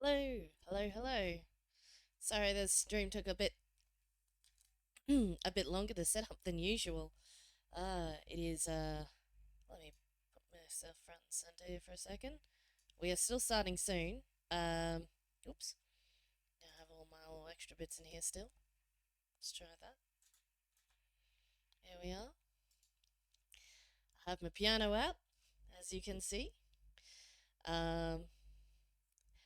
Hello, hello, hello. Sorry, the stream took a bit longer to set up than usual. It is Let me put myself front and center here for a second. We are still starting soon. Oops. I have all my little extra bits in here still. Let's try that. Here we are. I have my piano out, as you can see. Um,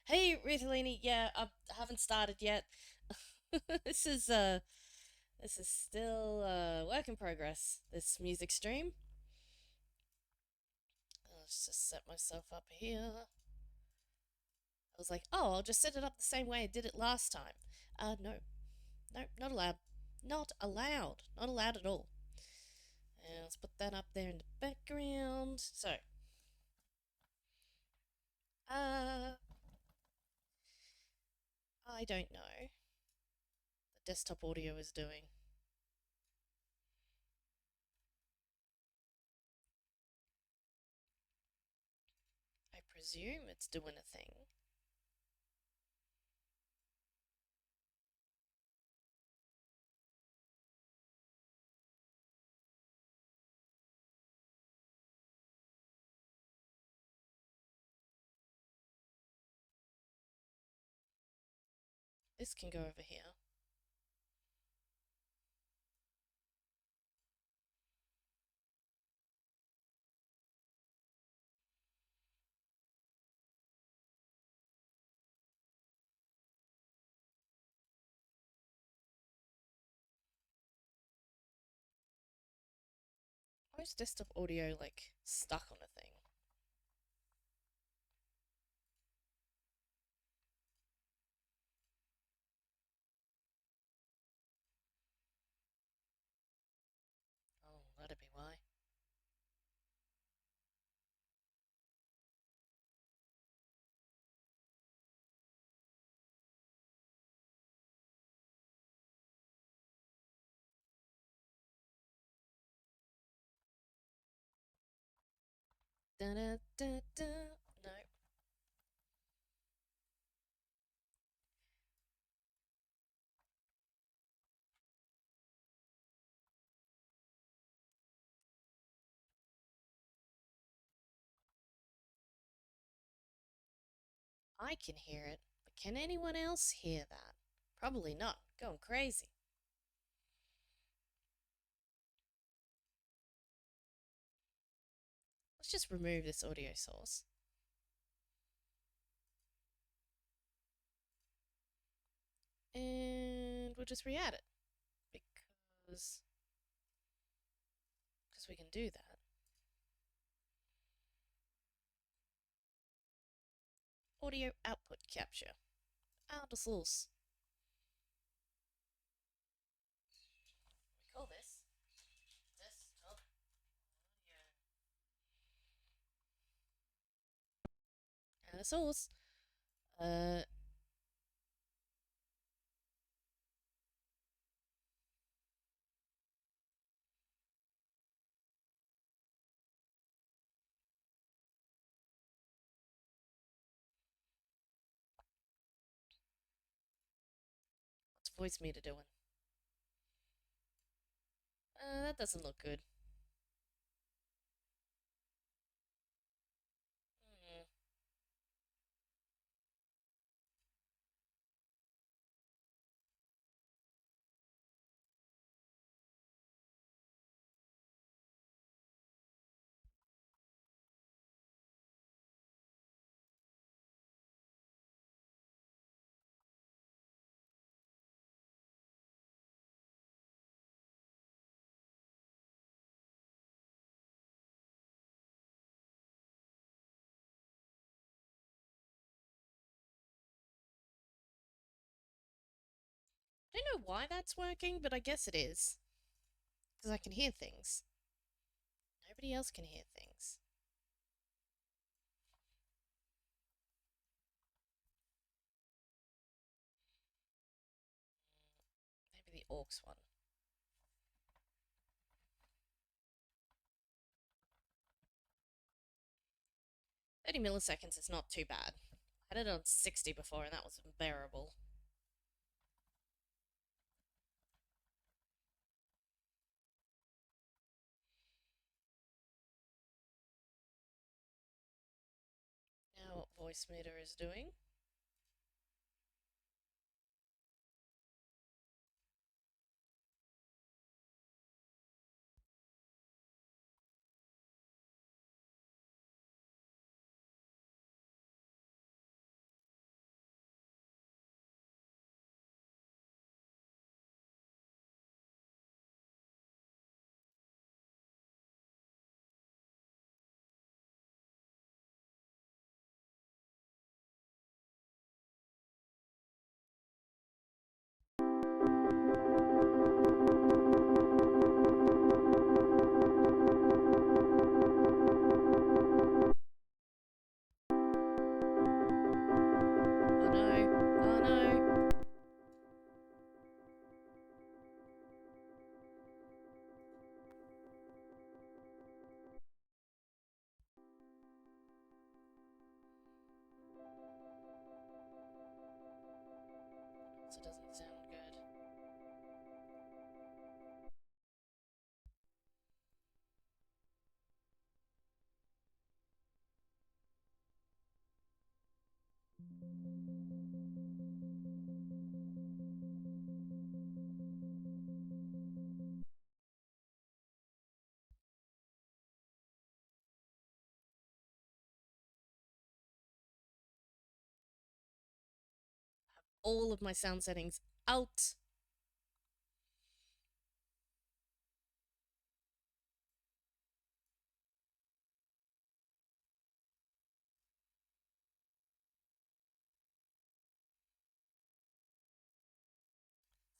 hey, Ritalini. Yeah, I haven't started yet. this is uh This is still work in progress, this music stream. Let's just set myself up here. I was like, oh, I'll just set it up the same way I did it last time. No. No, not allowed. Not allowed. Not allowed at all. And let's put that up there in the background. So, uh, I don't know. The desktop audio is doing. I presume it's doing a thing. This can go over here. Why is desktop audio, like, stuck on a thing? Oh, that'd be why. Da da da da. No. I can hear it, but can anyone else hear that? Probably not. Going crazy. Let's just remove this audio source. And we'll just re-add it. Because we can do that. Audio output capture. Out of source. We call this desktop audio. Out of source. Uh, what's voice meter doing? That doesn't look good. Hmm. I don't know why that's working, but I guess it is. Because I can hear things. Nobody else can hear things. Maybe the aux one. 30 milliseconds is not too bad. I had it on 60 before, and that was unbearable. Now what voice meter is doing. Oh no, oh no. So it doesn't sound good. All of my sound settings out.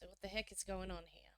So what the heck is going on here?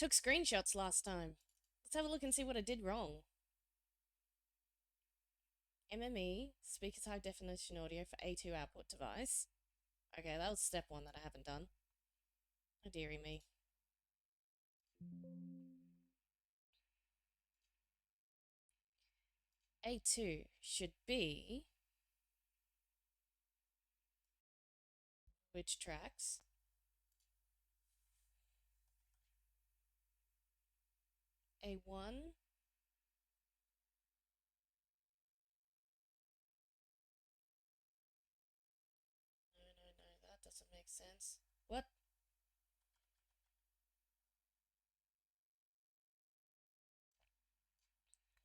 Took screenshots last time. Let's have a look and see what I did wrong. MME, speakers high definition audio for A2 output device. Okay, that was step 1 that I haven't done. Oh, dearie me. A2 should be... Which tracks? A1. No, that doesn't make sense. What?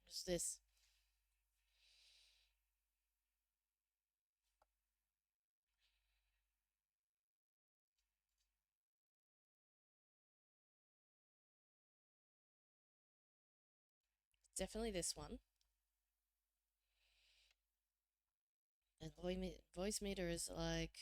What's this? Definitely this one. And voice meter is like...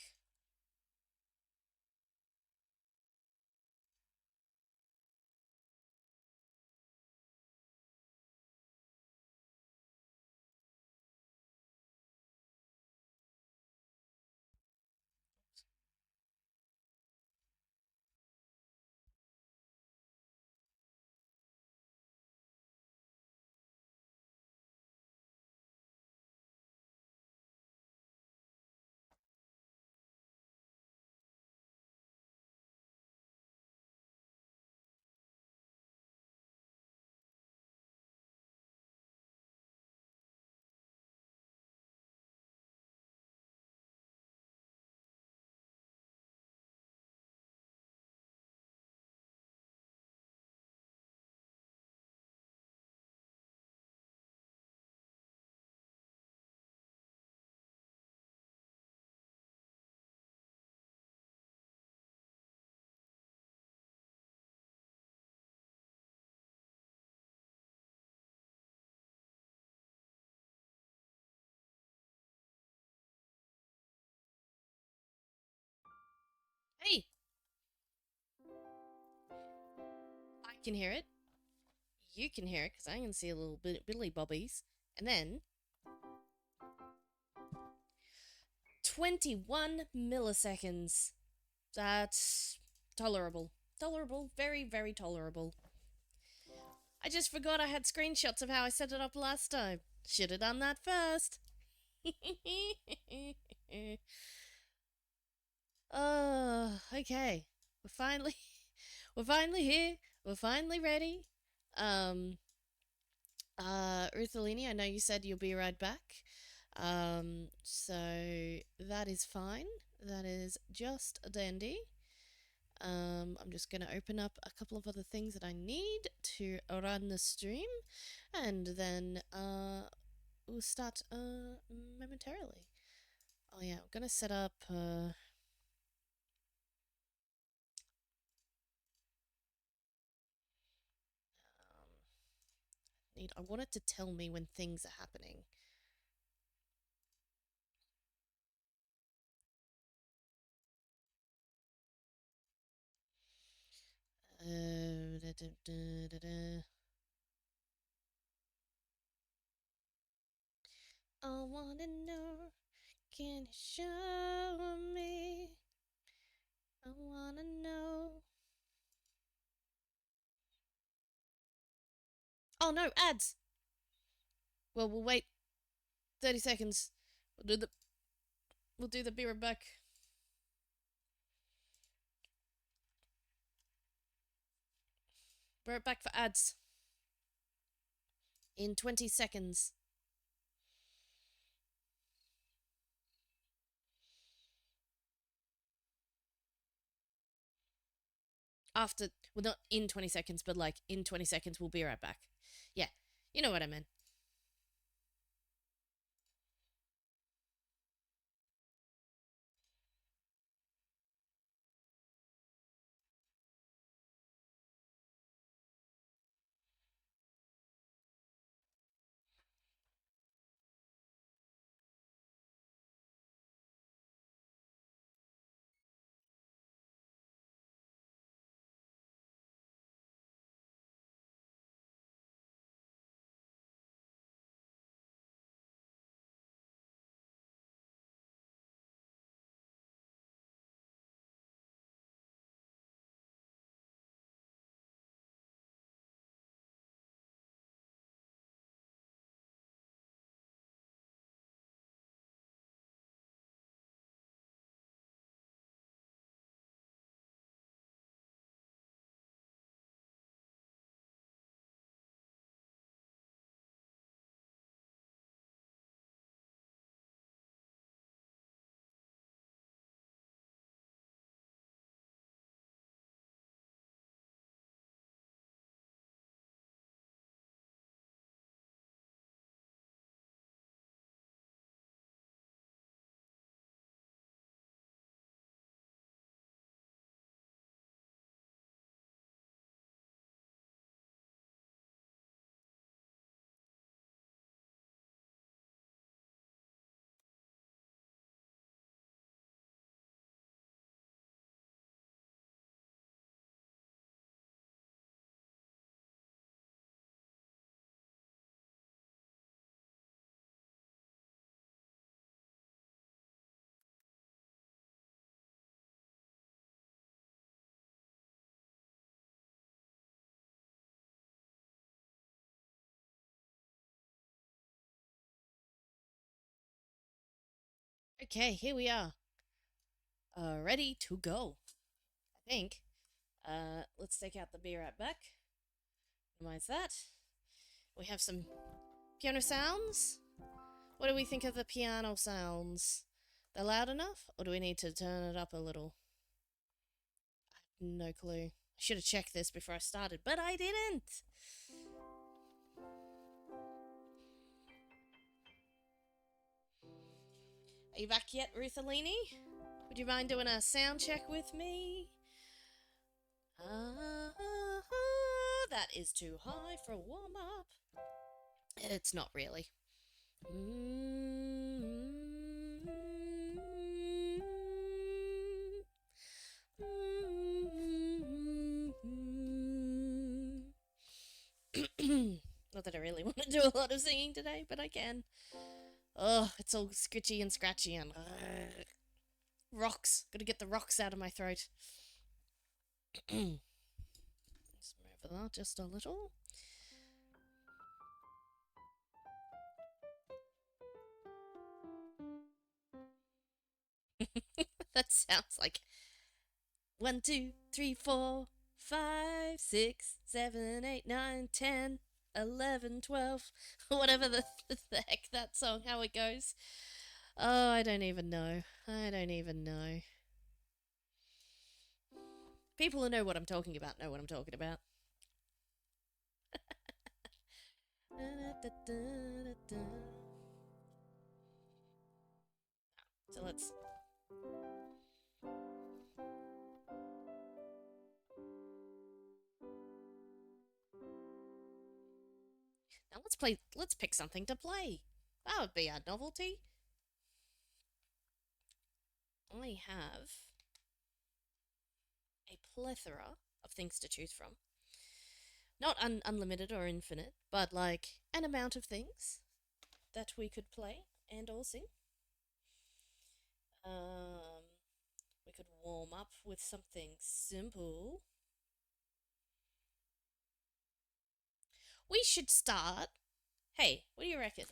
Hey! I can hear it. You can hear it, because I can see a little bit Billy Bobbies. And then... 21 milliseconds. That's tolerable. Tolerable. Very, very tolerable. I just forgot I had screenshots of how I set it up last time. Should have done that first. Okay. We're finally here. We're finally ready. Ruthalini, I know you said you'll be right back. So that is fine. That is just a dandy. I'm just going to open up a couple of other things that I need to run the stream, and then we'll start momentarily. Oh yeah, I'm going to set up... I want it to tell me when things are happening. I wanna know, can you show me? I wanna know. Oh no, ads! Well, we'll wait 30 seconds. We'll do the be right back. Be right back for ads. In 20 seconds. After, well, not in 20 seconds, but like in 20 seconds, we'll be right back. Yeah, you know what I meant. Okay, here we are. Ready to go. I think. Let's take out the beer at back. Minimize that. We have some piano sounds. What do we think of the piano sounds? They're loud enough? Or do we need to turn it up a little? I have no clue. I should have checked this before I started, but I didn't! Are you back yet, Ruthalini? Would you mind doing a sound check with me? That is too high for a warm-up. It's not really. Not that I really want to do a lot of singing today, but I can. Oh, it's all scritchy and scratchy and... rocks. Gotta get the rocks out of my throat. Let's move that just a little. That sounds like 1, 2, 3, 4, 5, 6, 7, 8, 9, 10, 11, 12, whatever the heck that song, how it goes. Oh, I don't even know. I don't even know. People who know what I'm talking about know what I'm talking about. So let's... Now let's pick something to play. That would be a novelty. I have a plethora of things to choose from. Not unlimited or infinite, but like an amount of things that we could play and or sing. We could warm up with something simple. We should start... Hey, what do you reckon?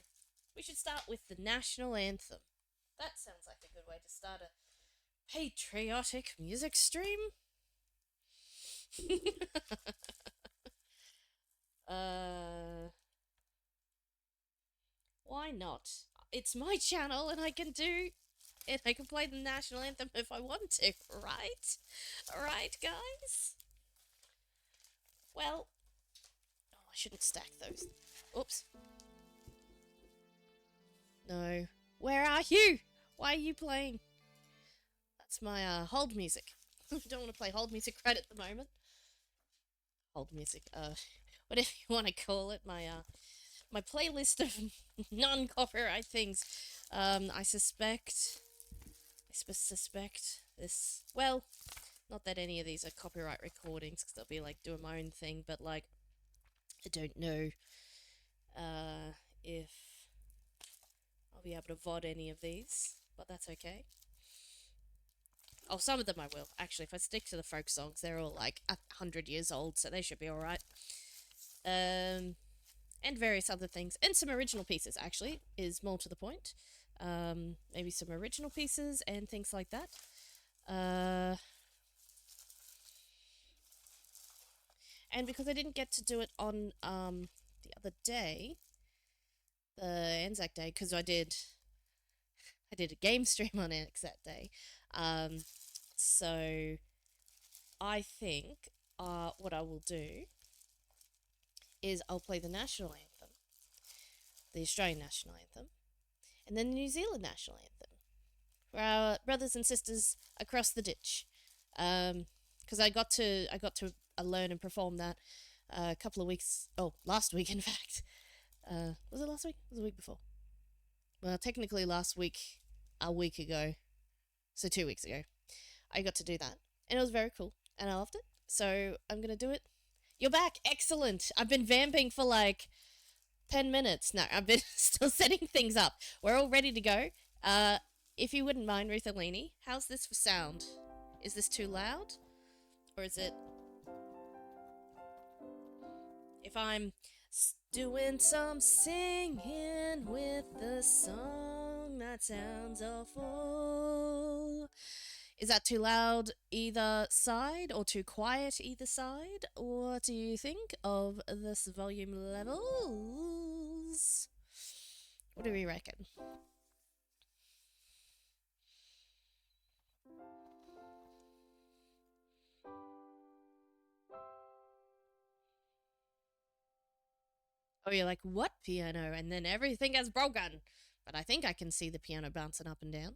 We should start with the national anthem. That sounds like a good way to start a patriotic music stream. Why not? It's my channel and I can do it. I can play the national anthem if I want to, right? Alright, guys? Well, oh, I shouldn't stack those. Oops. No. Where are you? Why are you playing? That's my hold music. I don't want to play hold music right at the moment. Hold music, whatever you want to call it. My playlist of non-copyright things. I suspect this. Well, not that any of these are copyright recordings, because I'll be like doing my own thing. But like, I don't know if I'll be able to VOD any of these, but that's okay. Oh, some of them I will. Actually, if I stick to the folk songs, they're all like 100 years old, so they should be alright. And various other things. And some original pieces, actually, is more to the point. Maybe some original pieces and things like that. And because I didn't get to do it on the other day, the Anzac Day, because I did a game stream on Anzac Day. So I think what I will do is I'll play the national anthem, the Australian national anthem, and then the New Zealand national anthem for our brothers and sisters across the ditch. Because I got to learn and perform that a couple of weeks. Oh, last week in fact. Was it last week? Was it the week before? Well, technically last week, a week ago, so 2 weeks ago, I got to do that, and it was very cool, and I loved it. So I'm gonna do it. You're back, excellent. I've been vamping for like 10 minutes. No, I've been still setting things up. We're all ready to go. If you wouldn't mind, Ruthalini, how's this for sound? Is this too loud? Or is it... If I'm doing some singing with the song that sounds awful. Is that too loud either side or too quiet either side? What do you think of this volume levels? What do we reckon? Oh, you're like, what piano? And then everything is broken. But I think I can see the piano bouncing up and down.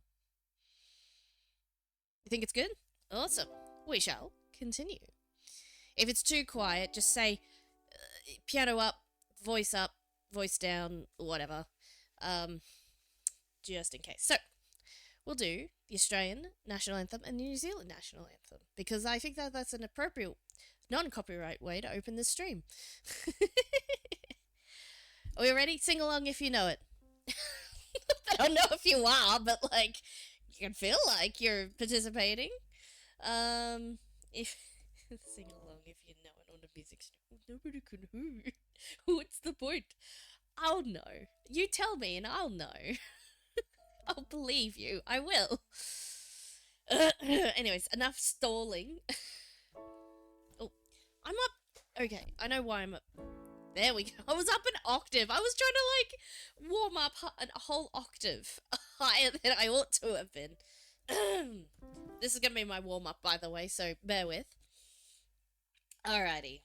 You think it's good? Awesome. We shall continue. If it's too quiet, just say piano up, voice down, whatever. Just in case. So, we'll do the Australian national anthem and the New Zealand national anthem because I think that that's an appropriate non-copyright way to open this stream. Are we ready? Sing along if you know it. I don't know if you are, but like you can feel like you're participating. If sing along if you know it on the music stream. Nobody can hear. What's the point? I'll know. You tell me and I'll know. I'll believe you. I will. Anyways, enough stalling. Oh, I'm up. Okay, I know why I'm up. There we go. I was up an octave. I was trying to, like, warm up a whole octave higher than I ought to have been. This is going to be my warm-up, by the way, so bear with. Alrighty.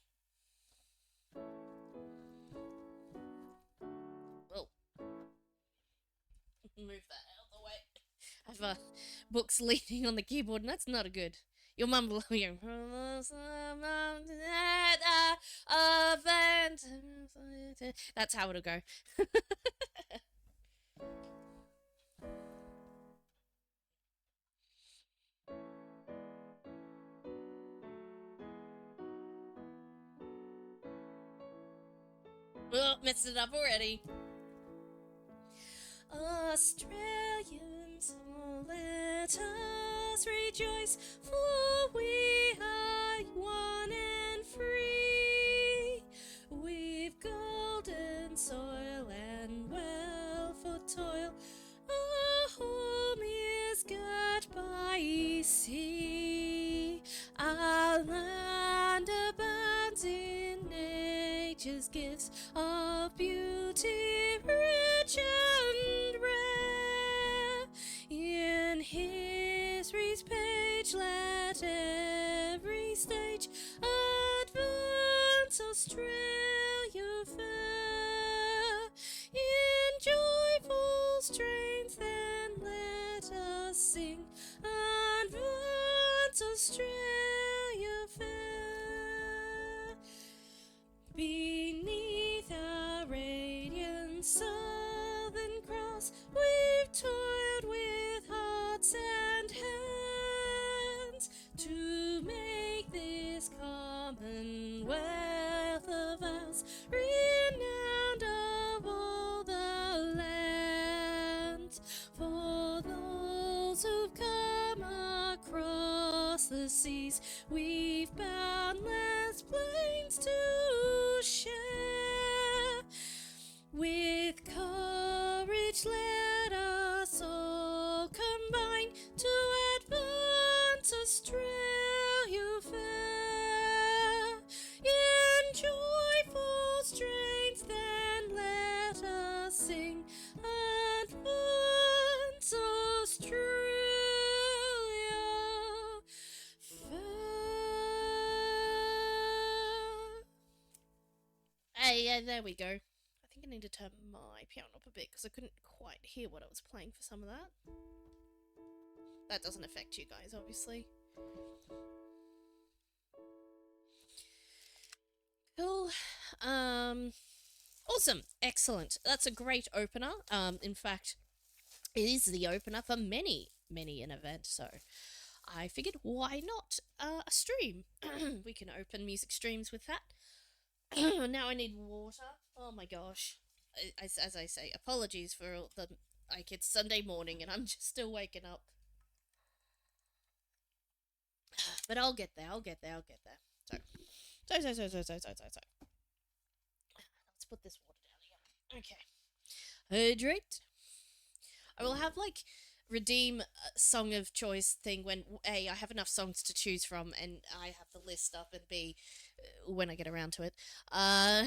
Oh. Move that out of the way. I have books leaning on the keyboard, and that's not a good. Your mum will hear. That's how it'll go. Oh, messed it up already. Australians, oh, let us rejoice, for we are one and free. We've golden soil and wealth for toil. Our home is girt by sea. Our land abounds in nature's gifts of beauty, rich and rare. In history's page, let every stage advance Australia fair. In joyful strains, then let us sing, advance Australia fair. Beneath our radiant southern cross, we've toiled with hearts and hands to make this commonwealth of ours renowned of all the lands. For those who've come across the seas, we've boundless plains to share. With courage let us all combine to advance Australia fair. In joyful strains then let us sing, advance Australia fair. Hey, yeah, there we go. I think I need to turn my piano up a bit because I couldn't quite hear what I was playing for some of that. That doesn't affect you guys, obviously. Cool. Awesome. Excellent. That's a great opener. In fact, it is the opener for many an event, so I figured why not a stream? We can open music streams with that. Now I need water. Oh my gosh. As I say, apologies for all the like it's Sunday morning and I'm just still waking up. But I'll get there. So. Let's put this water down here. Okay. Hydrate. I will have like redeem a song of choice thing when A, I have enough songs to choose from and I have the list up, and B, when I get around to it. Uh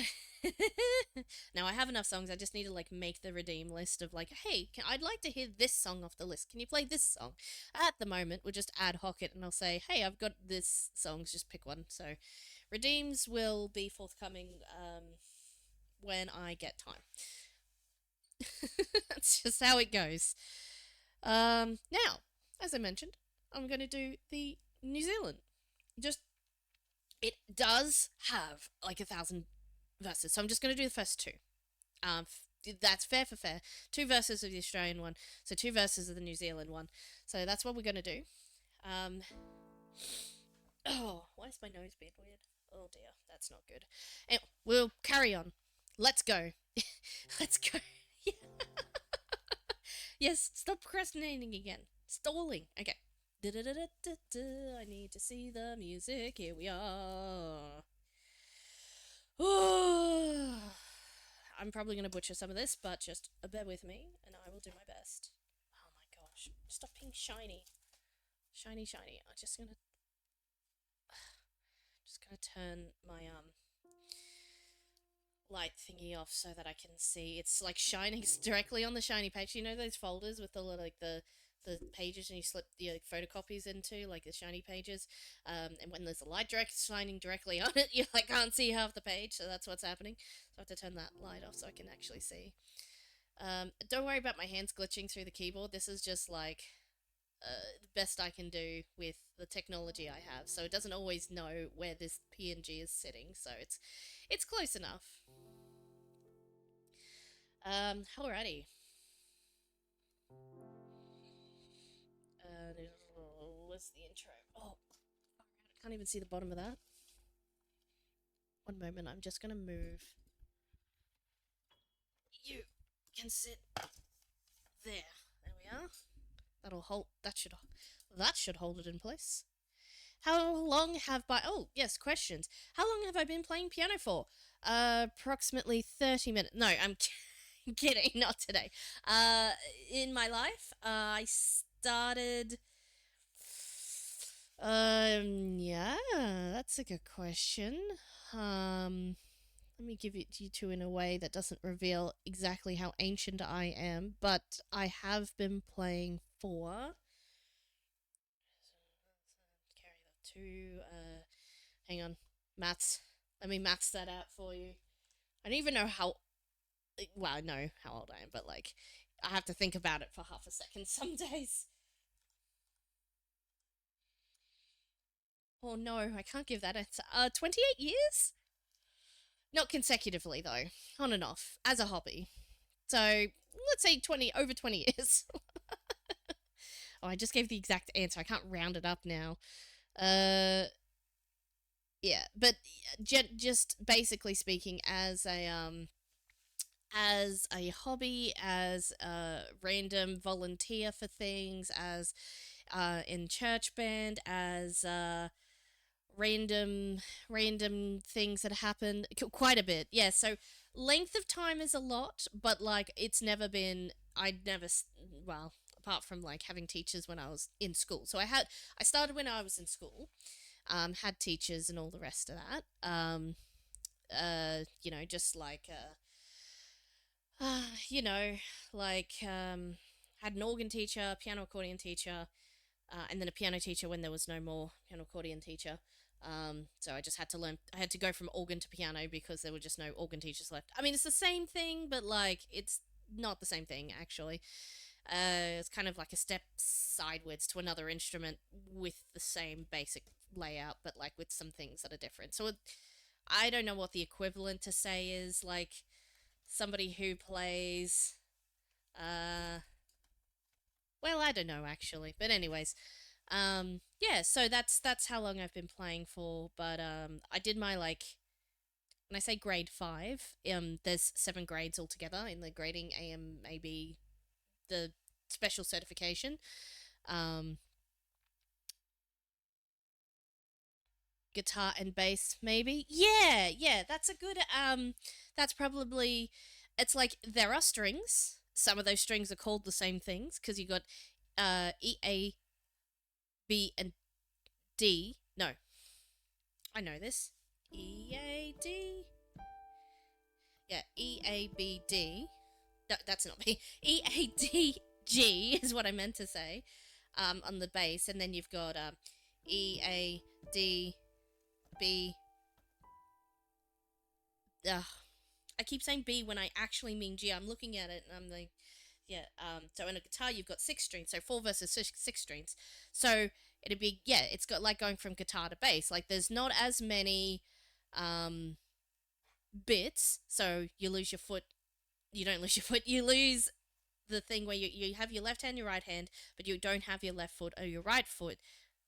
now I have enough songs. I just need to like make the redeem list of like, hey, I'd like to hear this song off the list. Can you play this song? At the moment, we'll just ad hoc it, and I'll say, hey, I've got this songs. Just pick one. So redeems will be forthcoming when I get time. That's just how it goes. Now, as I mentioned, I'm going to do the New Zealand. Just it does have like 1,000 verses, so I'm just going to do the first two. That's fair for fair. Two verses of the Australian one, so two verses of the New Zealand one. So that's what we're going to do. Um, oh, why is my nose being weird? Oh dear, that's not good. Anyway, we'll carry on. Let's go. Let's go. Yes, stop procrastinating again. Stalling. Okay. I need to see the music. Here we are. I'm probably going to butcher some of this, but just bear with me and I will do my best. Oh my gosh. Stop being shiny. Shiny, shiny. I'm just going to turn my light thingy off so that I can see. It's like shining directly on the shiny page. You know those folders with the like the pages and you slip the photocopies into, like the shiny pages, and when there's a light shining directly on it, you like can't see half the page. So that's what's happening. So I have to turn that light off so I can actually see. Don't worry about my hands glitching through the keyboard. This is just like the best I can do with the technology I have. So it doesn't always know where this PNG is sitting. So it's close enough. Alrighty. What's the intro? Oh, I can't even see the bottom of that. One moment, I'm just gonna move. You can sit there. There we are. That'll hold. That should hold it in place. How long have I? Oh yes, questions. How long have I been playing piano for? Approximately 30 minutes. No, I'm kidding. Not today. In my life, I started. Yeah, that's a good question. Let me give it to you two in a way that doesn't reveal exactly how ancient I am, but I have been playing for. Carry that two. Hang on, maths. Let me maths that out for you. I don't even know how. Well, I know how old I am, but like, I have to think about it for half a second some days. Oh no, I can't give that answer. 28 years? Not consecutively though, on and off, as a hobby. So let's say 20 over 20 years. Oh, I just gave the exact answer. I can't round it up now. Yeah, but just basically speaking, as a hobby, as a random volunteer for things, as in church band, as random things that happen quite a bit. Yeah, so length of time is a lot, but like it's never been. I'd never well, apart from like having teachers when I was in school. So I started when I was in school. Had teachers and all the rest of that. Just like you know, like had an organ teacher, piano accordion teacher, and then a piano teacher when there was no more piano accordion teacher. So I just had to learn. I had to go from organ to piano because there were just no organ teachers left. I mean, it's the same thing, but like it's not the same thing actually. It's kind of like a step sideways to another instrument with the same basic layout, but like with some things that are different. So I don't know what the equivalent to say is, like somebody who plays. Well, I don't know actually, but anyways, yeah. So that's how long I've been playing for. But I did my like when I say grade 5, there's 7 grades altogether in the grading AMAB, the special certification. Um, Guitar and bass, maybe. Yeah, yeah. That's a good. That's probably. It's like there are strings. some of those strings are called the same things because you got E, A, B, and D. No, I know this. E, A, D. Yeah, E, A, B, D. No, that's not B. E, A, D, G is what I meant to say on the bass. And then you've got E, A, D, B. Ugh. I keep saying B when I actually mean G. I'm looking at it and I'm like, yeah. So in a guitar, you've got 6 strings, so 4 versus 6 strings. So it'd be, yeah, it's got like going from guitar to bass. Like there's not as many um, bits, so you lose your foot. You don't lose your foot. You lose the thing where you have your left hand, your right hand, but you don't have your left foot or your right foot.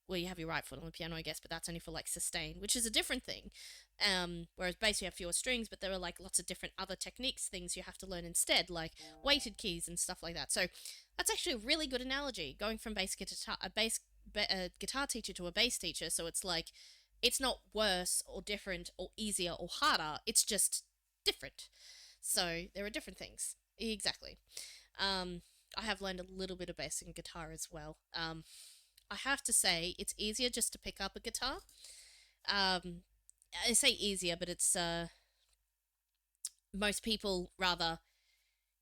Well, you have your right foot on the piano, I guess, but that's only for like sustain, which is a different thing. Whereas bass, you have fewer strings, but there are like lots of different other techniques, things you have to learn instead, like weighted keys and stuff like that. So that's actually a really good analogy, going from a guitar teacher to a bass teacher. So it's like it's not worse or different or easier or harder. It's just different. So there are different things. Exactly. I have learned a little bit of bass and guitar as well. I have to say it's easier just to pick up a guitar. I say easier, but it's most people rather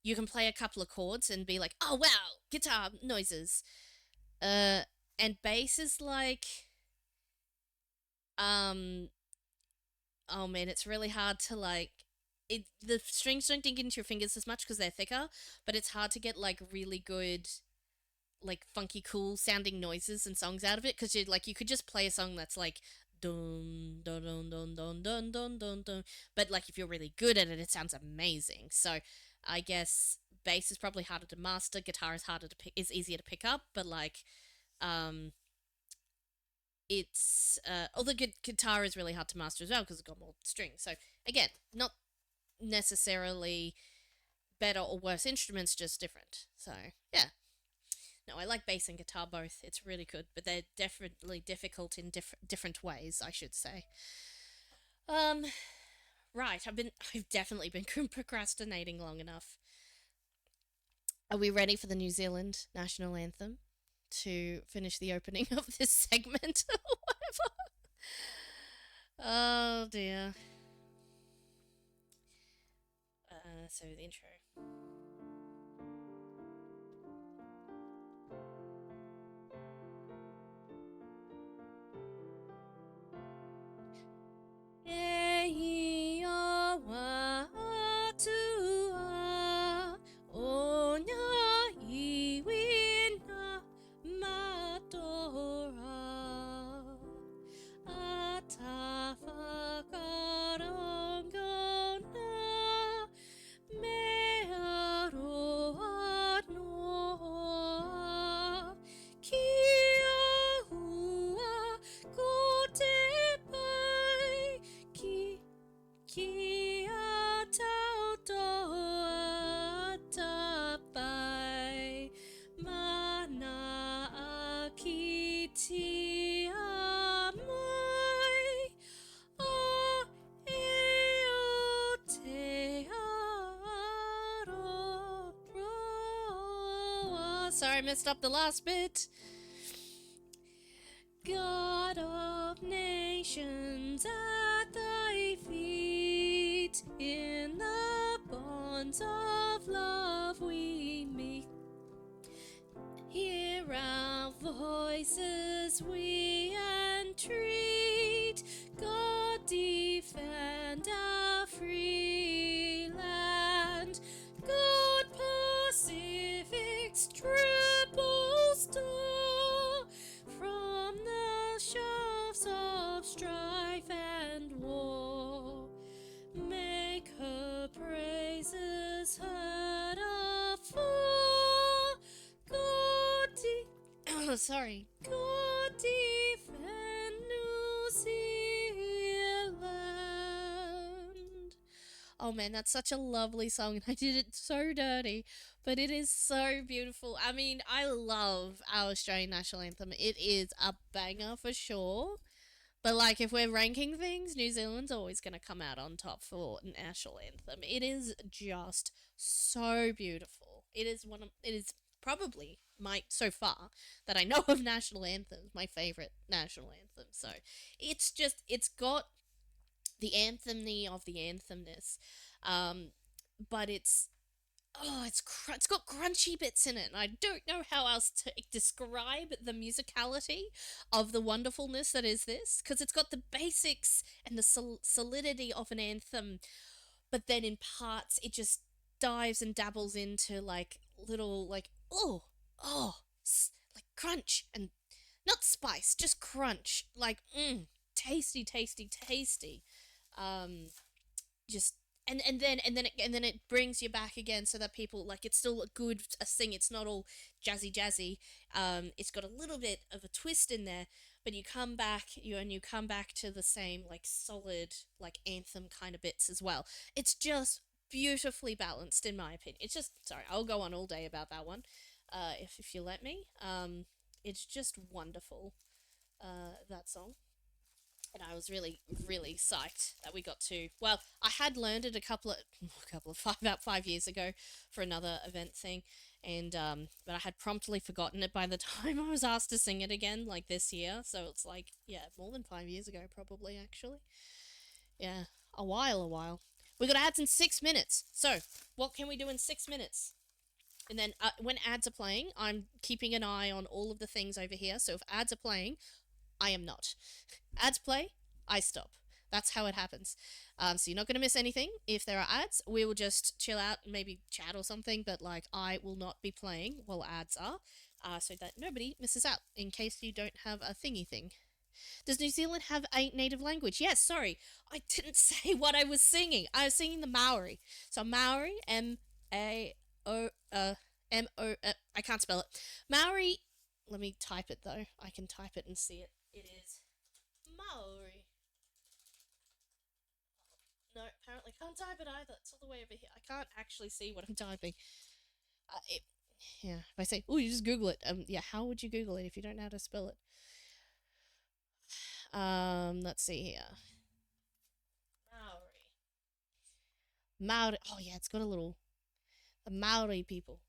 you can play a couple of chords and be like, oh wow, guitar noises. Uh, and bass is like, um, oh man, it's really hard to like. The strings don't dig into your fingers as much because they're thicker, but it's hard to get like really good like funky cool sounding noises and songs out of it because you could just play a song that's like dun dun dun dun dun dun dun dun dun, but like if you're really good at it, it sounds amazing. So I guess bass is probably harder to master, guitar is harder to pick, is easier to pick up, but like um it's although guitar is really hard to master as well because it's got more strings. So again, not necessarily better or worse instruments, just different. So yeah. No, I like bass and guitar both. It's really good, but they're definitely difficult in different ways, I should say. Um, right. I've definitely been procrastinating long enough. Are we ready for the New Zealand national anthem to finish the opening of this segment or whatever? Oh dear. So the intro. E o wa atua o nya iwi na matora ata whakarongo na me aroa noa kia hua ko te pai Kia tautoa tapai mana a kiti a mai a e o te aroa. Sorry, I messed up the last bit. God of nations at thy feet, in the bonds of love we meet. Hear our voices, we entreat. God defend our free land. God Pacific's triple star from the shafts of strife and war. Make her praises heard afar. Sorry. God defend New Zealand. Oh man, that's such a lovely song, and I did it so dirty, but it is so beautiful. I mean, I love our Australian national anthem. It is a banger for sure. But like, if we're ranking things, New Zealand's always going to come out on top for national anthem. It is just so beautiful. It is it is probably my so far that I know of national anthems, my favorite national anthem. So it's got the anthemy of the anthemness, um, but it's got crunchy bits in it, and I don't know how else to describe the musicality of the wonderfulness that is this, because it's got the basics and the solidity of an anthem, but then in parts it just dives and dabbles into like little like like crunch and not spice, just crunch, like tasty, tasty, tasty. Um, just and then it brings you back again so that people like it's still a good a sing. It's not all jazzy. It's got a little bit of a twist in there, but you come back to the same like solid like anthem kind of bits as well. It's just beautifully balanced in my opinion. It's just sorry, I'll go on all day about that one, if you let me. It's just wonderful. That song, and I was really, really psyched that we got to. Well, I had learned it about 5 years ago for another event thing, and but I had promptly forgotten it by the time I was asked to sing it again, like this year. So it's like, yeah, more than 5 years ago, probably actually. Yeah, a while. We got ads in 6 minutes. So what can we do in 6 minutes? And then when ads are playing, I'm keeping an eye on all of the things over here. So if ads are playing, I am not. Ads play, I stop. That's how it happens. So you're not going to miss anything. If there are ads, we will just chill out and maybe chat or something, but like I will not be playing while ads are, so that nobody misses out in case you don't have a thingy thing. Does New Zealand have a native language? Yes, sorry. I didn't say what I was singing. I was singing the Maori. So Maori, I can't spell it. Maori, let me type it though. I can type it and see it. It is Maori. No, apparently can't type it either. It's all the way over here. I can't actually see what I'm typing. It, yeah, if I say, oh, you just Google it. Yeah, how would you Google it if you don't know how to spell it? Let's see here. Maori. Maori. Oh yeah, it's got a little. The Maori people.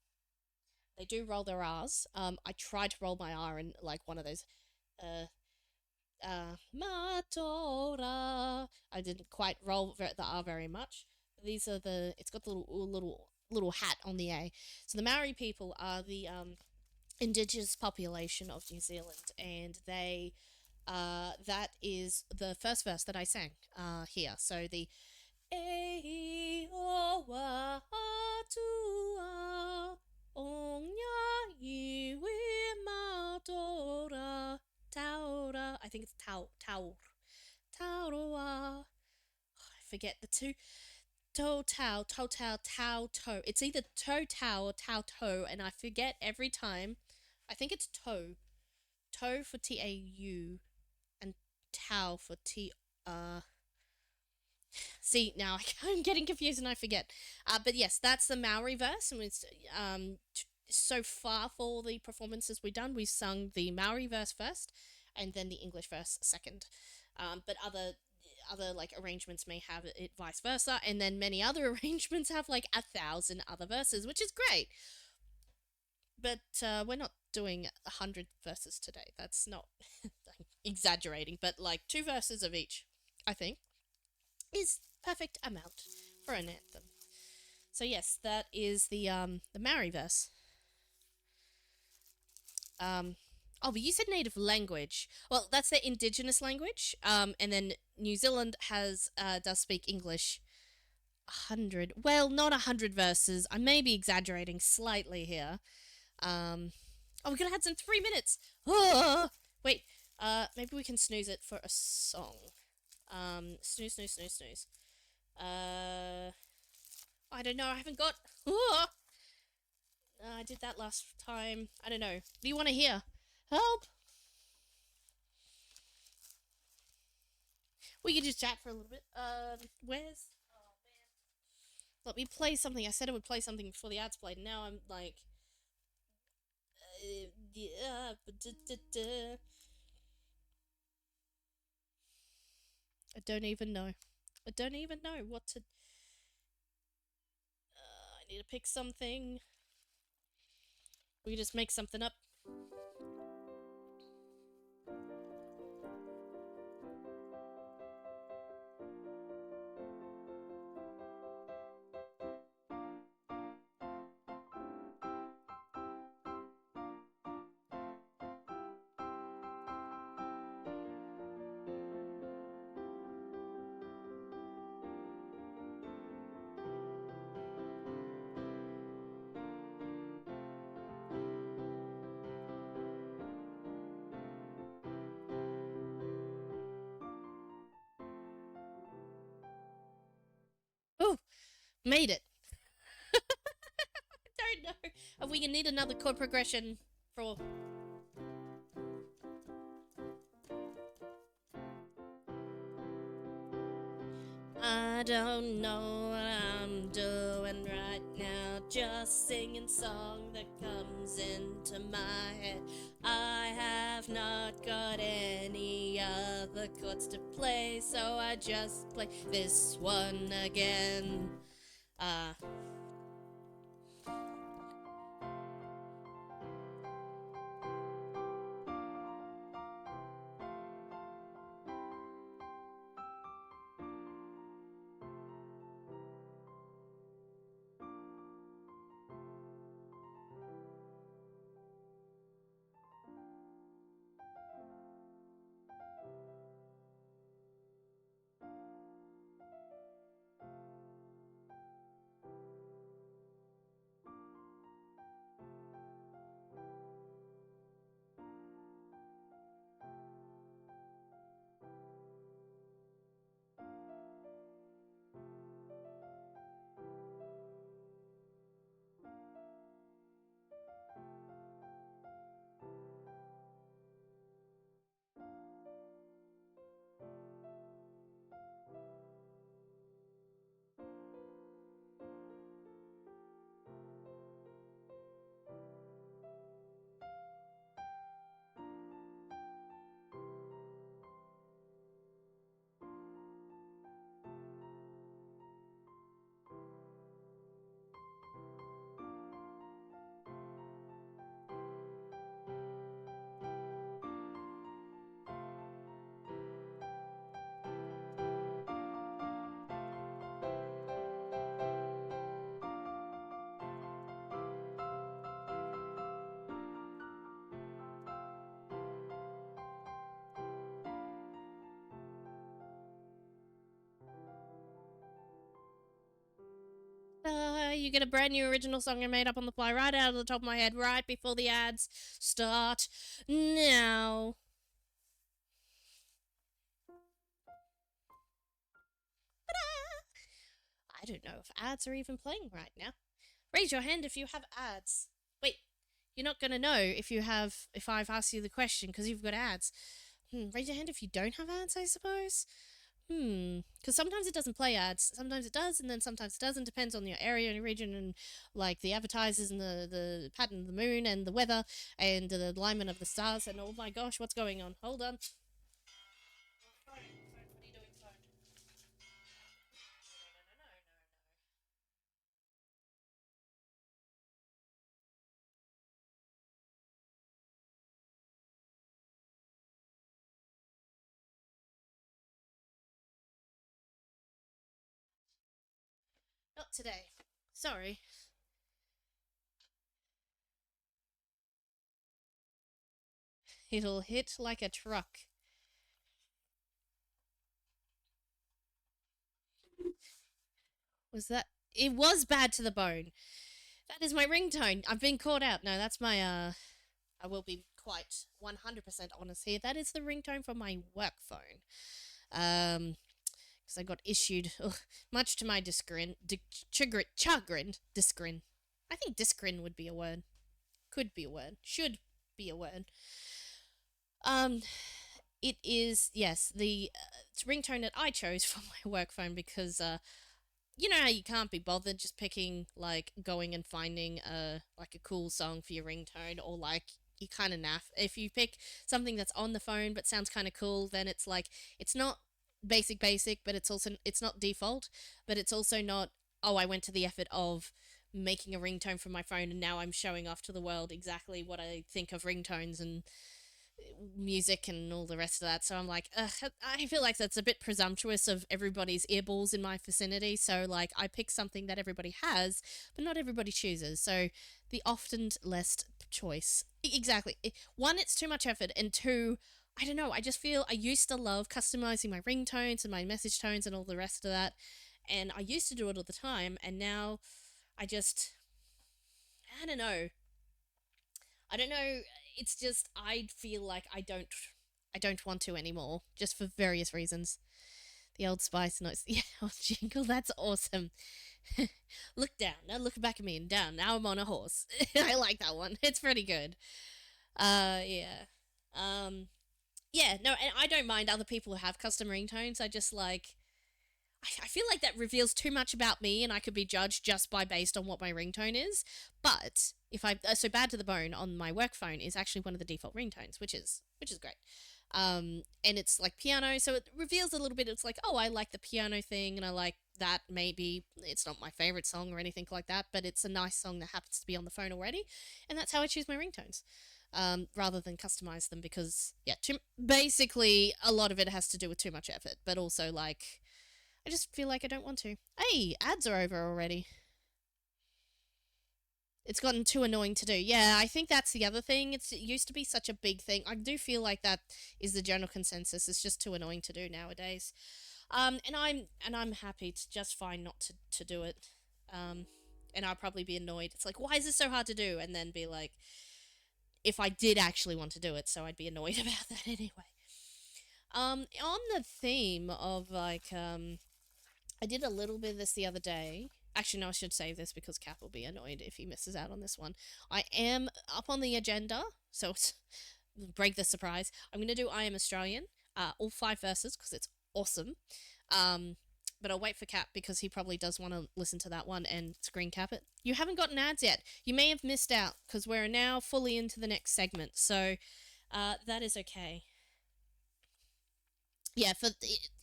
They do roll their R's. I tried to roll my R in like one of those. Uh, Matora. I didn't quite roll the R very much. These are the. It's got the little hat on the A. So the Maori people are the indigenous population of New Zealand, and they. That is the first verse that I sang here. So the E o wa atua onya iwi matora taura. I think it's taurawa. I forget the two. Tau toe. It's either toe tau or tau toe, and I forget every time. I think it's toe. Toe for TAU and tau for T. See, now I'm getting confused and I forget. But yes, that's the Maori verse, and it's so far for the performances we've done, we've sung the Maori verse first, and then the English verse second. But other like arrangements may have it vice versa, and then many other arrangements have like 1,000 other verses, which is great. But we're not doing 100 verses today. That's not exaggerating, but like 2 verses of each, I think, is perfect amount for an anthem. So yes, that is the Maori verse. Oh, but you said native language. Well, that's their indigenous language. And then New Zealand does speak English. 100. Well, not 100 verses. I may be exaggerating slightly here. Oh, we're gonna have some 3 minutes. Oh, wait. Maybe we can snooze it for a song. Snooze. I don't know. I haven't got. I did that last time. I don't know. What do you want to hear? Help! We can just chat for a little bit. Where's? Oh man. Let me play something. I said I would play something before the ads played. Now I'm like. Yeah. I don't even know. I don't even know what to. I need to pick something. We just make something up. Oh, made it. I don't know if we can need another chord progression for. I don't know what I'm doing right now, just singing song that comes into my head. I have not got any other chords to play, so I just play this one again. You get a brand new original song I made up on the fly right out of the top of my head right before the ads start now. I don't know if ads are even playing right now. Raise your hand if you have ads. Wait, you're not gonna know if I've asked you the question because you've got ads. Raise your hand if you don't have ads, I suppose. Because sometimes it doesn't play ads, sometimes it does, and then sometimes it doesn't. Depends on your area and your region, and like the advertisers and the pattern of the moon and the weather and the alignment of the stars. And oh my gosh, what's going on? Hold on. Phone, what are you doing, phone? Not today. Sorry. It'll hit like a truck. Was that? It was bad to the bone. That is my ringtone. I've been caught out. No, that's my I will be quite 100% honest here. That is the ringtone from my work phone. Because I got issued, much to my chagrin. Disgrin. I think disgrin would be a word. Could be a word. Should be a word. It is, yes, the ringtone that I chose for my work phone because, you know how you can't be bothered just picking, like, going and finding like a cool song for your ringtone, or like you kind of naff. If you pick something that's on the phone but sounds kind of cool, then it's like it's not basic, but it's also it's not default, but it's also not, oh, I went to the effort of making a ringtone for my phone, and now I'm showing off to the world exactly what I think of ringtones and music and all the rest of that. So I'm like, I feel like that's a bit presumptuous of everybody's earballs in my vicinity. So like, I pick something that everybody has, but not everybody chooses. So the often less choice. Exactly. One, it's too much effort, and two, I don't know. I just feel I used to love customizing my ringtones and my message tones and all the rest of that, and I used to do it all the time, and now I just, I don't know. I don't know. It's just I feel like I don't want to anymore, just for various reasons. The Old Spice notes, yeah, old jingle. That's awesome. Look down. Now look back at me and down. Now I'm on a horse. I like that one. It's pretty good. Yeah. Um, yeah. No, and I don't mind other people who have custom ringtones. I just like I feel like that reveals too much about me, and I could be judged just by based on what my ringtone is. But if I so bad to the bone on my work phone is actually one of the default ringtones, which is great. And it's like piano, so it reveals a little bit. It's like, oh, I like the piano thing, and I like that. Maybe it's not my favorite song or anything like that, but it's a nice song that happens to be on the phone already, and that's how I choose my ringtones. Rather than customize them because yeah, basically a lot of it has to do with too much effort, but also like I just feel like I don't want to. Hey, ads are over already. It's gotten too annoying to do. Yeah, I think that's the other thing. It used to be such a big thing. I do feel like that is the general consensus. It's just too annoying to do nowadays. And I'm happy to just fine not to do it. And I'll probably be annoyed. It's like, why is this so hard to do? And then be like, if I did actually want to do it, so I'd be annoyed about that anyway. On the theme of like I did a little bit of this the other day. Actually, no, I should save this because Cap will be annoyed if he misses out on this one. I am up on the agenda, so break the surprise. I'm going to do I Am Australian, all 5 verses because it's awesome. But I'll wait for Cap because he probably does want to listen to that one and screen cap it. You haven't gotten ads yet. You may have missed out because we're now fully into the next segment, so that is okay. Yeah,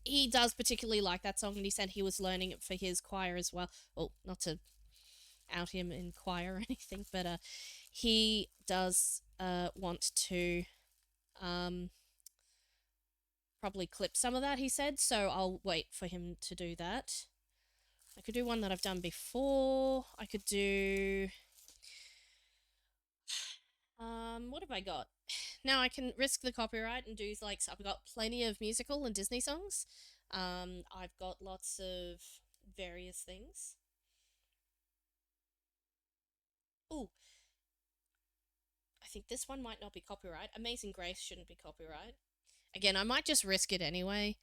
he does particularly like that song, and he said he was learning it for his choir as well. Well, not to out him in choir or anything, but he does want to um, probably clip some of that. He said so. I'll wait for him to do that. I could do one that I've done before. I could do. What have I got? Now I can risk the copyright and do like I've got plenty of musical and Disney songs. I've got lots of various things. Oh, I think this one might not be copyright. Amazing Grace shouldn't be copyright. Again, I might just risk it anyway.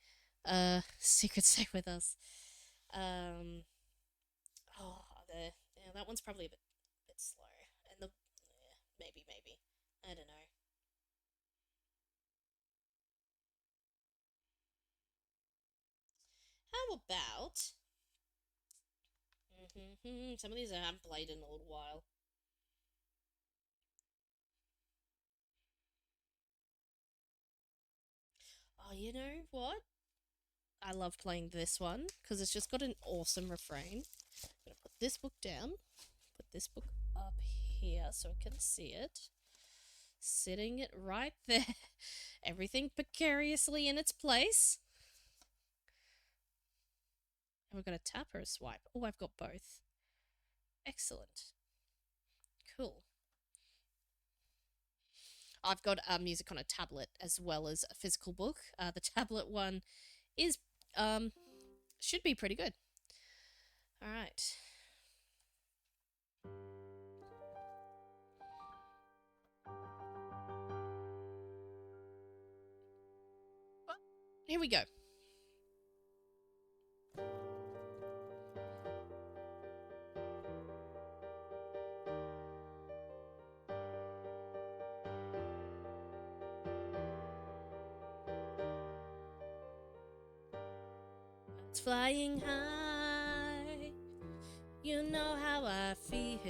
Secret Stay With Us. Um, oh, yeah, that one's probably a bit slow. And yeah, maybe. I don't know. How about some of these I haven't played in a little while. Oh, you know what? I love playing this one because it's just got an awesome refrain. I'm gonna put this book down, put this book up here so I can see it. Sitting it right there. Everything precariously in its place. And we're going to tap or a swipe. Oh, I've got both. Excellent. Cool. I've got music on a tablet as well as a physical book. The tablet one is should be pretty good. All right. Here we go. It's flying high. You know how I feel.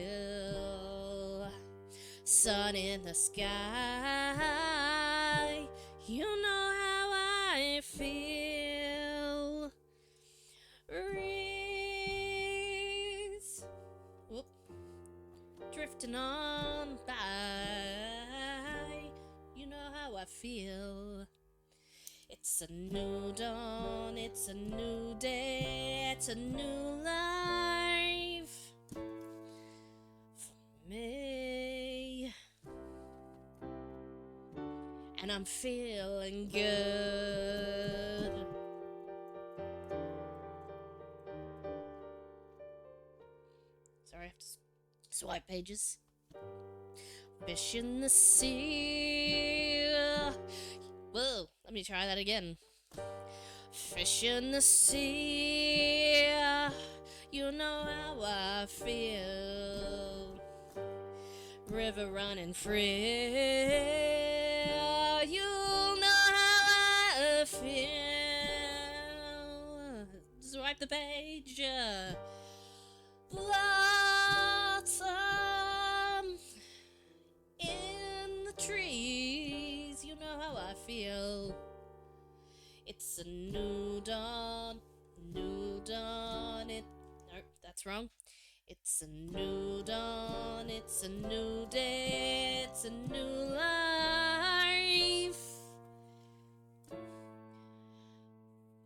Sun in the sky. You know how I feel. Breeze. Whoop. drifting on by. You know how I feel. It's a new dawn, it's a new day, it's a new life for me. And I'm feeling good. Sorry, I have to swipe pages. Fish in the sea. Whoa, let me try that again. Fish in the sea. You know how I feel. River running free. You know how I feel. Swipe the page. Blossom in the trees. You know how I feel. It's a new dawn, new dawn. Nope, that's wrong. It's a new dawn, it's a new day, it's a new life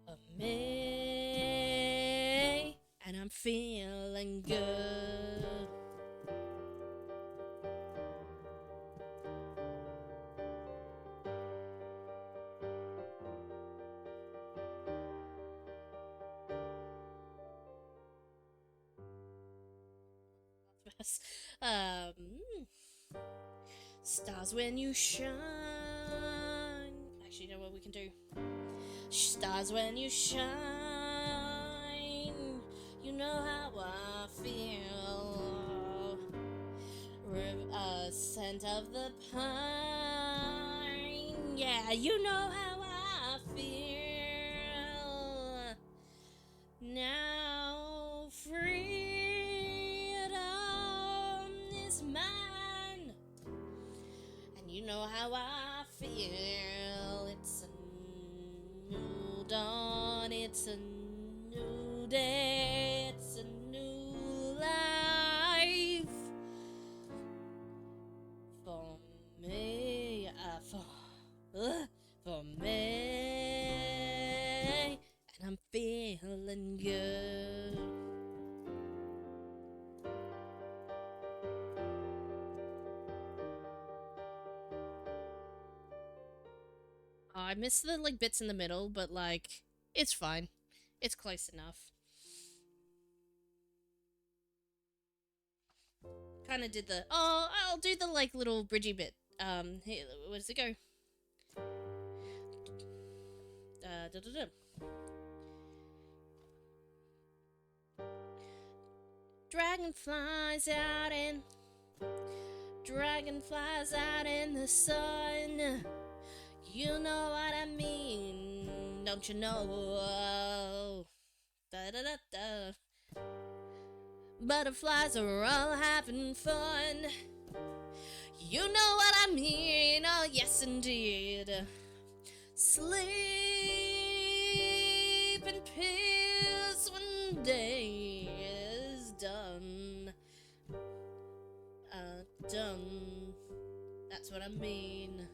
of me, and I'm feeling good. um, Stars when you shine. Actually, you know what we can do? Stars when you shine. You know how I feel. Scent of the pine. Yeah, you know how I feel. Now freedom is mine, and you know how I feel. It's a new dawn, it's a new day, it's a new life for me, for me, and I'm feeling good. I miss the like bits in the middle, but like it's fine. It's close enough. Kind of did the I'll do the like little bridgy bit. Here, where does it go? Da, da, da. Dragonflies out in the sun. You know what I mean, don't you know? Da da da da. Butterflies are all having fun. You know what I mean, oh yes indeed. Sleep in peace when day is done. Done. That's what I mean.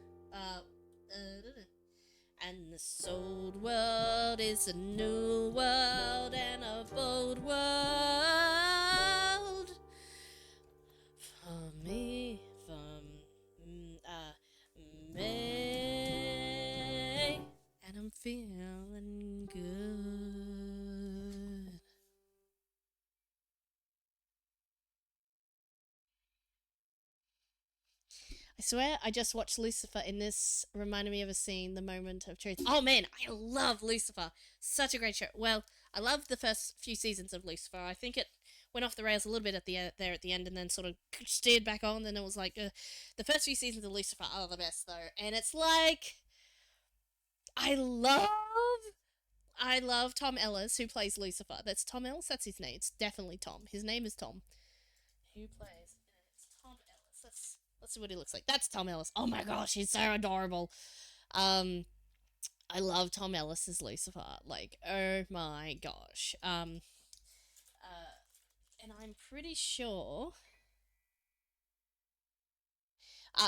And this old world is a new world and a bold world for me, me, and I'm feeling good. I swear I just watched Lucifer in this, reminded me of a scene, the moment of truth. Oh man, I love Lucifer. Such a great show. Well, I loved the first few seasons of Lucifer. I think it went off the rails a little bit at the there at the end and then sort of steered back on. Then it was like, the first few seasons of Lucifer are the best though. And it's like, I love Tom Ellis, who plays Lucifer. That's Tom Ellis? That's his name. It's definitely Tom. His name is Tom. Who plays? It's Tom Ellis. Let's see what he looks like. That's Tom Ellis. Oh my gosh, he's so adorable. I love Tom Ellis as Lucifer. Like, oh my gosh. And I'm pretty sure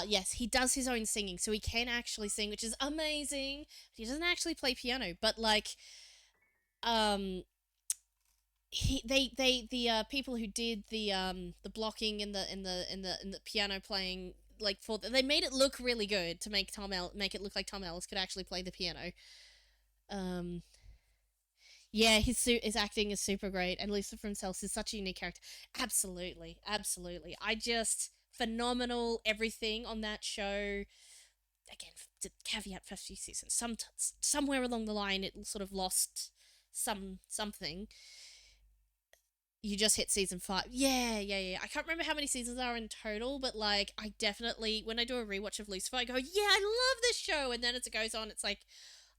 Yes, he does his own singing, so he can actually sing, which is amazing. He doesn't actually play piano, but like, um, the people who did the blocking and the piano playing, like, they made it look really good to make it look like Tom Ellis could actually play the piano. Um, yeah, his acting is super great, and Lisa Francells is such a unique character. Absolutely, absolutely. I just phenomenal everything on that show. Again, the caveat first few seasons. Somewhere along the line, it sort of lost something. You just hit season 5. Yeah, yeah, yeah. I can't remember how many seasons there are in total, but like, I definitely, when I do a rewatch of Lucifer, I go, yeah, I love this show. And then as it goes on, it's like,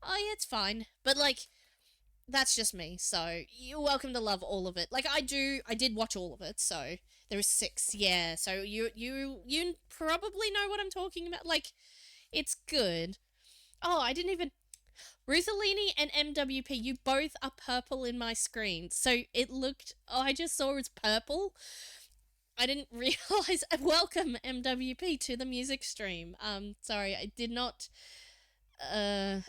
oh yeah, it's fine. But like, that's just me. So you're welcome to love all of it. Like, I did watch all of it. So there is 6. Yeah. So you probably know what I'm talking about. Like, it's good. Oh, I didn't even. Rosalini and MWP, you both are purple in my screen. So it looked. Oh, I just saw it's purple. I didn't realize. Welcome MWP to the music stream. Sorry, I did not. Uh,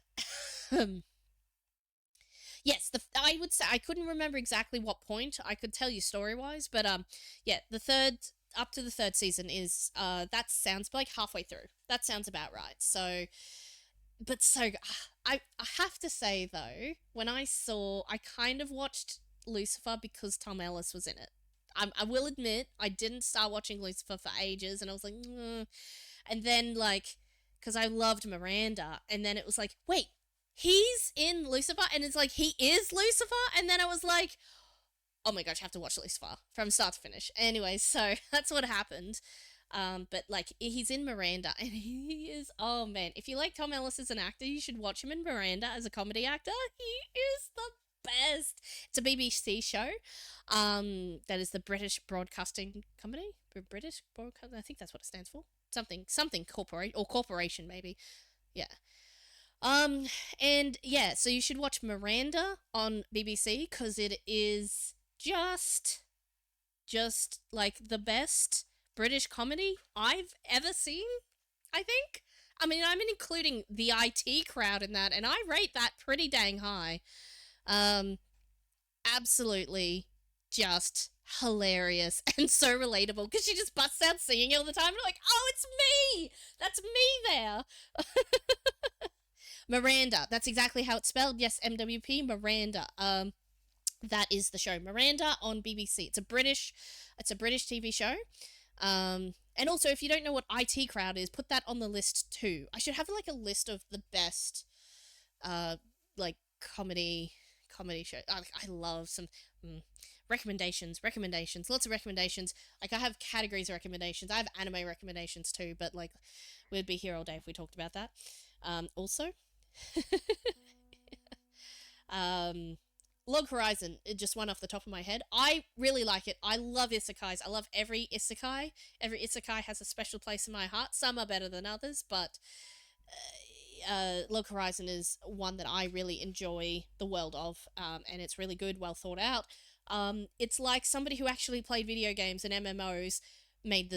yes, I would say I couldn't remember exactly what point. I could tell you story wise, but yeah, the third up to the third season is that sounds like halfway through. That sounds about right. So, but so I have to say though, when I kind of watched Lucifer because Tom Ellis was in it. I will admit I didn't start watching Lucifer for ages, and I was like, and then like, because I loved Miranda, and then it was like, wait, he's in Lucifer, and it's like he is Lucifer, and then I was like, oh my gosh, I have to watch Lucifer from start to finish. Anyway, so that's what happened. But like, he's in Miranda, and he is, oh man, if you like Tom Ellis as an actor, you should watch him in Miranda as a comedy actor. He is the best. It's a BBC show. That is the British Broadcasting Company. British Broadcasting. I think that's what it stands for. Something corporation maybe. Yeah. Um, and yeah, so you should watch Miranda on BBC because it is just like the best British comedy I've ever seen, I think. I mean, I'm including the IT crowd in that, and I rate that pretty dang high. Um, Absolutely just hilarious and so relatable because she just busts out singing all the time. And I'm like, oh, it's me! That's me there! Miranda, that's exactly how it's spelled. Yes, MWP, Miranda. That is the show Miranda on BBC. It's a British TV show. And also, if you don't know what IT Crowd is, put that on the list too. I should have like a list of the best, uh, like comedy show. I love some recommendations, lots of recommendations. Like, I have categories of recommendations. I have anime recommendations too, but like, we'd be here all day if we talked about that. Also, um, Log Horizon, it just one off the top of my head. I really like it. I love isekais. I love every isekai. Every isekai has a special place in my heart. Some are better than others, but Log Horizon is one that I really enjoy the world of, and it's really good, well thought out. It's like somebody who actually played video games and MMOs made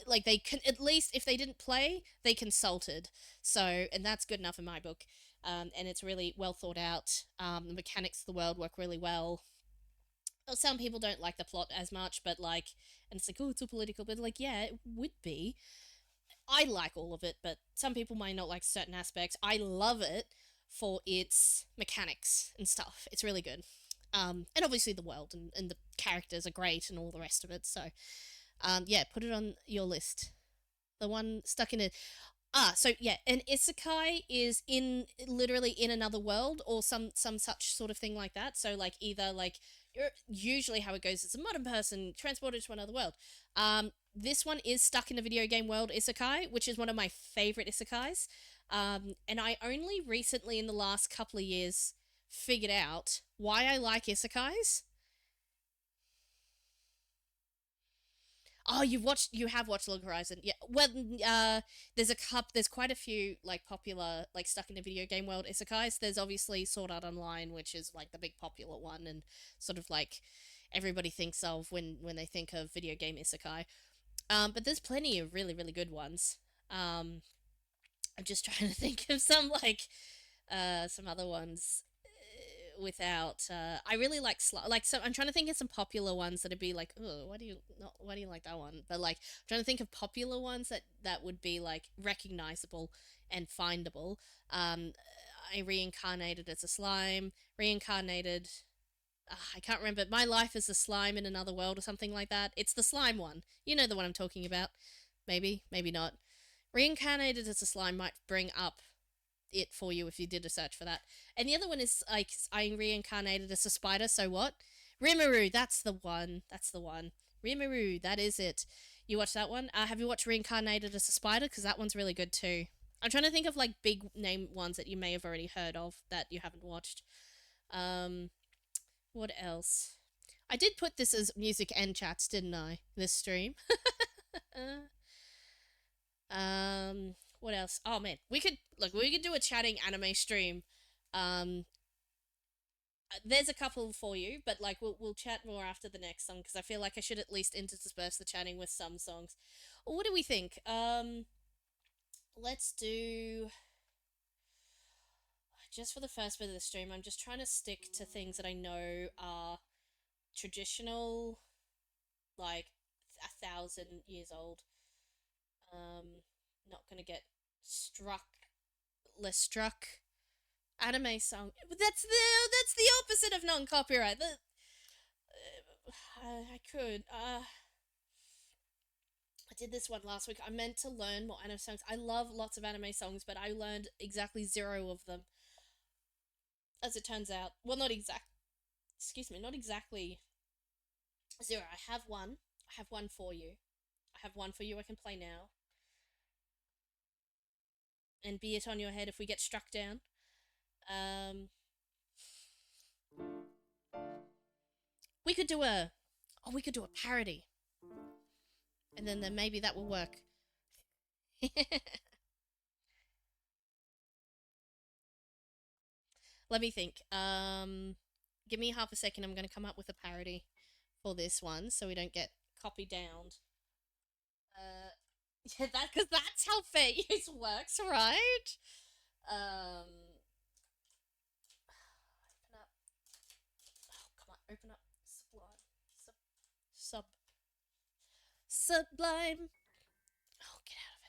like, they can, at least if they didn't play, they consulted. So, and that's good enough in my book. And it's really well thought out. The mechanics of the world work really well. Some people don't like the plot as much, but like, and it's like, oh, it's too political, but like, yeah, it would be. I like all of it, but some people might not like certain aspects. I love it for its mechanics and stuff. It's really good. And obviously the world and the characters are great and all the rest of it. So, yeah, put it on your list. The one stuck in it. So yeah, an isekai is in literally in another world or some such sort of thing like that. So like, either like, usually how it goes is a modern person transported to another world. This one is stuck in a video game world isekai, which is one of my favorite isekais. And I only recently in the last couple of years figured out why I like isekais. Oh, you have watched Log Horizon, yeah. Well, there's quite a few like popular, like, stuck in a video game world isekais. There's obviously Sword Art Online, which is like the big popular one, and sort of like everybody thinks of when they think of video game isekai. But there's plenty of really really good ones. Um, I'm just trying to think of some like some other ones without I really like like so I'm trying to think of some popular ones that'd be like, oh, why do you like that one, but like I'm trying to think of popular ones that would be like recognizable and findable. um I reincarnated as a slime, reincarnated, I can't remember, my life is a slime in another world or something like that. It's the slime one, you know the one I'm talking about. Maybe not. Reincarnated as a slime might bring up it for you if you did a search for that. And the other one is like I reincarnated as a spider, so what? Rimuru, that's the one. That's the one. Rimuru, that is it. You watched that one? Have you watched Reincarnated as a Spider? Because that one's really good too. I'm trying to think of like big name ones that you may have already heard of that you haven't watched. Um, what else? I did put this as music and chats, didn't I? This stream. What else? Oh man, we could do a chatting anime stream. Um, there's a couple for you, but like we'll chat more after the next song because I feel like I should at least intersperse the chatting with some songs. What do we think? Let's do just for the first bit of the stream. I'm just trying to stick to things that I know are traditional, like 1,000 years old. Not gonna get struck, less struck. Anime song. That's the opposite of non-copyright. I could. I did this one last week. I meant to learn more anime songs. I love lots of anime songs, but I learned exactly zero of them. As it turns out, well, not exact. Excuse me, not exactly zero. I have one. I have one for you. I have one for you. I can play now. And be it on your head if we get struck down. Um, we could do a. Oh, we could do a parody, and then maybe that will work. Let me think. Give me half a second. I'm going to come up with a parody for this one so we don't get copied down. Yeah, because that's how fair use works, right? Open up. Oh, come on, open up. Sublime. Sublime. Oh, get out of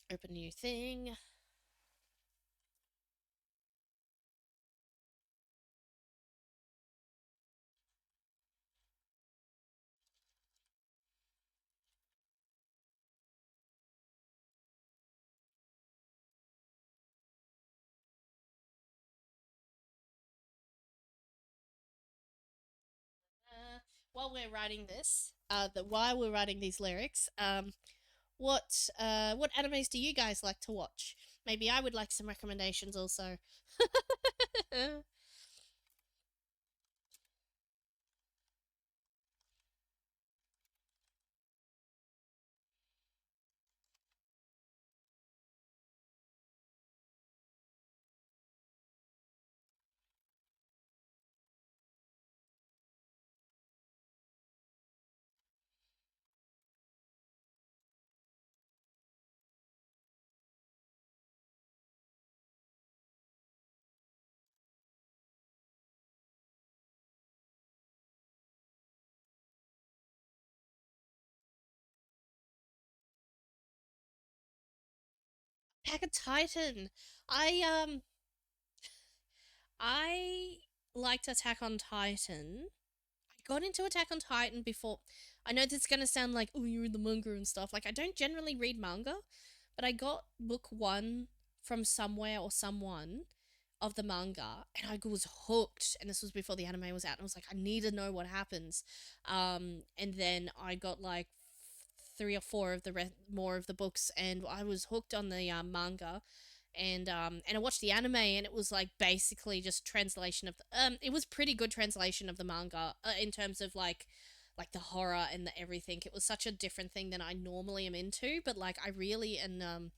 it. Open new thing. While we're writing this, while we're writing these lyrics, what animes do you guys like to watch? Maybe I would like some recommendations also. Attack on Titan. I um I liked Attack on Titan. I got into Attack on Titan before. I know this is gonna sound like, oh, you're in the manga and stuff. Like I don't generally read manga, but I got book one from somewhere or someone of the manga, and I was hooked. And this was before the anime was out, and I was like, I need to know what happens. And then I got like three or four of the more of the books, and I was hooked on the manga. And I watched the anime, and it was like basically just translation of the, it was pretty good translation of the manga in terms of like the horror and the everything. It was such a different thing than I normally am into, but like I really and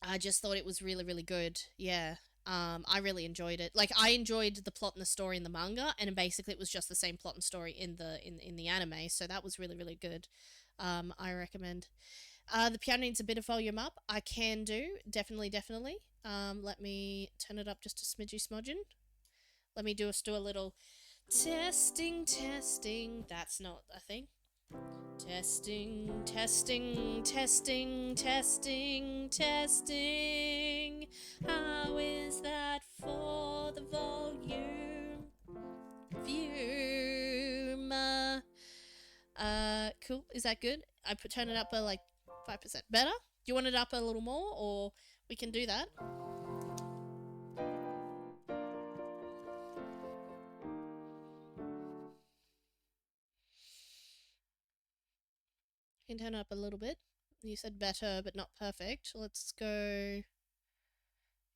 I just thought it was really, really good. Yeah. I really enjoyed it. Like I enjoyed the plot and the story in the manga, and basically it was just the same plot and story in the anime. So that was really, really good. I recommend. The piano needs a bit of volume up. I can do, definitely, definitely. Let me turn it up just a smidgy smudgen. Let me do a little testing, testing. That's not a thing. Testing, testing, testing, testing, testing. How is that for the volume? Volume. Cool. Is that good? Turn it up by like 5%. Better? Do you want it up a little more, or we can do that? You can turn it up a little bit. You said better, but not perfect. Let's go.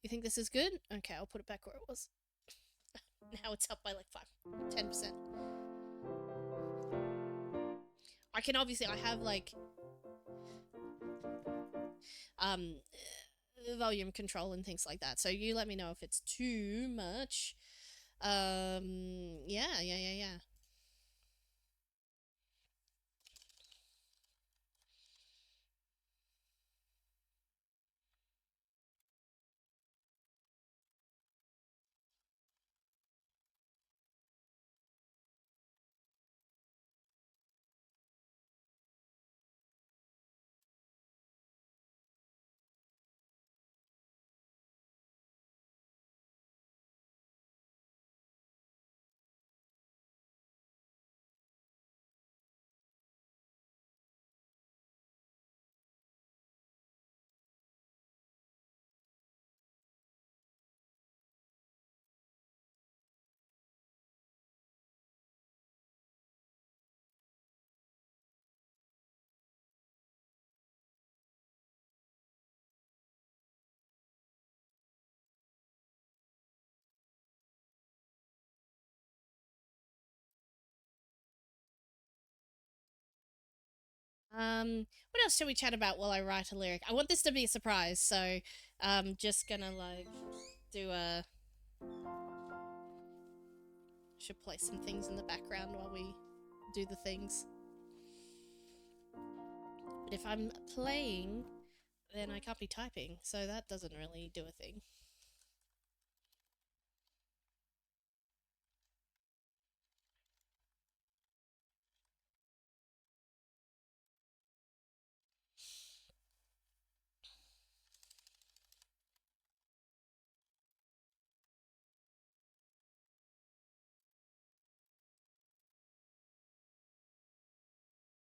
You think this is good? Okay, I'll put it back where it was. Now it's up by like 10%. I can obviously, I have like volume control and things like that. So you let me know if it's too much. Yeah. What else should we chat about while I write a lyric? I want this to be a surprise, so I'm just gonna like do a. Should play some things in the background while we do the things. But if I'm playing, then I can't be typing, so that doesn't really do a thing.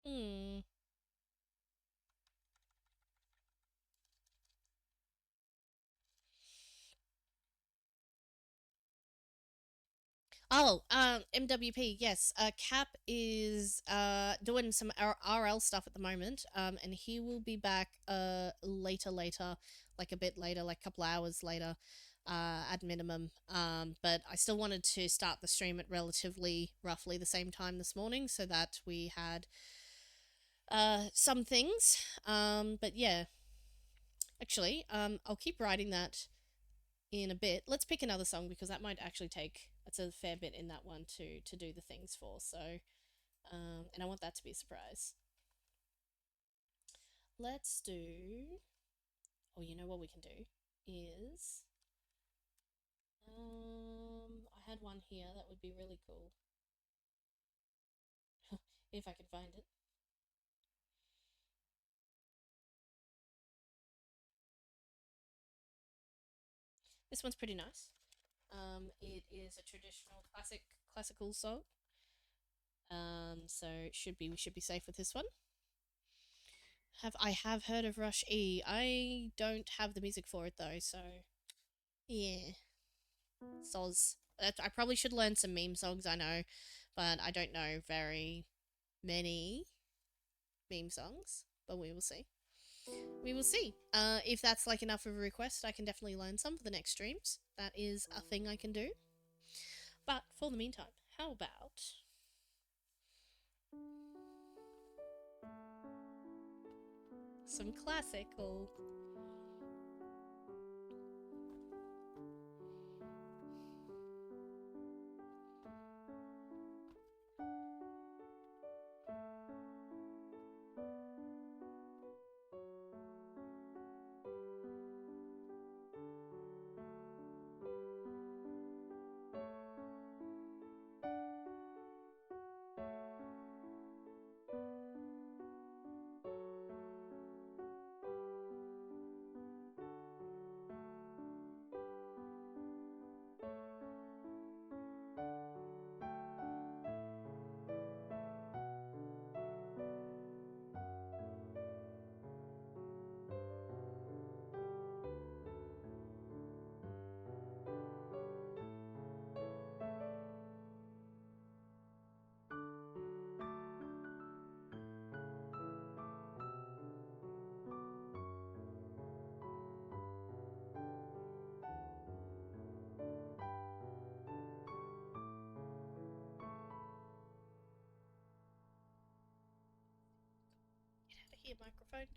Hmm. Oh, MWP, yes. Cap is doing some RL stuff at the moment, and he will be back later, like a bit later, like a couple hours later, at minimum. But I still wanted to start the stream at relatively roughly the same time this morning, so that we had some things. But yeah, actually, I'll keep writing that in a bit. Let's pick another song because that might actually take. That's a fair bit in that one to do the things for. So, and I want that to be a surprise. Let's do. Oh, you know what we can do is. I had one here that would be really cool. If I can find it. This one's pretty nice. It is a traditional classical song. So we should be safe with this one. I have heard of Rush E. I don't have the music for it though, so yeah. Soz. I probably should learn some meme songs, I know, but I don't know very many meme songs. But we will see. We will see. If that's like enough of a request, I can definitely learn some for the next streams. That is a thing I can do. But for the meantime, how about some classical? here, microphone.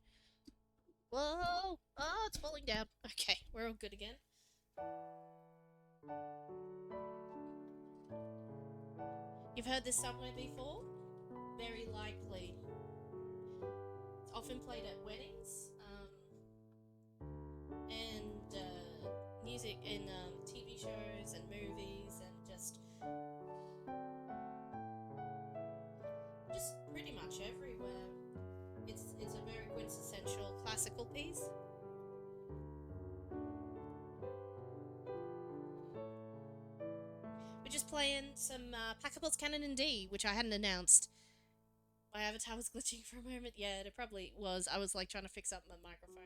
Whoa! Oh, it's falling down. Okay, we're all good again. You've heard this somewhere before? Very likely. It's often played at weddings, and music in TV shows and movies, and just pretty much everywhere. It's a very quintessential classical piece. We're just playing some Pachelbel's Canon in D, which I hadn't announced. My avatar was glitching for a moment. Yeah, it probably was. I was like trying to fix up my microphone.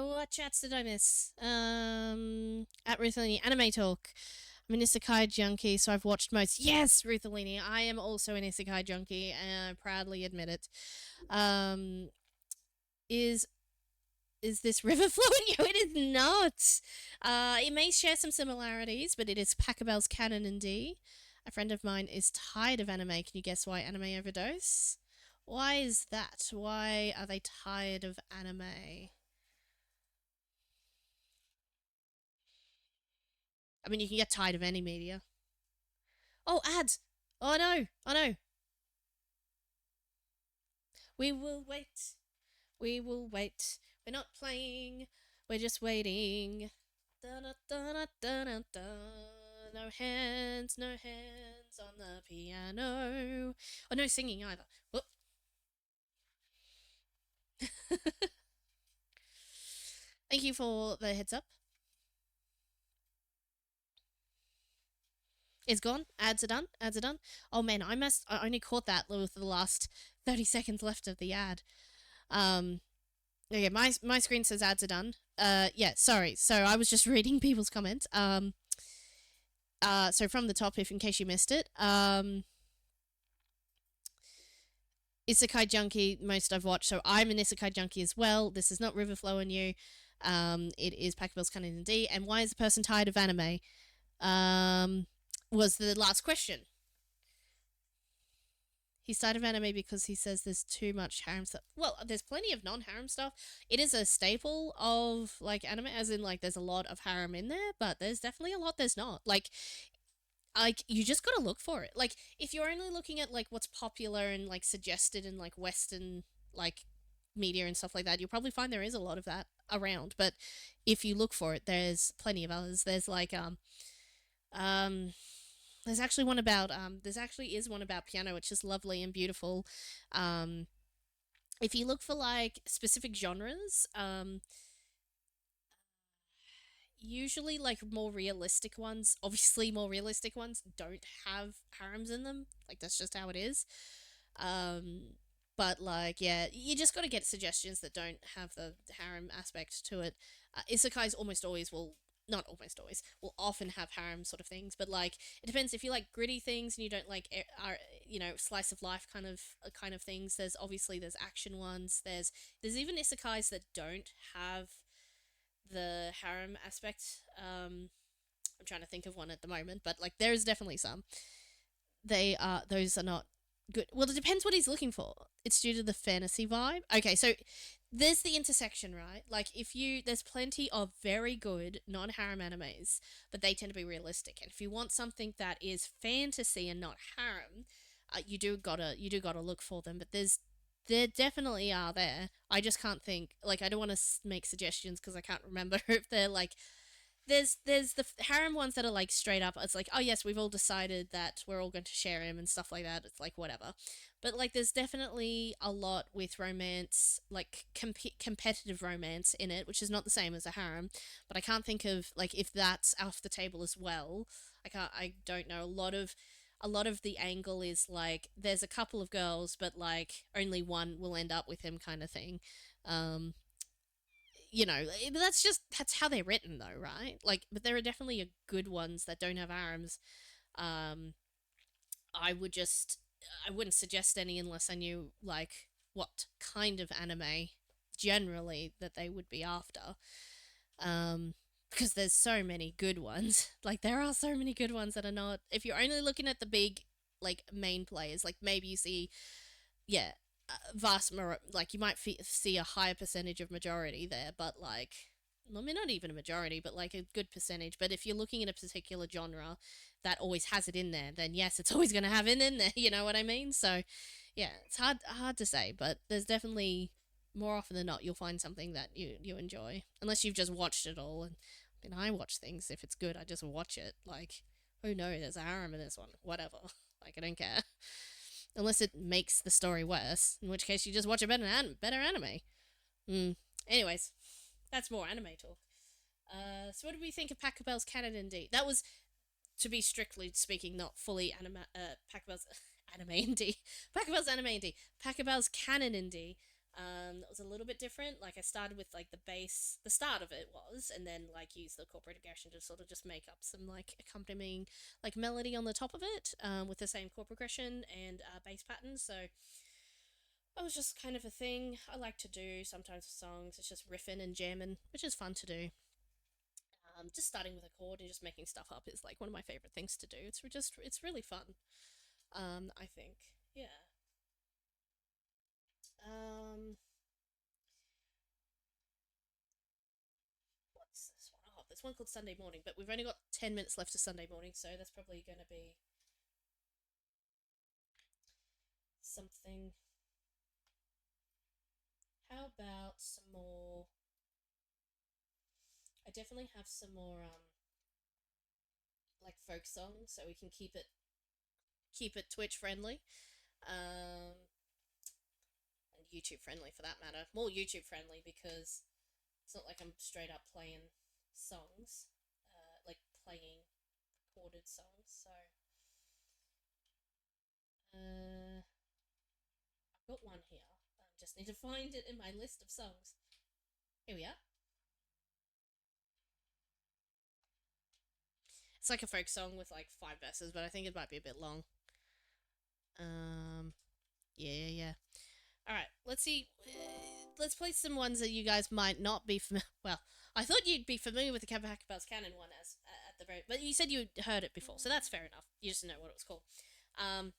What chats did I miss? At Ruthalini, Anime Talk. I'm an isekai junkie, so I've watched most. Yes, Ruthalini, I am also an isekai junkie, and I proudly admit it. Is this river flowing? No, it is not. It may share some similarities, but it is Pachelbel's Canon in D. A friend of mine is tired of anime. Can you guess why? Anime overdose? Why is that? Why are they tired of anime? I mean, you can get tired of any media. Oh, ads! Oh no! Oh no! We will wait. We will wait. We're not playing. We're just waiting. No hands, no hands on the piano. Oh, no singing either. Whoop. Thank you for the heads up. It's gone. Ads are done. Ads are done. Oh man, I only caught that with the last 30 seconds left of the ad. Okay, my screen says ads are done. Yeah, sorry. So I was just reading people's comments. So from the top, if in case you missed it, Isekai Junkie, most I've watched. So I'm an Isekai Junkie as well. This is not Riverflow and You. It is Pachelbel's Canon D. And why is the person tired of anime? Was the last question. He's tired of anime because he says there's too much harem stuff. Well, there's plenty of non-harem stuff. It is a staple of like anime, as in like there's a lot of harem in there, but there's definitely a lot there's not. Like you just gotta look for it. Like if you're only looking at like what's popular and like suggested in like Western like media and stuff like that, you'll probably find there is a lot of that around. But if you look for it, there's plenty of others. Um there's actually one about there's actually is one about piano, which is lovely and beautiful. Um if you look for like specific genres, usually like more realistic ones, obviously more realistic ones don't have harems in them. Like that's just how it is. Um but like yeah, you just got to get suggestions that don't have the harem aspect to it. Isekais almost always will not almost always will often have harem sort of things, but like it depends if you like gritty things and you don't like slice of life kind of things. There's action ones. There's even isekais that don't have the harem aspect. I'm trying to think of one at the moment, but like there is definitely some. Those are not good. Well, it depends what he's looking for. It's due to the fantasy vibe. Okay, so there's the intersection, right? Like if you there's plenty of very good non-harem animes, but they tend to be realistic. And if you want something that is fantasy and not harem, you do gotta look for them. But there definitely are there. I just can't think. Like I don't want to make suggestions because I can't remember if they're like there's the harem ones that are like straight up. It's like, oh yes, we've all decided that we're all going to share him and stuff like that. It's like whatever, but like there's definitely a lot with romance, like competitive romance in it, which is not the same as a harem. But I can't think of like if that's off the table as well. I don't know. A lot of the angle is like there's a couple of girls, but like only one will end up with him, kind of thing. Um, that's how they're written though, right? Like, but there are definitely good ones that don't have arms. Um, I would just I wouldn't suggest any unless I knew like what kind of anime generally that they would be after. Because there's so many good ones. Like there are so many good ones that are not. If you're only looking at the big like main players, like maybe you see yeah, like you might see a higher percentage of majority there, but like, I mean, not even a majority, but like a good percentage. But if you're looking at a particular genre that always has it in there, then yes, it's always going to have it in there. You know what I mean? So, yeah, it's hard to say, but there's definitely more often than not you'll find something that you enjoy, unless you've just watched it all. And I mean, I watch things if it's good, I just watch it. Like, oh no, there's a harem in this one, whatever. Like, I don't care unless it makes the story worse, in which case you just watch a better anime. Mm. Anyways, that's more anime talk. So what did we think of Pachelbel's Canon Indie? That was, to be strictly speaking, not fully Pachelbel's anime indie. Pachelbel's anime indie. Pachelbel's Canon Indie. That was a little bit different. Like I started with like the base, the start of it was, and then like use the corporate aggression to sort of just make up some like accompanying like melody on the top of it, with the same chord progression and bass patterns. So that was just kind of a thing I like to do sometimes with songs. It's just riffing and jamming, which is fun to do. Just starting with a chord and just making stuff up is like one of my favorite things to do. It's really fun. I think yeah. Um, what's this one? Oh, there's one called Sunday Morning, but we've only got 10 minutes left to Sunday Morning, so that's probably going to be something. How about some more? I definitely have some more like folk songs, so we can keep it Twitch friendly, um, and YouTube friendly for that matter. More YouTube friendly because it's not like I'm straight up playing songs, like playing recorded songs. So I've got one here. I just need to find it in my list of songs. Here we are. It's like a folk song with like 5 verses, but I think it might be a bit long. Yeah. All right, let's see. Let's play some ones that you guys might not be familiar. Well, I thought you'd be familiar with the Bells Cannon one as at the very, but you said you'd heard it before, so that's fair enough. You just didn't know what it was called. Um,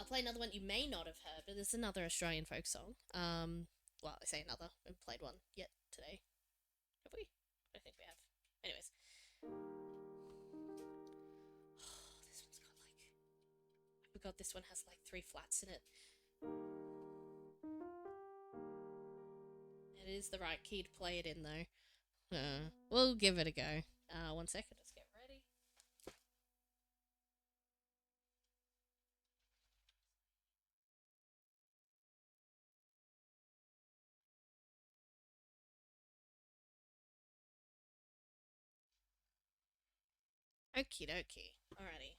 I'll play another one you may not have heard, but it's another Australian folk song. Well, I say another. I haven't played one yet today. Have we? I think we have. Anyways. This one's got like... I forgot this one has like 3 flats in it. It is the right key to play it in, though. We'll give it a go. 1 second, just get ready. Okie dokie. Alrighty.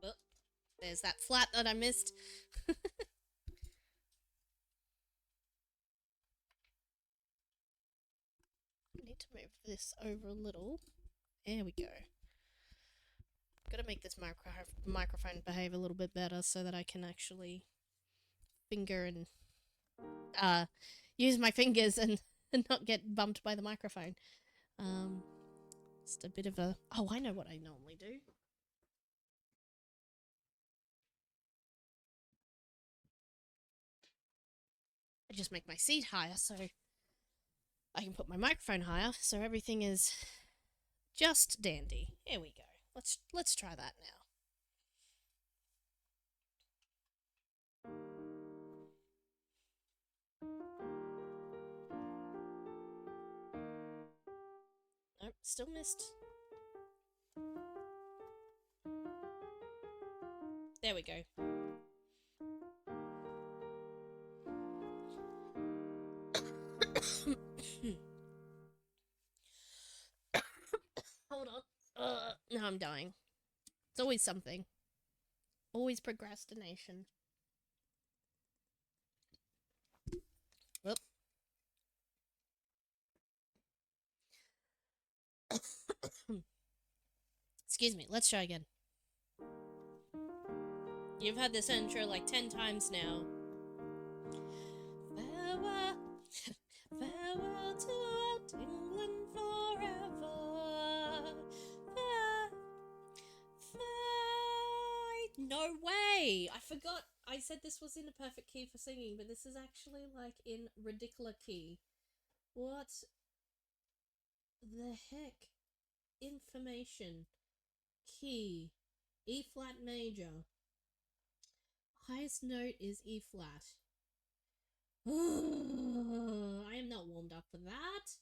Oh, there's that flat that I missed. I need to move this over a little. There we go. Gotta make this microphone behave a little bit better so that I can actually finger and use my fingers and not get bumped by the microphone. Just a bit of a... Oh, I know what I normally do. I just make my seat higher so I can put my microphone higher so everything is just dandy. Here we go. Let's try that now. Nope, still missed. There we go. Hold on. Now I'm dying. It's always something. Always procrastination. Whoop. Excuse me, let's try again. You've had this intro like 10 times now. Farewell, farewell to old England forever. No way! I forgot. I said this was in a perfect key for singing, but this is actually like in ridiculous key. What the heck? Information. Key. E flat major. Highest note is E flat. I am not warmed up for that.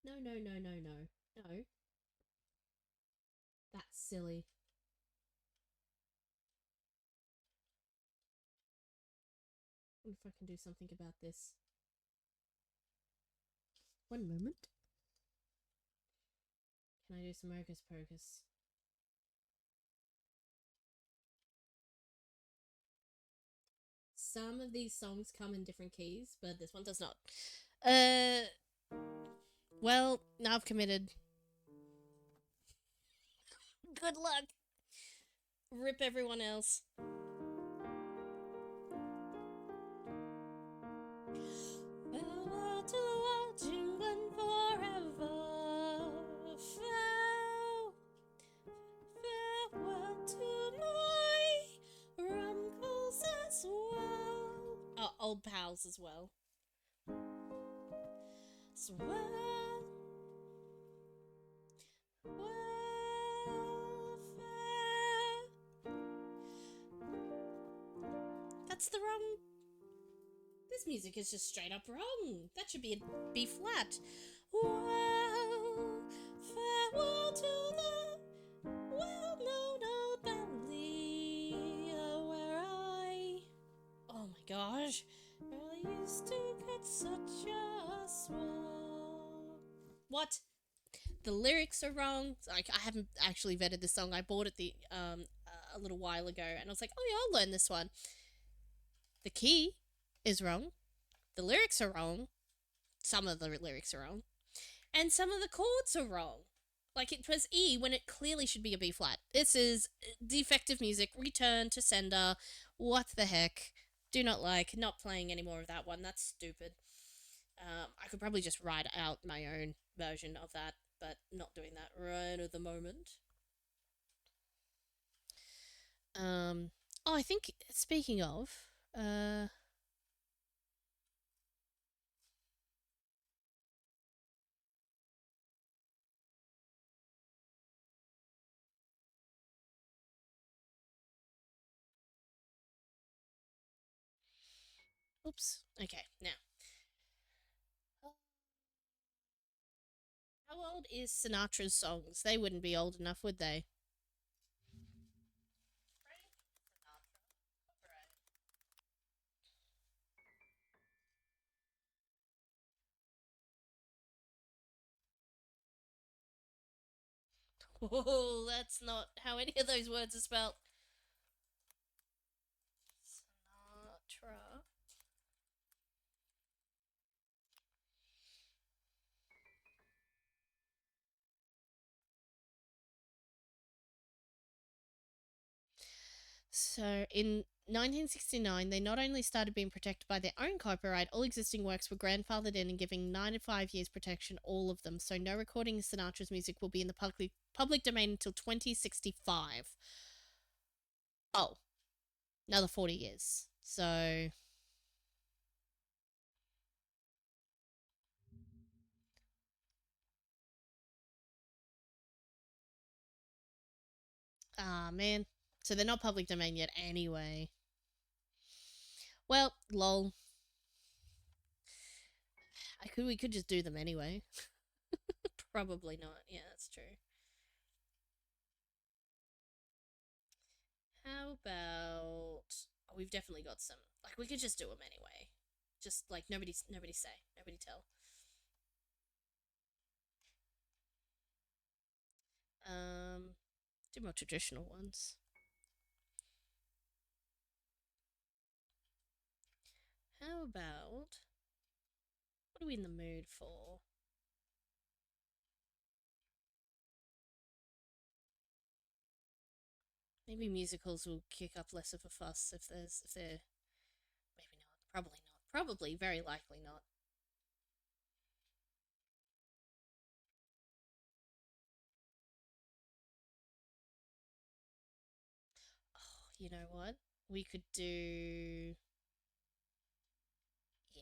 No. No. That's silly. I wonder if I can do something about this. One moment. Can I do some hocus pocus? Some of these songs come in different keys, but this one does not. Well, now I've committed. Good luck. Rip everyone else. Farewell to old England forever. Farewell to my runkles as well. Oh, old pals as well. As well. That's the wrong... This music is just straight up wrong. That should be a B flat. Well, farewell to the well-known old valley where I... Oh my gosh. Where I used to get such a swell. What? The lyrics are wrong. Like, I haven't actually vetted this song. I bought it a little while ago, and I was like, oh yeah, I'll learn this one. The key is wrong. The lyrics are wrong. Some of the lyrics are wrong. And some of the chords are wrong. Like, it was E when it clearly should be a B flat. This is defective music. Return to sender. What the heck? Do not like. Not playing any more of that one. That's stupid. I could probably just write out my own version of that, but not doing that right at the moment. Um, oh, I think speaking of, uh, oops. Okay, now, how old is Sinatra's songs? They wouldn't be old enough, would they? Oh, that's not how any of those words are spelled. Sinatra. So in 1969, they not only started being protected by their own copyright, all existing works were grandfathered in and giving 95 years protection, all of them. So no recording of Sinatra's music will be in the public domain until 2065. Oh, another 40 years. So, ah, man. So they're not public domain yet anyway. Well, lol. We could just do them anyway. Probably not. Yeah, that's true. How about? Oh, we've definitely got some. Like we could just do them anyway. Just like nobody say, nobody tell. Do more traditional ones. How about? What are we in the mood for? Maybe musicals will kick up less of a fuss if they're maybe not. Probably not. Probably very likely not. Oh, you know what? We could do. Yeah.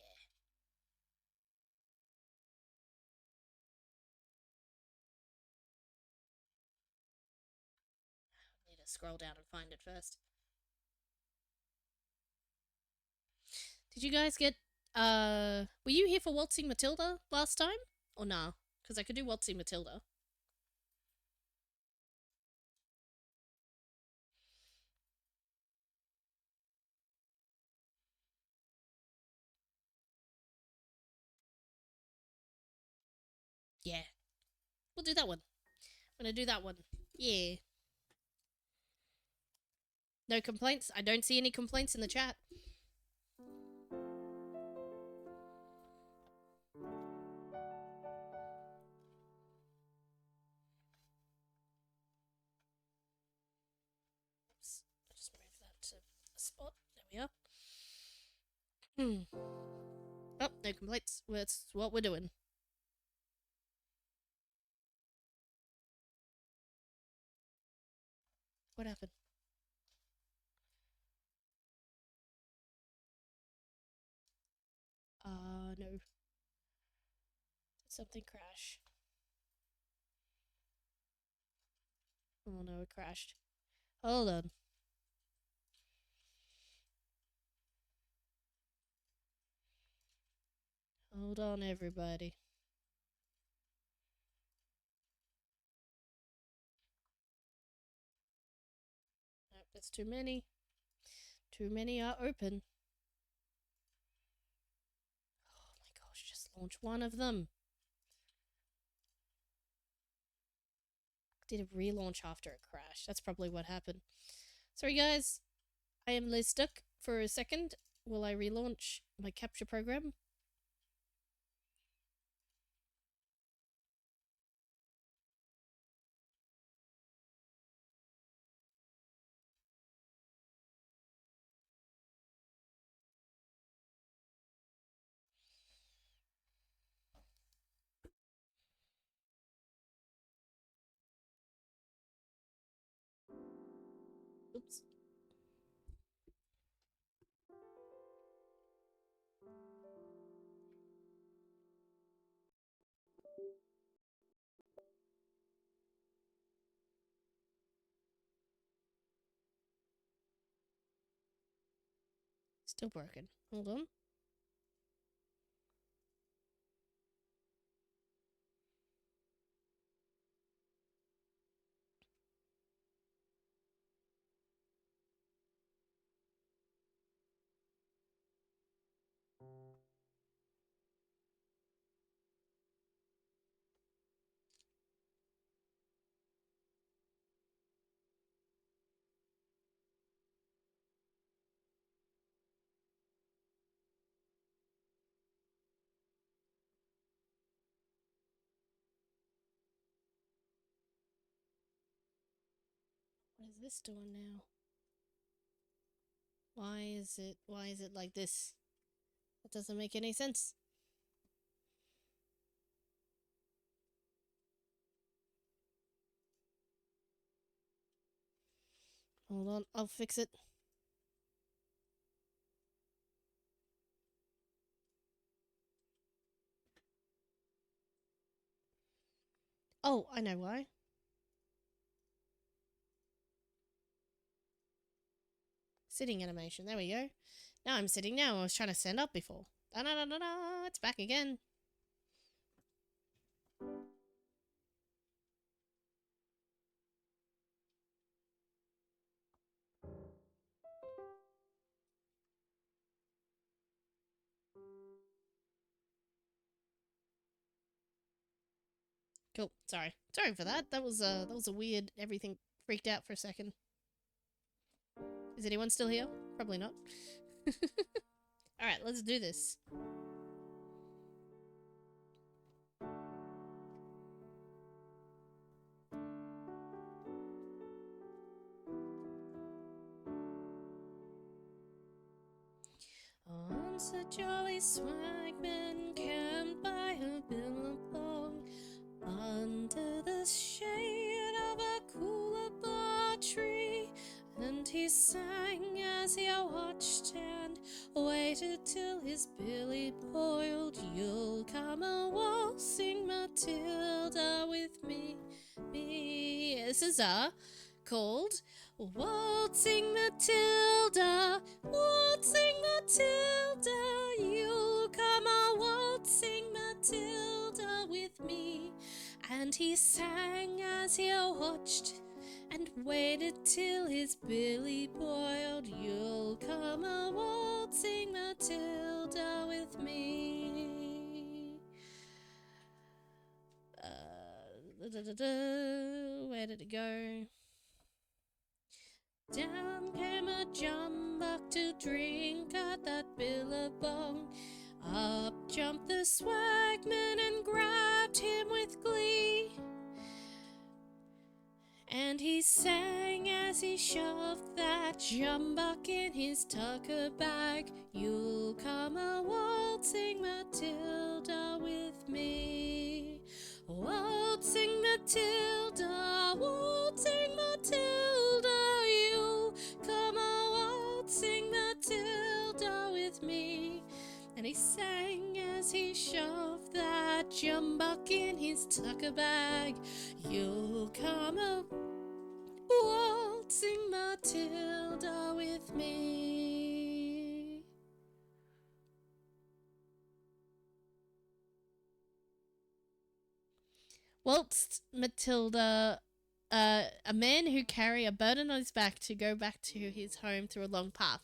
Need to scroll down and find it first. Did you guys get? Were you here for Waltzing Matilda last time or nah? Because I could do Waltzing Matilda. Yeah, we'll do that one. I'm gonna do that one. Yeah. No complaints. I don't see any complaints in the chat. Oops. I just move that to a spot. There we are. Hmm. Oh, no complaints. That's what we're doing. What happened? No. Did something crash? Oh no, it crashed. Hold on. Hold on, everybody. Nope, that's too many. Too many are open. Oh my gosh, just launch one of them. Did a relaunch after it crashed. That's probably what happened. Sorry, guys. I am stuck for a second. Will I relaunch my capture program? Still broken. Hold on. What is this doing now? Why is it like this? That doesn't make any sense. Hold on, I'll fix it. Oh, I know why. Sitting animation, there we go. Now I'm sitting now, I was trying to stand up before. Da-da-da-da-da, it's back again. Cool. Sorry for that. That was a weird. Everything freaked out for a second. Is anyone still here? Probably not. All right, let's do this. Once a jolly swagman camped by a billabong under the shade of a coolabah tree, and he sang as he watched and waited till his billy boiled. You'll come a waltzing Matilda with me. This is called Waltzing Matilda, Waltzing Matilda, you'll come a waltzing Matilda with me. And he sang as he watched and waited till his billy boiled. You'll come a waltzing Matilda with me. Where did it go? Down came a jumbuck to drink at that billabong. Up jumped the swagman and grabbed him with glee. And he sang as he shoved that jumbuck in his tucker bag. You'll come a waltzing Matilda with me. Waltzing Matilda, waltzing Matilda, you'll come a waltzing Matilda with me. And he sang as he shoved that jumbuck in his tucker bag. You'll come a waltzing Matilda with me. Waltzed Matilda, a man who carry a burden on his back to go back to his home through a long path.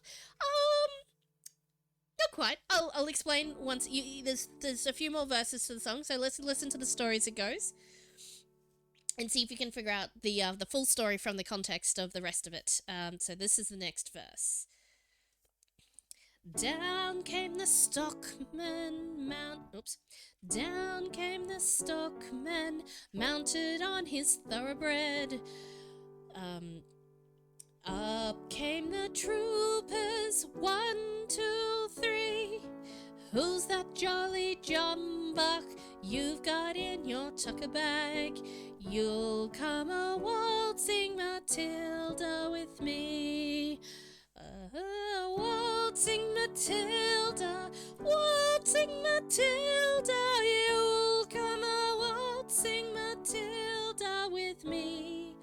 Not quite. I'll explain once. There's a few more verses to the song, so let's listen to the story as it goes, and see if you can figure out the full story from the context of the rest of it. So this is the next verse. Down came the stockman Down came the stockman, mounted on his thoroughbred. Up came the troopers, 1, 2, 3. Who's that jolly jumbuck you've got in your tucker bag? You'll come a waltzing Matilda with me. Waltzing Matilda, waltzing Matilda, you'll come a waltzing Matilda with me.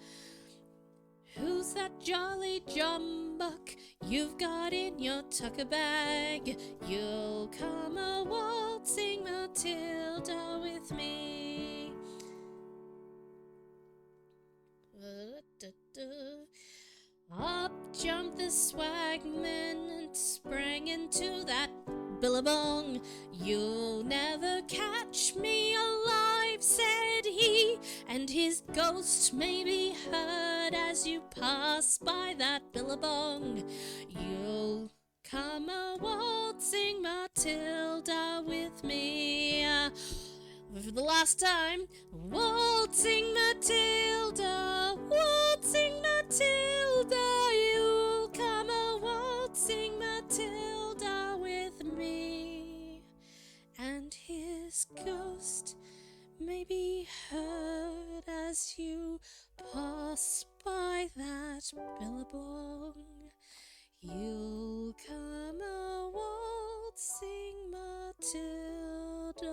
Who's that jolly jumbuck you've got in your tucker bag. You'll come a waltzing Matilda with me. Up jumped the swagman and sprang into that billabong. You'll never catch me alive, said he, and his ghost may be heard as you pass by that billabong. You'll come a waltzing Matilda with me. For the last time, waltzing Matilda, waltzing Matilda, you'll come a waltzing Matilda with me, and his ghost may be heard as you pass by that billabong. You'll come a waltzing Matilda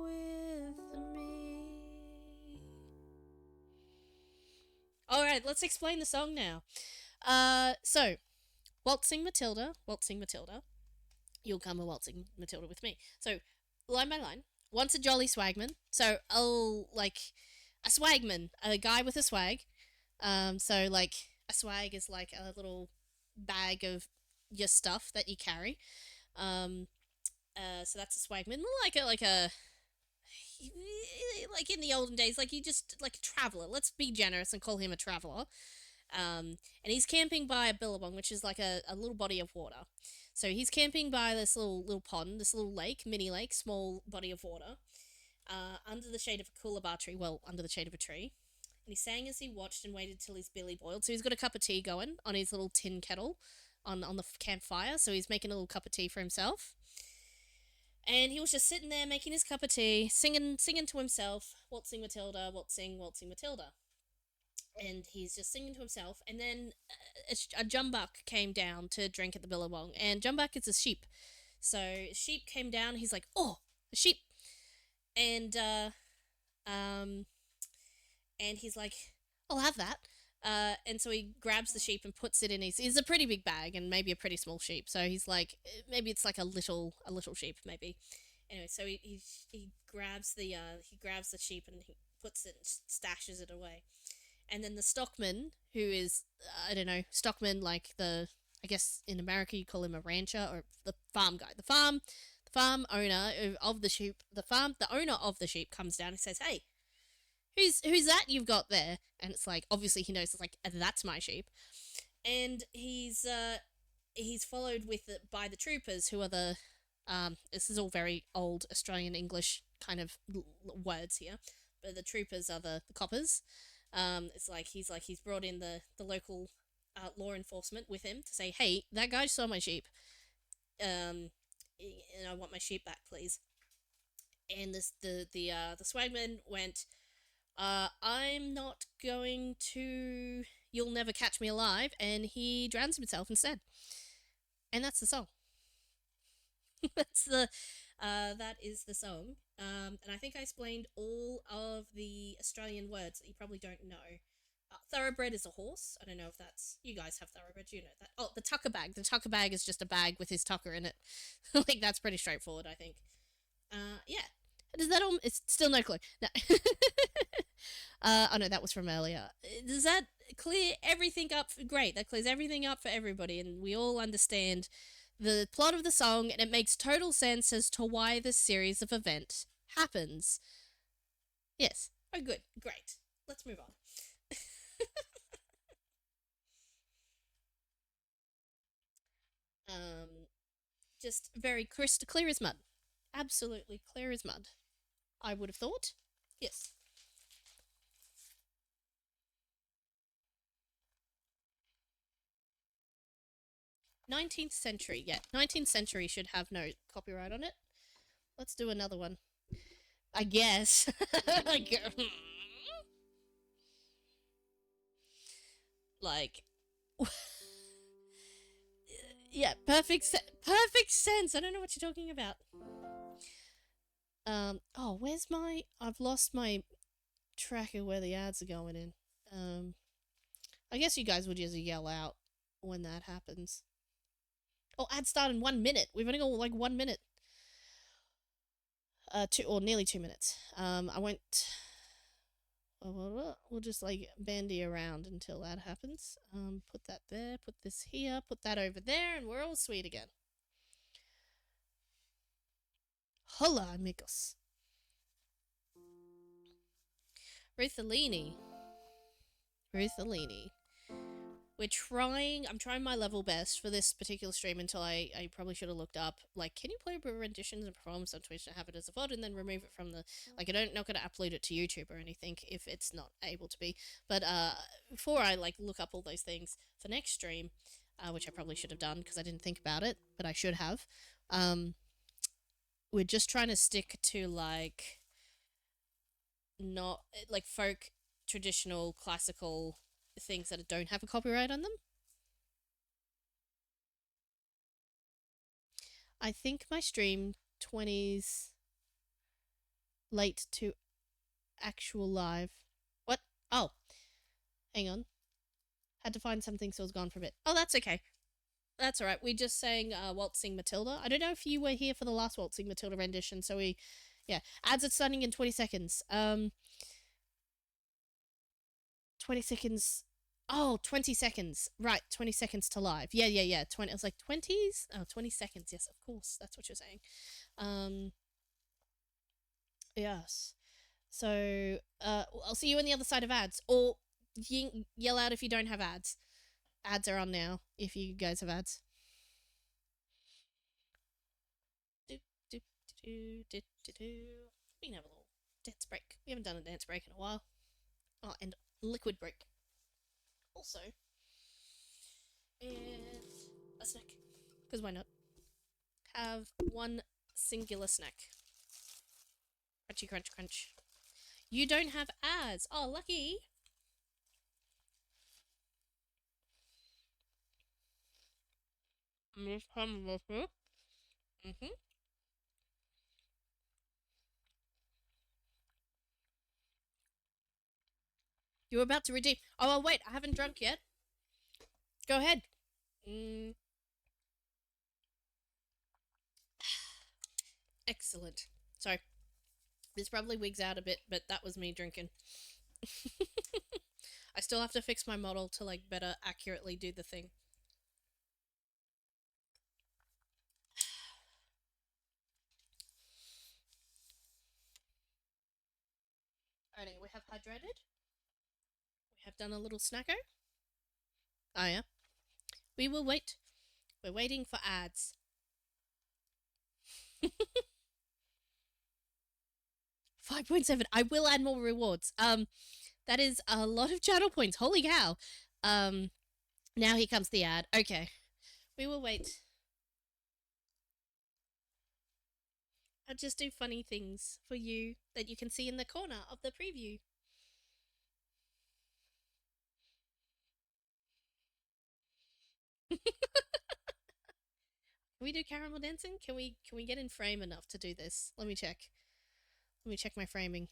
with me. Alright, let's explain the song now. So, waltzing Matilda, you'll come a waltzing Matilda with me. So, line by line, once a jolly swagman. So, like, a swagman, a guy with a swag. So, like, a swag is like a little bag of your stuff that you carry. So that's a swagman, like in the olden days, like you just like a traveler. Let's be generous and call him a traveler. And he's camping by a billabong, which is like a little body of water. So he's camping by this little pond, this little lake, mini lake, small body of water, under the shade of a coolabah tree. Well, under the shade of a tree. And he sang as he watched and waited till his billy boiled. So he's got a cup of tea going on his little tin kettle on the campfire. So he's making a little cup of tea for himself. And he was just sitting there making his cup of tea, singing to himself, waltzing Matilda, waltzing Matilda. And he's just singing to himself. And then a jumbuck came down to drink at the billabong. And jumbuck is a sheep. So sheep came down. And he's like, oh, a sheep. And he's like, I'll have that. And so he grabs the sheep and puts it in his a pretty big bag and maybe a pretty small sheep. So he's like, maybe it's like a little sheep, maybe. Anyway, so he grabs the sheep and he puts it, stashes it away. And then the stockman, who is, I don't know, stockman, like I guess in America you call him a rancher, or the farm guy. The farm owner of the sheep, the owner of the sheep comes down and says, hey, who's that you've got there? And it's like, obviously he knows, it's like, that's my sheep. And he's followed by the troopers, who are the, this is all very old Australian English kind of words here, but the troopers are the coppers. It's like he's brought in the local law enforcement with him to say, hey, that guy stole my sheep. And I want my sheep back, please. And the swagman went, I'm not going to. You'll never catch me alive, and he drowns himself instead. And that's the song. That is the song. And I think I explained all of the Australian words that you probably don't know. Thoroughbred is a horse. I don't know if that's, you guys have thoroughbred. You know that. Oh, the tucker bag. The tucker bag is just a bag with his tucker in it. Like, that's pretty straightforward, I think. Yeah. Does that all? It's still no clue. No. Oh no, that was from earlier. Does that clear everything up? Great, that clears everything up for everybody, and we all understand the plot of the song, and it makes total sense as to why this series of events happens. Yes. Oh, good. Great. Let's move on. Just very crystal clear as mud. Absolutely clear as mud. I would have thought. Yes. 19th century, yeah. 19th century should have no copyright on it. Let's do another one. I guess. Like, yeah, perfect sense. I don't know what you're talking about. Oh, where's my? I've lost my tracker where the ads are going in. I guess you guys would just yell out when that happens. Oh, ads start in 1 minute. We've only got like 1 minute. Nearly 2 minutes. I won't. We'll just like bandy around until that happens. Put that there, put this here, put that over there, and we're all sweet again. Hola, amigos. Ruthalini. I'm trying my level best for this particular stream until I probably should have looked up, like, can you play renditions and performance on Twitch and have it as a VOD and then remove it from the, like, I'm not going to upload it to YouTube or anything if it's not able to be, but, before I, like, look up all those things for next stream, which I probably should have done because I didn't think about it, but I should have, we're just trying to stick to, like, not, like, folk, traditional, classical things that don't have a copyright on them. I think my stream 20s late to actual live. What? Oh. Hang on. Had to find something, so it was gone for a bit. Oh, that's okay. That's alright. We just sang Waltzing Matilda. I don't know if you were here for the last Waltzing Matilda rendition, so yeah. Ads are starting in 20 seconds. 20 seconds. Oh, 20 seconds. Right, 20 seconds to live. Yeah. 20. I was like, 20s? Oh, 20 seconds. Yes, of course. That's what you're saying. Yes. So, I'll see you on the other side of ads. Or yell out if you don't have ads. Ads are on now, if you guys have ads. We can have a little dance break. We haven't done a dance break in a while. Oh, and liquid break. Also. And a snack. Because why not? Have one singular snack. Crunchy, crunch, crunch. You don't have ads. Oh, lucky. Mm-hmm. You were about to redeem. Oh, wait. I haven't drunk yet. Go ahead. Excellent. Sorry. This probably wigs out a bit, but that was me drinking. I still have to fix my model to, like, better accurately do the thing. Alrighty, we have hydrated. We have done a little snacko. Oh, yeah. We will wait. We're waiting for ads. 5.7. I will add more rewards. That is a lot of channel points. Holy cow. Now here comes the ad. Okay. We will wait. I'll just do funny things for you that you can see in the corner of the preview. Can we do caramel dancing? Can we get in frame enough to do this? Let me check. Let me check my framing.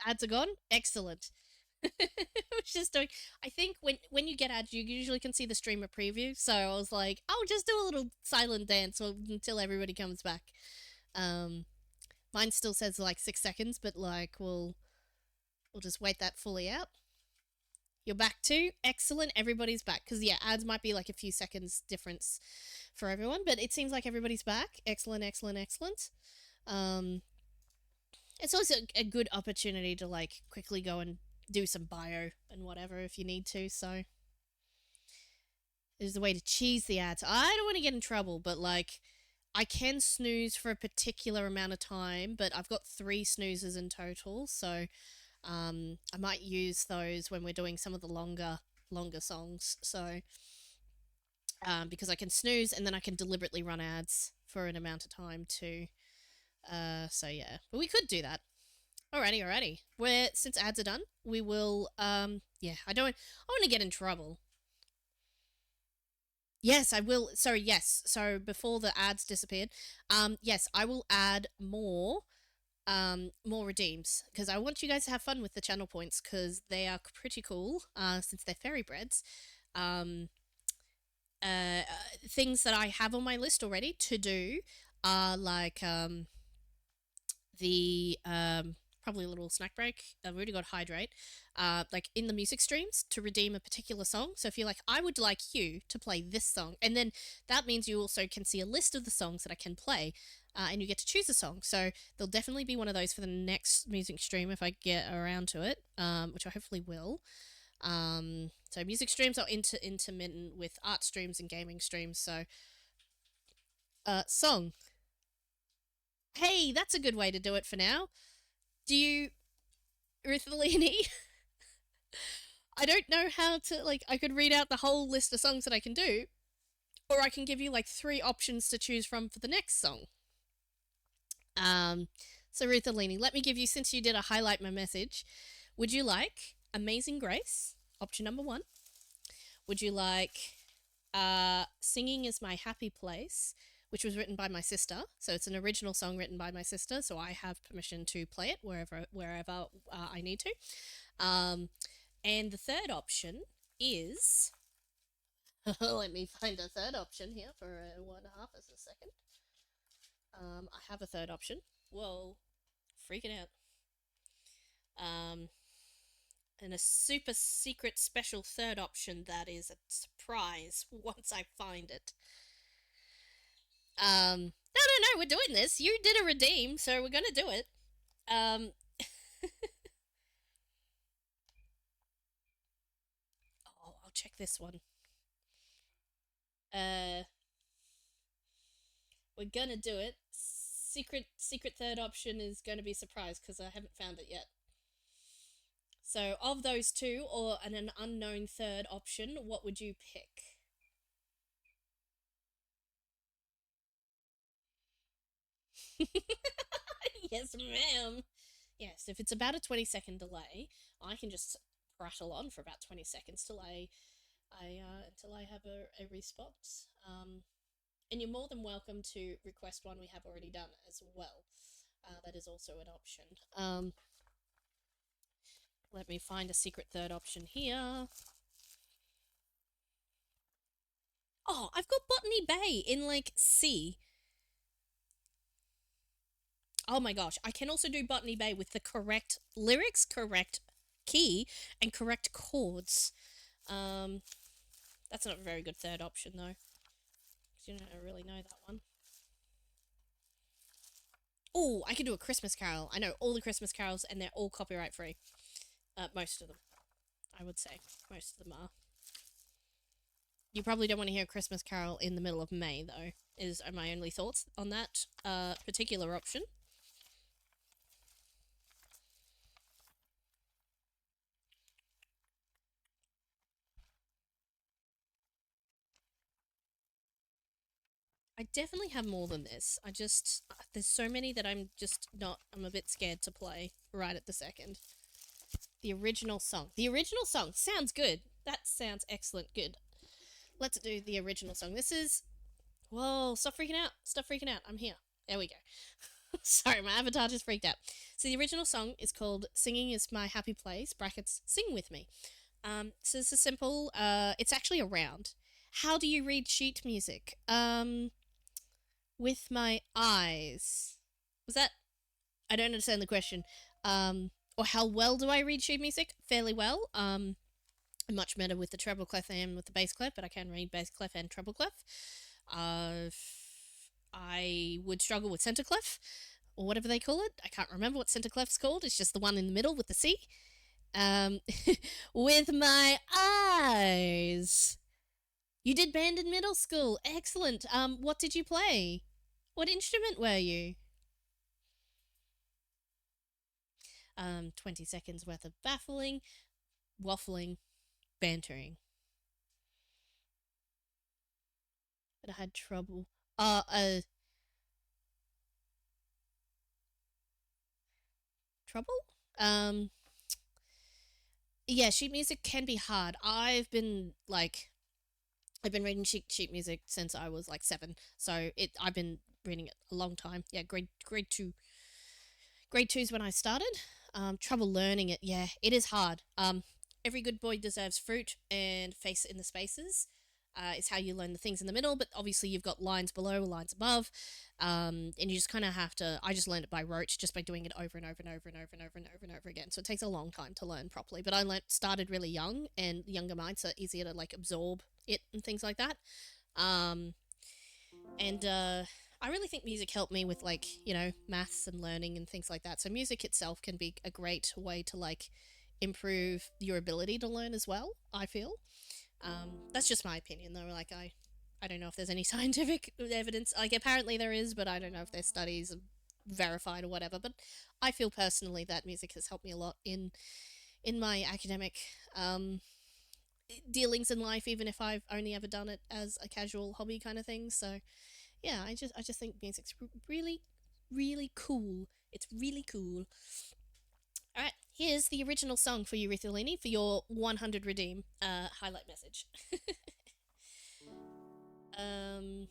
Ads are gone? Excellent. I was just doing. I think when you get ads, you usually can see the streamer preview. So I was like, I'll just do a little silent dance until everybody comes back. Mine still says like 6 seconds, but like we'll just wait that fully out. You're back too. Excellent. Everybody's back because yeah, ads might be like a few seconds difference for everyone, but it seems like everybody's back. Excellent. It's also a good opportunity to like quickly go and do some bio and whatever if you need to, so there's a way to cheese the ads. I don't want to get in trouble, but like I can snooze for a particular amount of time, but I've got 3 snoozes in total, so I might use those when we're doing some of the longer songs, so because I can snooze and then I can deliberately run ads for an amount of time too. So yeah, but we could do that. Alrighty. Since ads are done, we will, yeah, I want to get in trouble. Yes, I will. Sorry, yes. So before the ads disappeared, yes, I will add more redeems because I want you guys to have fun with the channel points because they are pretty cool. Since they're fairy breads, um, things that I have on my list already to do are like the probably a little snack break. I've already got hydrate. Like in the music streams to redeem a particular song. So if you're like, I would like you to play this song, and then that means you also can see a list of the songs that I can play, and you get to choose a song. So there'll definitely be one of those for the next music stream if I get around to it, which I hopefully will. So music streams are intermittent with art streams and gaming streams. So, song. Hey, that's a good way to do it for now. Do you, Ruthalini? I don't know how to, like, I could read out the whole list of songs that I can do, or I can give you like three options to choose from for the next song. Um, so Ruthalini, let me give you, since you did a highlight my message, would you like Amazing Grace, option number one? Would you like Singing is My Happy Place, which was written by my sister. So it's an original song written by my sister, so I have permission to play it wherever I need to. And the third option is let me find a third option here for one and a half as a second. I have a third option. Whoa, freaking out. And a super secret special third option that is a surprise once I find it. No, we're doing this. You did a redeem, so we're gonna do it. Um, oh, I'll check this one. Uh, we're gonna do it. Secret third option is gonna be surprise because I haven't found it yet. So, of those two, or an unknown third option, what would you pick? Yes, ma'am. Yes, if it's about a 20-second delay, I can just prattle on for about 20 seconds until I have a response. And you're more than welcome to request one we have already done as well. That is also an option. Let me find a secret third option here. Oh, I've got Botany Bay in like C. Oh my gosh, I can also do Botany Bay with the correct lyrics, correct key, and correct chords. That's not a very good third option though, because you don't really know that one. Oh, I can do a Christmas Carol. I know all the Christmas carols, and they're all copyright free. Most of them, I would say. Most of them are. You probably don't want to hear a Christmas Carol in the middle of May, though, are my only thoughts on that particular option. I definitely have more than this. There's so many that I'm a bit scared to play right at the second. The original song. The original song sounds good. That sounds excellent. Good. Let's do the original song. This is. Whoa, stop freaking out. Stop freaking out. I'm here. There we go. Sorry, my avatar just freaked out. So the original song is called Singing is My Happy Place, brackets, sing with me. So this is simple. It's actually a round. How do you read sheet music? With my eyes. Was that? I don't understand the question. Or how well do I read sheet music? Fairly well. I'm much better with the treble clef than I am with the bass clef, but I can read bass clef and treble clef. I would struggle with center clef, or whatever they call it. I can't remember what center clef's called. It's just the one in the middle with the C. Um, with my eyes. You did band in middle school. Excellent. What did you play? What instrument were you? 20 seconds worth of baffling, waffling, bantering. But I had trouble. Uh, uh, trouble? Um, yeah, sheet music can be hard. I've been, like, I've been reading sheet music since I was like 7, so I've been reading it a long time. Yeah, grade two is when I started. Trouble learning it. Yeah, it is hard. Every good boy deserves fruit, and face in the spaces. Is how you learn the things in the middle, but obviously you've got lines below, lines above, and you just kind of have to. I just learned it by rote, just by doing it over and over and over and over and over and over and over again. So it takes a long time to learn properly. But started really young, and younger minds are easier to like absorb it and things like that. Um, and I really think music helped me with like maths and learning and things like that. So music itself can be a great way to like improve your ability to learn as well. I feel that's just my opinion though. Like I don't know if there's any scientific evidence. Like apparently there is, but I don't know if there's studies verified or whatever. But I feel personally that music has helped me a lot in my academic um, dealings in life, even if I've only ever done it as a casual hobby kind of thing. So yeah, I just think music's really really cool. It's really cool. All right, here's the original song for you, Ritholini, for your 100 redeem highlight message. um,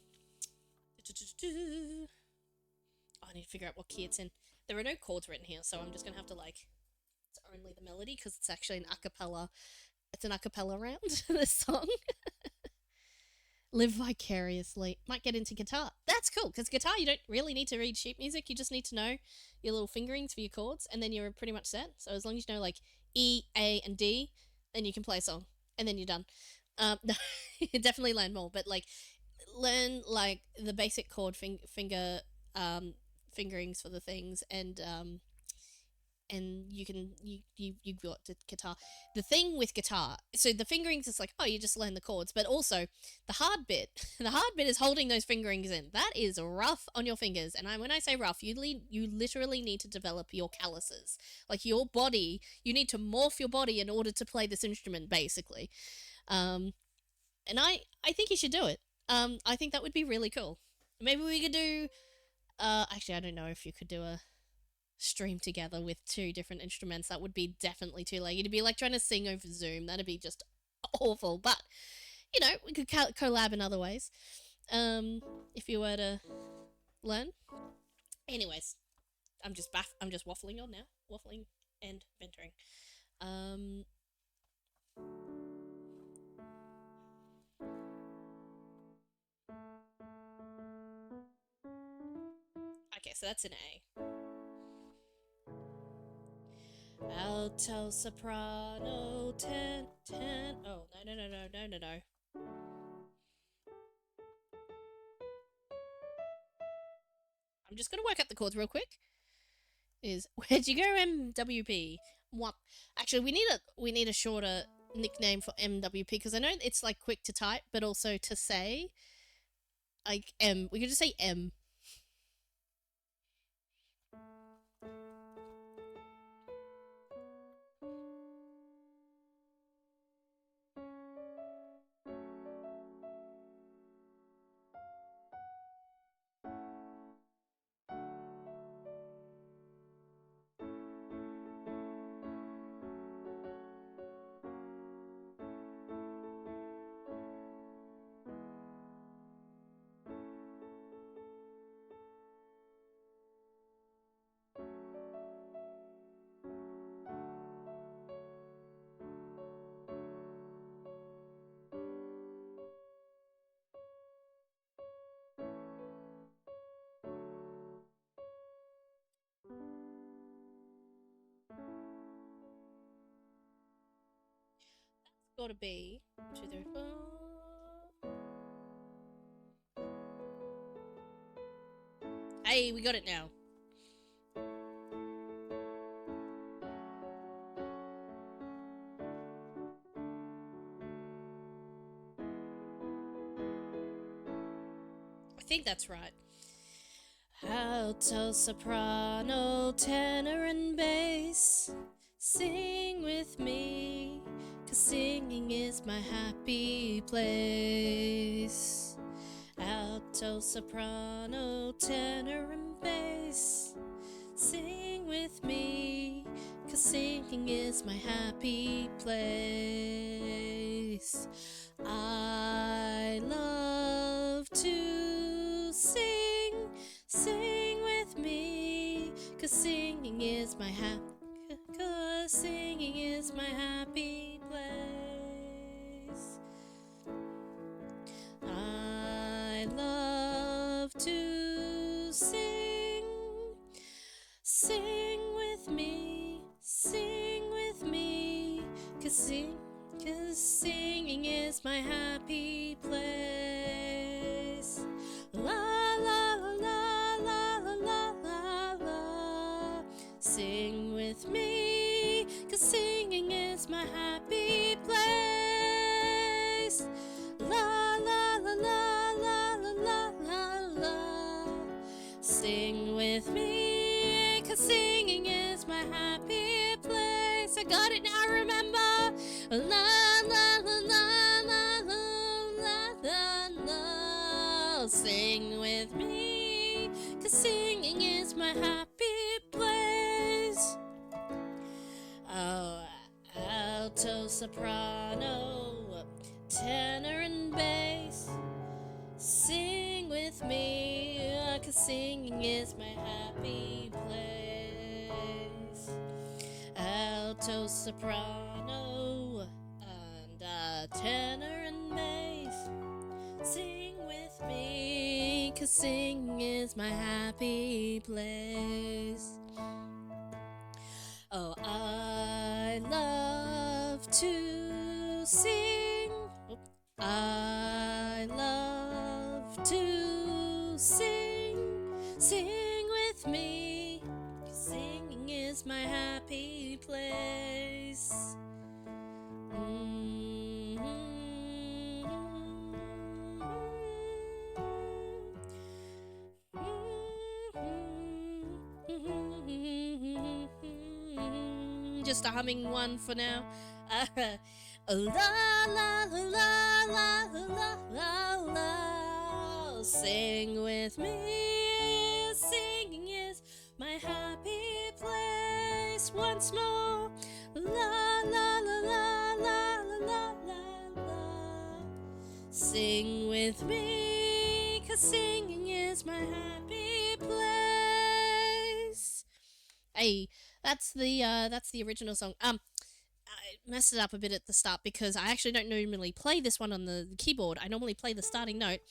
oh, I need to figure out what key it's in. There are no chords written here, so I'm just gonna have to like. It's only the melody because it's actually an acapella. It's an acapella round. This song. Live vicariously. Might get into guitar. That's cool because guitar you don't really need to read sheet music. You just need to know your little fingerings for your chords, and then you're pretty much set. So as long as you know like E, A, and D, then you can play a song, and then you're done. No, definitely learn more, but like learn like the basic chord um, fingerings for the things, and you got the guitar. The thing with guitar, so the fingerings is like, oh, you just learn the chords, but also the hard bit. The hard bit is holding those fingerings in. That is rough on your fingers, and when I say rough, you literally need to develop your calluses, like your body. You need to morph your body in order to play this instrument, basically. Um, and I think you should do it. I think that would be really cool. Maybe we could do. Actually, I don't know if you could do a stream together with two different instruments. That would be definitely too laggy. It'd be like trying to sing over Zoom. That'd be just awful. But we could collab in other ways. If you were to learn. Anyways, I'm just waffling on now, waffling and venturing. Um. Okay, so that's an A. Alto, soprano, ten. Oh no. I'm just gonna work out the chords real quick. Is where'd you go, MWP? What? Actually, we need a shorter nickname for MWP because I know it's like quick to type, but also to say. Like M, we could just say M. Got to be 2, 3, 4. Hey, we got it now. I think that's right. Alto, soprano, tenor, and bass. Sing with me, 'cause singing is my happy place. Alto, soprano, tenor, and bass. Sing with me, 'cause singing is my happy place. I love to sing, sing with me, 'cause singing is my happy place. I love to sing, sing with me, 'cause singing is my happy place. La la la la la la la la. Sing with me, 'cause singing is my happy place. La la la la la la la la. Sing with me, 'cause singing is my happy place. I got it now, remember. La la la la la la la la. Sing with me, 'cause singing is my happy place. Oh, alto, soprano, tenor and bass. Sing with me, 'cause singing is my happy place. Alto, soprano, and tenor and bass. Sing with me, 'cause singing is my happy place. Oh, I love to sing. I love to sing, sing with me, 'cause singing is my happy place. Just a humming one for now. La la la la la la la. Sing with me, singing is my happy place. Once more. La la la la la la la la. Sing with me, 'cause singing is my happy place. Hey, that's the original song. I messed it up a bit at the start because I actually don't normally play this one on the keyboard. I normally play the starting note,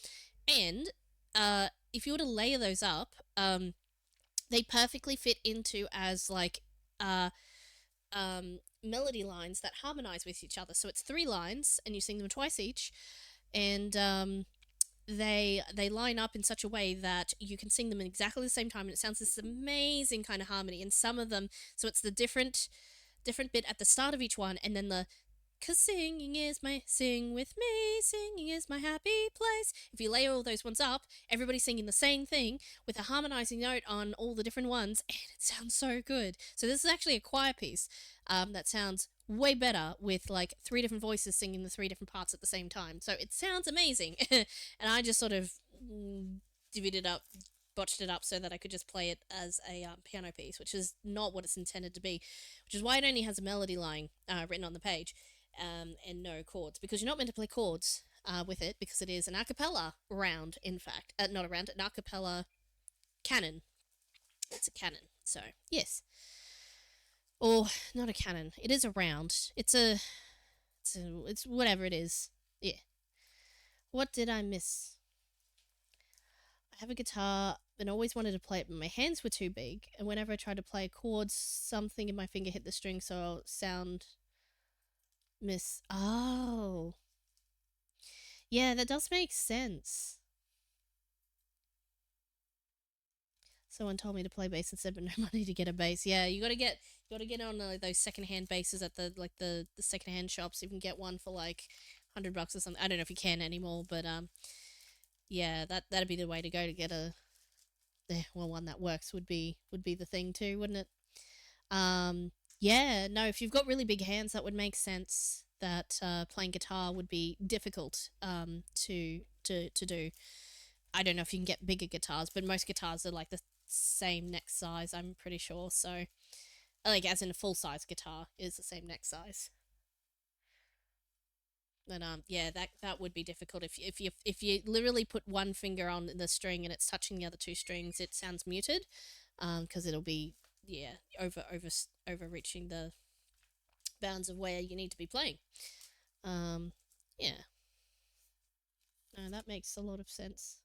and if you were to layer those up, they perfectly fit into as like uh melody lines that harmonize with each other. So it's 3 lines, and you sing them twice each, and they line up in such a way that you can sing them in exactly the same time, and it sounds this amazing kind of harmony. And some of them, so it's the different bit at the start of each one, and then the 'cause sing with me, singing is my happy place. If you layer all those ones up, everybody's singing the same thing with a harmonizing note on all the different ones, and it sounds so good. So this is actually a choir piece that sounds way better with like 3 different voices singing the 3 different parts at the same time. So it sounds amazing, and I just sort of divvied it up, botched it up so that I could just play it as a piano piece, which is not what it's intended to be, which is why it only has a melody line written on the page, and no chords, because you're not meant to play chords with it, because it is an a cappella round, in fact. Not a round, an a cappella canon. It's a canon, so yes. Or, not a canon. It is a round. It's whatever it is. Yeah. What did I miss? I have a guitar and always wanted to play it, but my hands were too big, and whenever I tried to play chords, something in my finger hit the string, so sound miss. Oh. Yeah, that does make sense. Someone told me to play bass instead, but no money to get a bass. Yeah, you gotta get on those secondhand basses at the secondhand shops. You can get one for like $100 or something. I don't know if you can anymore, but yeah, that'd be the way to go to get one that works would be the thing too, wouldn't it? Yeah, no, if you've got really big hands, that would make sense. That playing guitar would be difficult to do. I don't know if you can get bigger guitars, but most guitars are like the same neck size, I'm pretty sure. So, like, as in a full size guitar is the same neck size. But yeah, that would be difficult if you literally put one finger on the string and it's touching the other two strings, it sounds muted, because it'll be, yeah, overreaching the bounds of where you need to be playing. Yeah, no, that makes a lot of sense.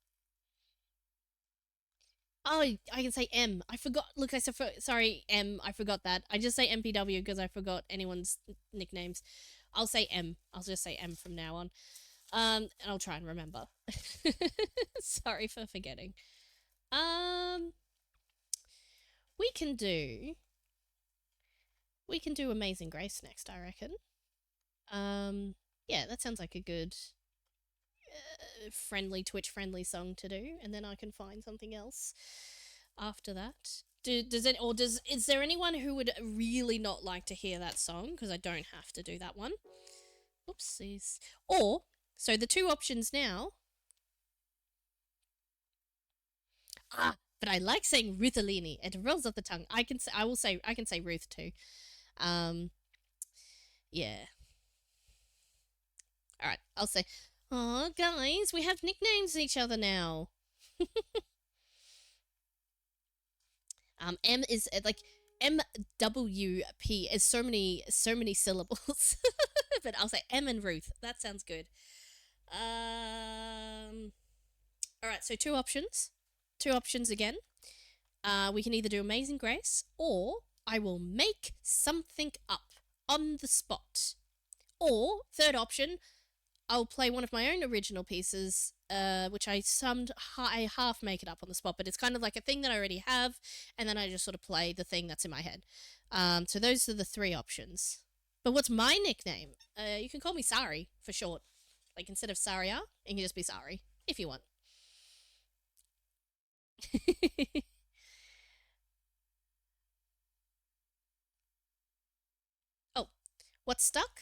Oh, I can say M. I forgot. Look, I said sorry, M. I forgot that. I just say MPW because I forgot anyone's nicknames. I'll say M. I'll just say M from now on. And I'll try and remember. Sorry for forgetting. Um, we can do Amazing Grace next, I reckon. Yeah, that sounds like a good friendly Twitch friendly song to do, and then I can find something else after that. Is there anyone who would really not like to hear that song? Because I don't have to do that one. Oopsies. Or so the two options now. But I like saying Ruthalini. It rolls off the tongue. I can say Ruth too. Yeah. All right. I'll say. Oh, guys, we have nicknames each other now. M is like MWP is so many syllables. But I'll say M and Ruth. That sounds good. All right. So two options. Two options again. We can either do Amazing Grace or I will make something up on the spot. Or, third option, I'll play one of my own original pieces, which I half make it up on the spot, but it's kind of like a thing that I already have, and then I just sort of play the thing that's in my head. So those are the three options. But what's my nickname? You can call me Sari for short. Like instead of Saria, it can just be Sari if you want. Oh, what's stuck?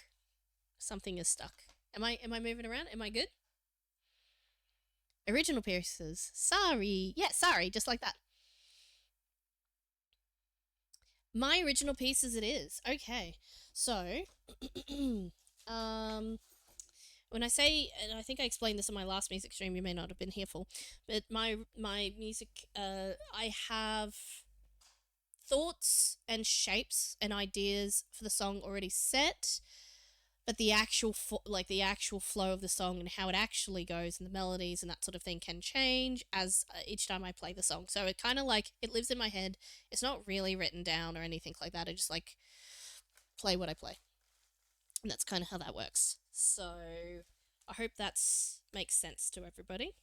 Something is stuck. Am I moving around? Am I good? Original pieces. Sorry. Yeah, sorry, just like that. My original pieces it is. Okay. So when I say, and I think I explained this in my last music stream, you may not have been here for, but my music, I have thoughts and shapes and ideas for the song already set, but the actual the actual flow of the song and how it actually goes and the melodies and that sort of thing can change as each time I play the song. So it kind of like it lives in my head. It's not really written down or anything like that. I just like play what I play, and that's kind of how that works. So I hope that makes sense to everybody.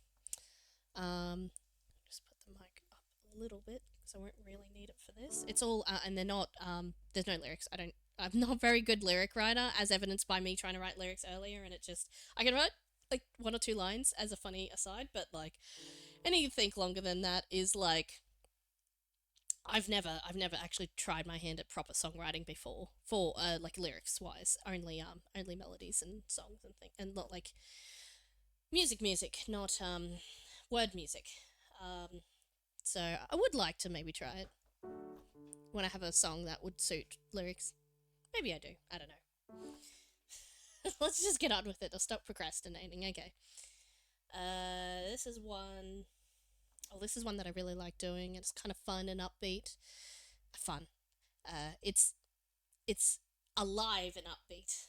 Just put the mic up a little bit because I won't really need it for this. It's all and they're not. There's no lyrics. I'm not a very good lyric writer, as evidenced by me trying to write lyrics earlier, and I can write like one or two lines as a funny aside, but like anything longer than that is like I've never actually tried my hand at proper songwriting before for like lyrics wise, only melodies and songs and things, and not like music, not word music. Um, so I would like to maybe try it when I have a song that would suit lyrics. Maybe I do. I don't know. Let's just get on with it. I'll stop procrastinating. Okay. This is one oh, this is one that I really like doing. It's kind of fun and upbeat. Fun. It's alive and upbeat.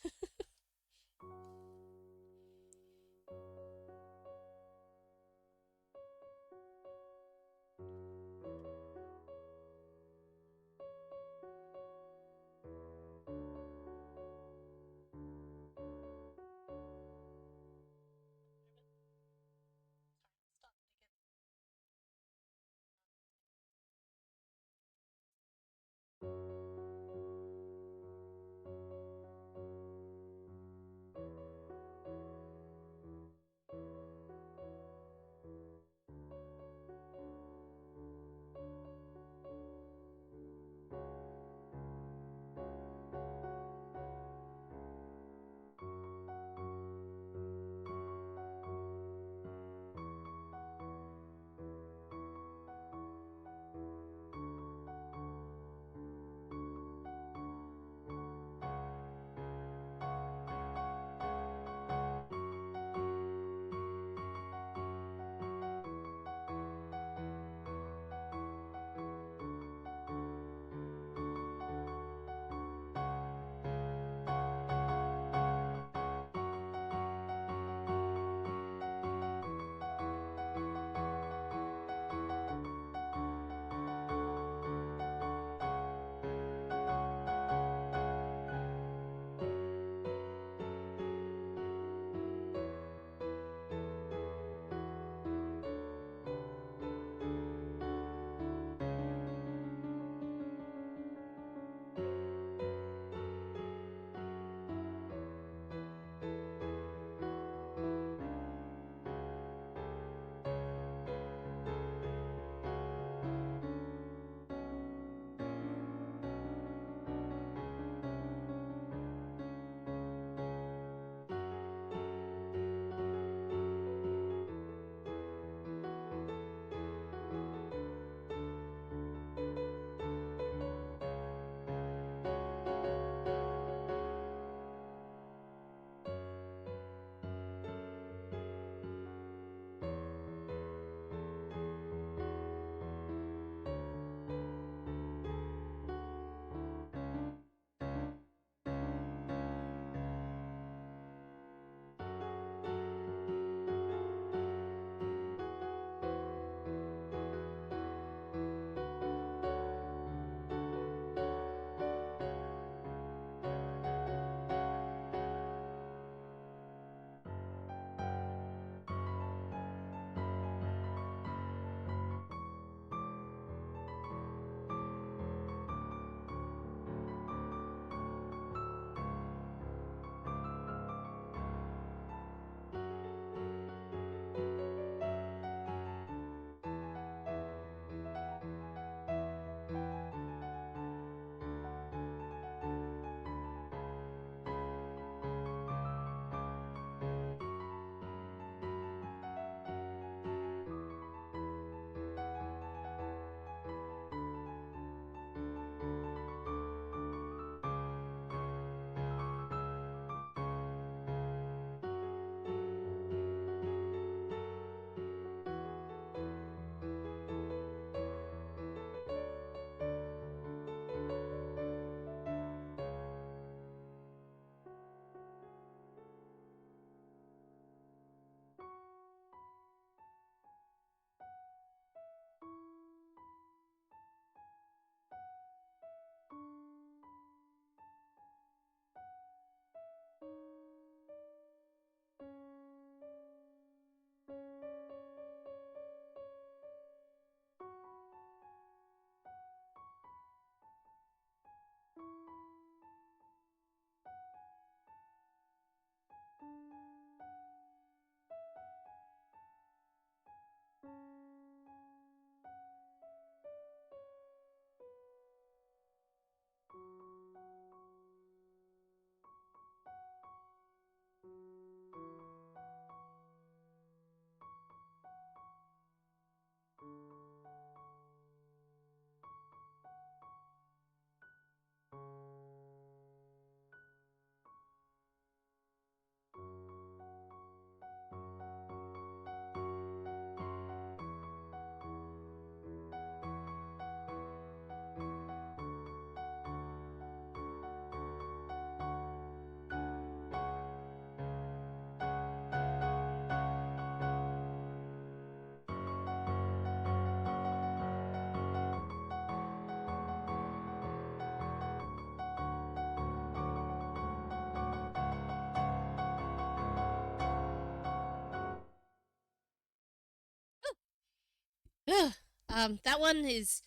That one is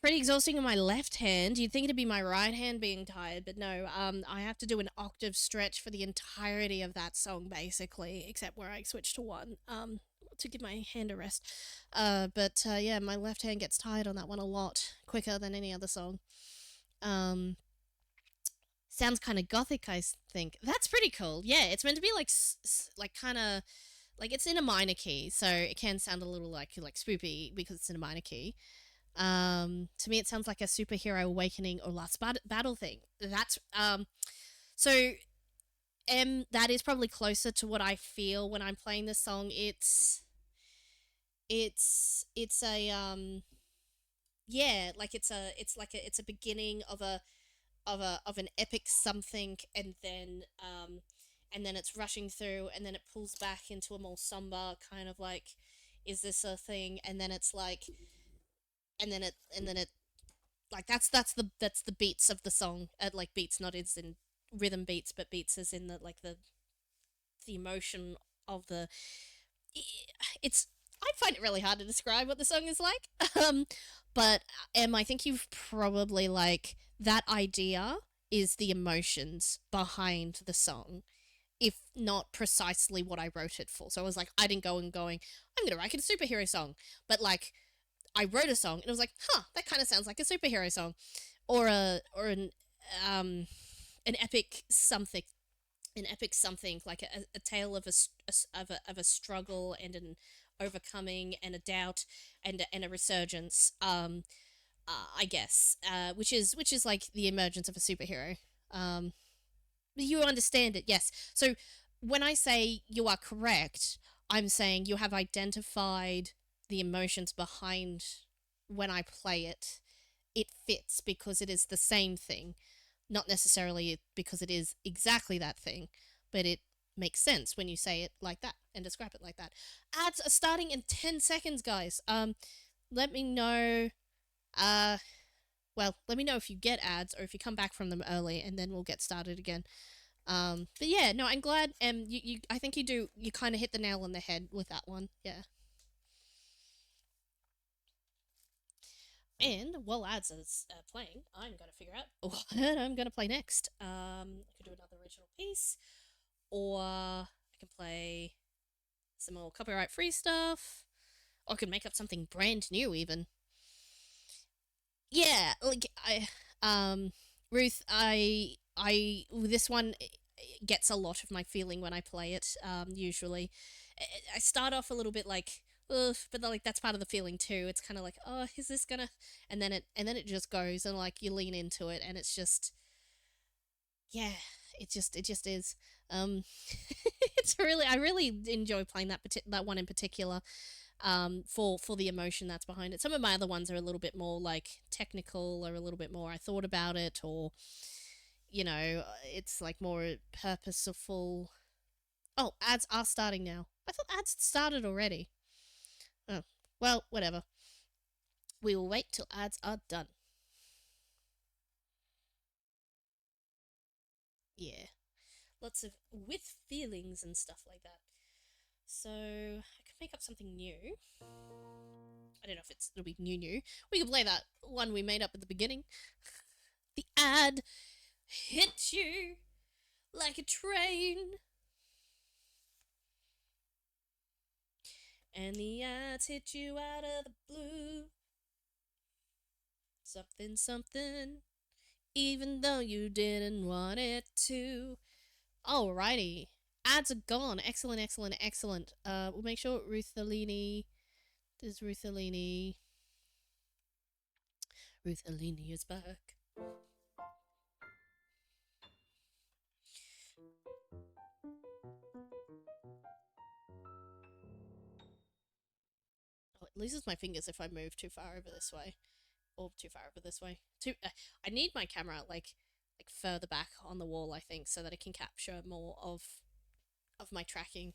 pretty exhausting on my left hand. You'd think it'd be my right hand being tired, but no. I have to do an octave stretch for the entirety of that song, basically, except where I switch to one. To give my hand a rest. But yeah, my left hand gets tired on that one a lot quicker than any other song. Um, Sounds kind of gothic, I think. That's pretty cool. Yeah, it's meant to be like kind of like it's in a minor key, so it can sound a little like spoopy because it's in a minor key. To me, it sounds like a superhero awakening or last battle thing. That's so that is probably closer to what I feel when I'm playing this song. It's a yeah, like it's a beginning of of an epic something, and then it's rushing through, and then it pulls back into a more somber kind of like, is this a thing? And then it's like, and then it like that's the beats of the song. Like beats, not as in rhythm beats, but beats as in the emotion of the. It's I find it really hard to describe what the song is like. But I think you've probably like that idea is the emotions behind the song, if not precisely what I wrote it for. So I was like, I didn't go and going, I'm gonna write a superhero song, but like I wrote a song and it was like, that kind of sounds like a superhero song, or um an epic something, like a tale of of a struggle and an overcoming and a doubt and a resurgence. I guess, which is like the emergence of a superhero. Um, you understand it, yes. So when I say you are correct, I'm saying you have identified the emotions behind when I play it. It fits because it is the same thing, not necessarily because it is exactly that thing, but it makes sense when you say it like that and describe it like that. Ads are starting in 10 seconds, guys. Let me know. Uh, let me know if you get ads or if you come back from them early, and then we'll get started again. But yeah, no, I'm glad. I think you kind of hit the nail on the head with that one. Yeah. And while ads is playing, I'm gonna figure out what I'm gonna play next. I could do another original piece, or I can play some more copyright free stuff, or I could make up something brand new even. Yeah, like Ruth, this one gets a lot of my feeling when I play it. Usually, I start off a little bit like, ugh, but like that's part of the feeling too. It's kind of like, oh, is this gonna? And then it just goes, and like you lean into it, and it's just, yeah, it just is. Um, it's really I really enjoy playing that one in particular. For the emotion that's behind it. Some of my other ones are a little bit more like technical, or a little bit more I thought about it, or it's like more purposeful. Oh, ads are starting now. I thought ads started already. Oh, well, whatever. We will wait till ads are done. Yeah, lots of with feelings and stuff like that. So I could make up something new. I don't know if it'll be new. We could play that one we made up at the beginning. The ad hit you like a train, and the ads hit you out of the blue. Something, something, even though you didn't want it to. Alrighty. Ads are gone. Excellent, excellent, excellent. We'll make sure Ruthalini. There's Ruthalini. Ruthalini is back. Oh, it loses my fingers if I move too far over this way. Or too far over this way. I need my camera like further back on the wall, I think, so that it can capture more of my tracking.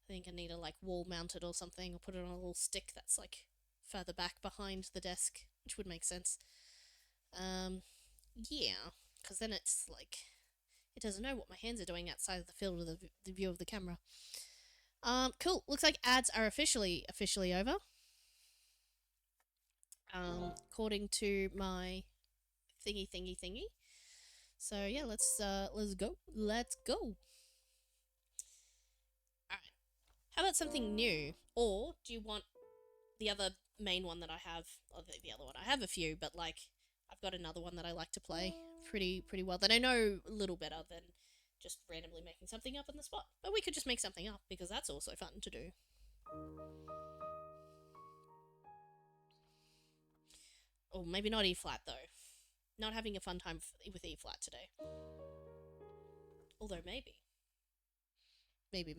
I think I need a like wall mounted or something, or put it on a little stick that's like further back behind the desk, which would make sense. Um, yeah, because then it's like it doesn't know what my hands are doing outside of the field of the view of the camera. Cool. Looks like ads are officially over. according to my thingy. So yeah, let's go. Let's go. All right. How about something new? Or do you want the other main one that I have? Or the other one? I have a few, but like I've got another one that I like to play pretty well that I know a little better than just randomly making something up on the spot. But we could just make something up because that's also fun to do. Or maybe not E flat though. Not having a fun time with E flat today. Although maybe. Maybe.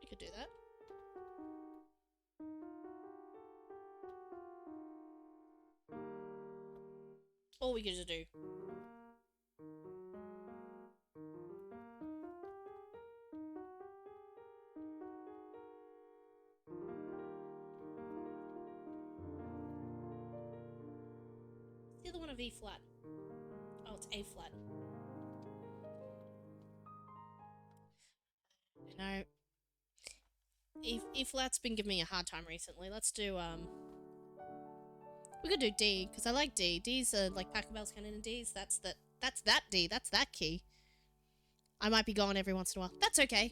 We could do that. Or we could just do. The other one of E flat. Oh, it's A flat. You know, E flat's been giving me a hard time recently. Let's do we could do D because I like D. D's like Pachelbel's canon and D's. That's that D. That's that key. I might be gone every once in a while. That's okay.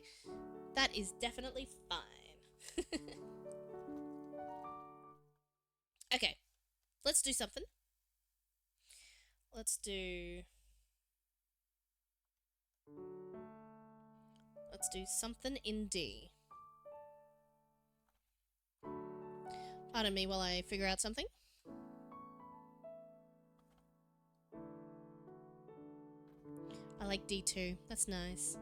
That is definitely fine. Okay, let's do something. Let's do something in D. Pardon me while I figure out something. I like D2. That's nice.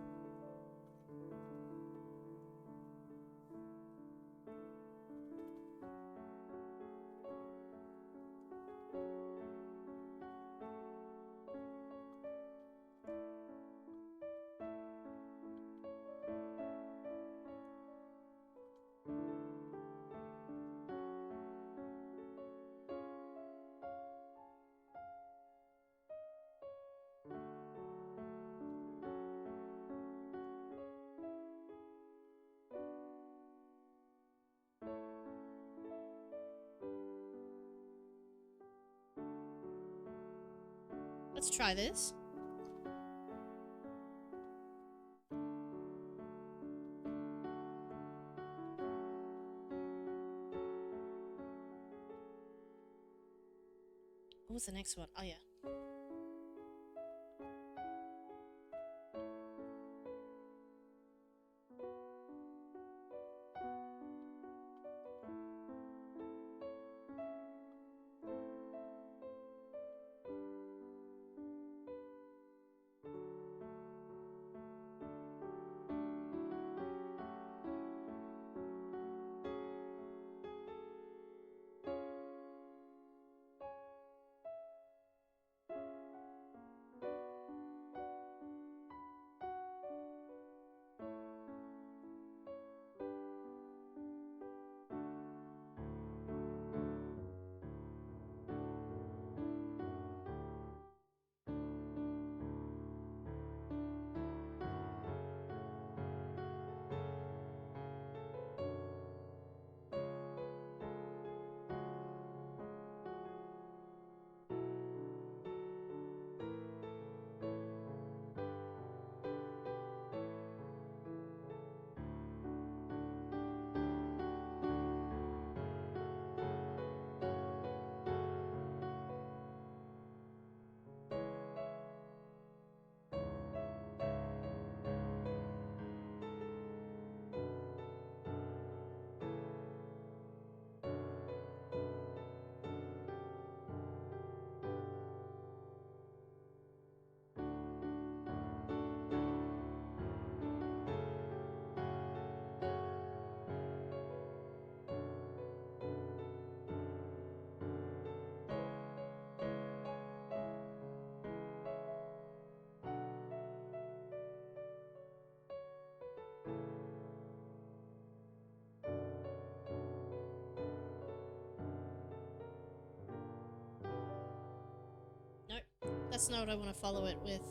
Let's try this. What was the next one? Oh, yeah. That's not what I want to follow it with.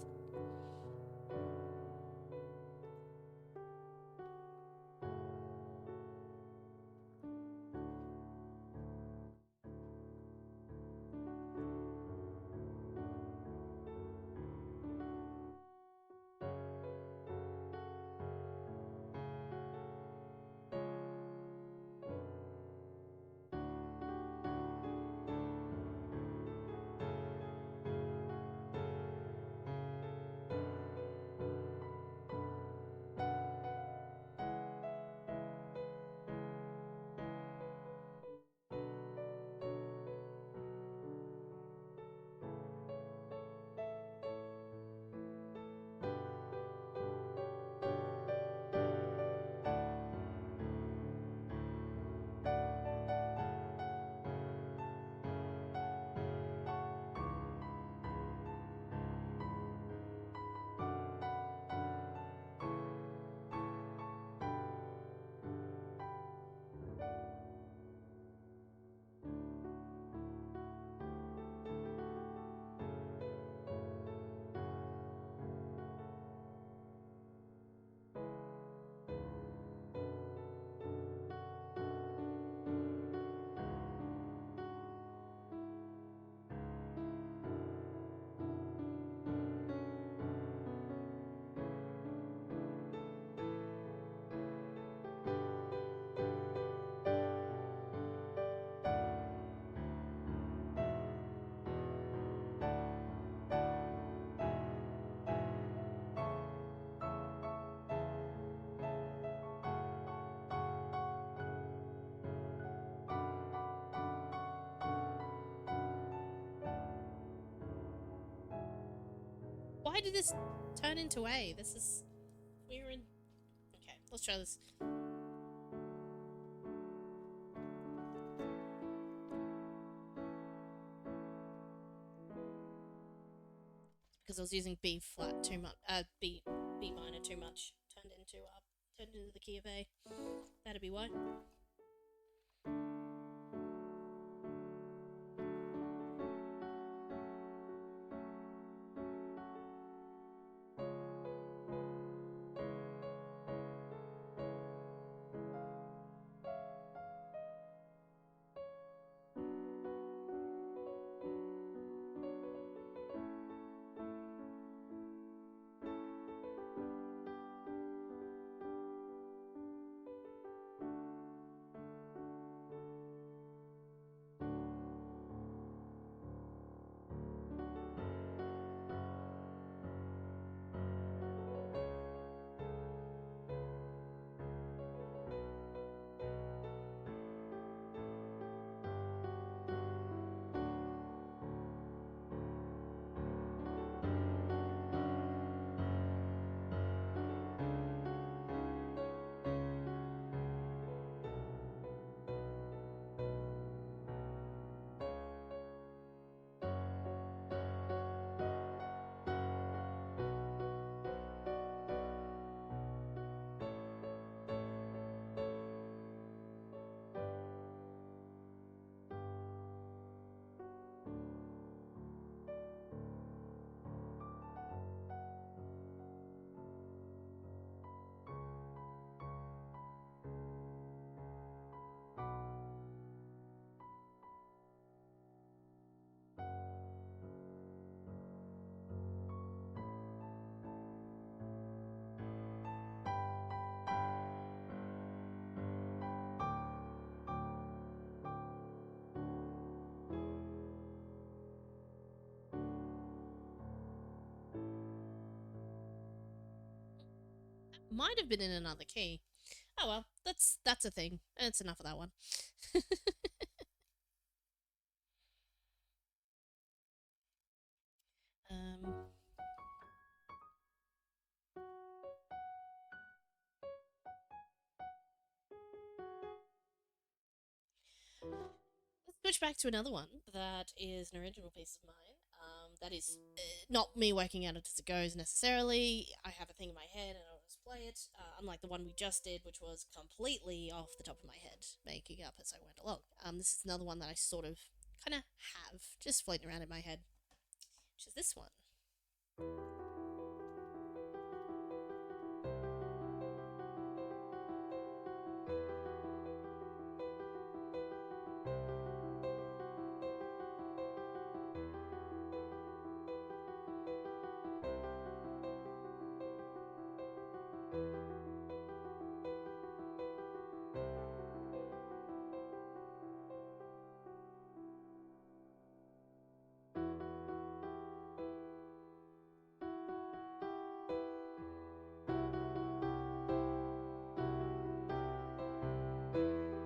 Why did this turn into A? This is... We're in... Okay, let's try this. Because I was using B flat too much. B minor too much. Turned into the key of A. That'd be why. Might have been in another key. Oh well, that's a thing. It's enough of that one. um, let's switch back to another one that is an original piece of mine. That is not me working out it as it goes necessarily. I have a thing in my head and I'll just play it. Unlike the one we just did, which was completely off the top of my head, making up as I went along. This is another one that I sort of kind of have just floating around in my head. which is this one.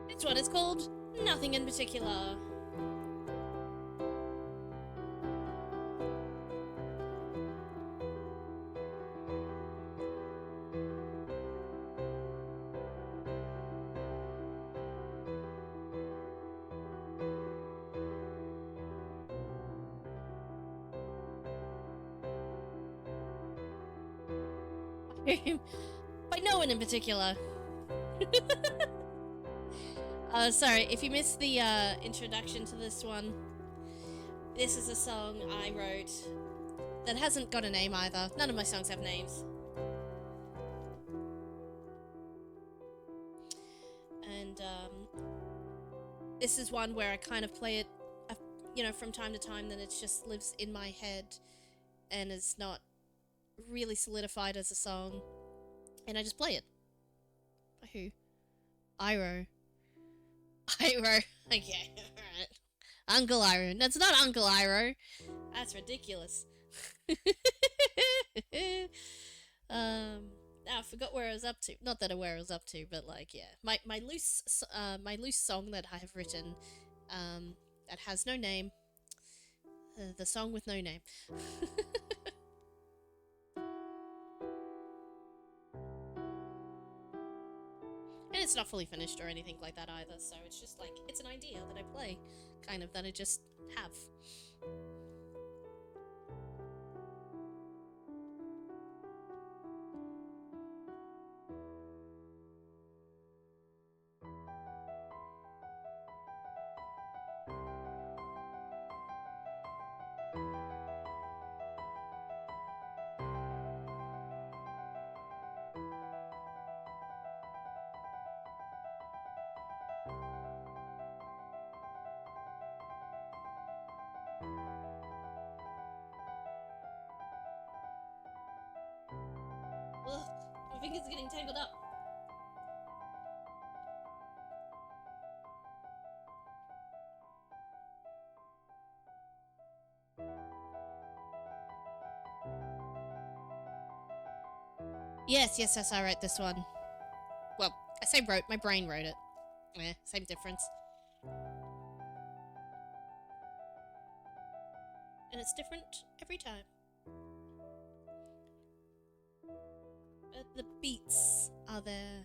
This one is called Nothing in Particular. By no one in particular. Sorry, if you missed the introduction to this one, this is a song I wrote that hasn't got a name either. None of my songs have names. And this is one where I kind of play it, from time to time, then it just lives in my head and is not really solidified as a song. And I just play it. By who? Iroh. Iroh. Okay, alright. Uncle Iroh. That's not Uncle Iroh. That's ridiculous. I forgot where I was up to. Not that I where I was up to, but like, yeah. My loose song that I have written, that has no name. The song with no name. And it's not fully finished or anything like that either, so it's just like, it's an idea that I play, kind of, that I just have. Ugh, my finger's getting tangled up. Yes, I wrote this one. Well, I say wrote, my brain wrote it. Same difference. And it's different every time. But the beats are there.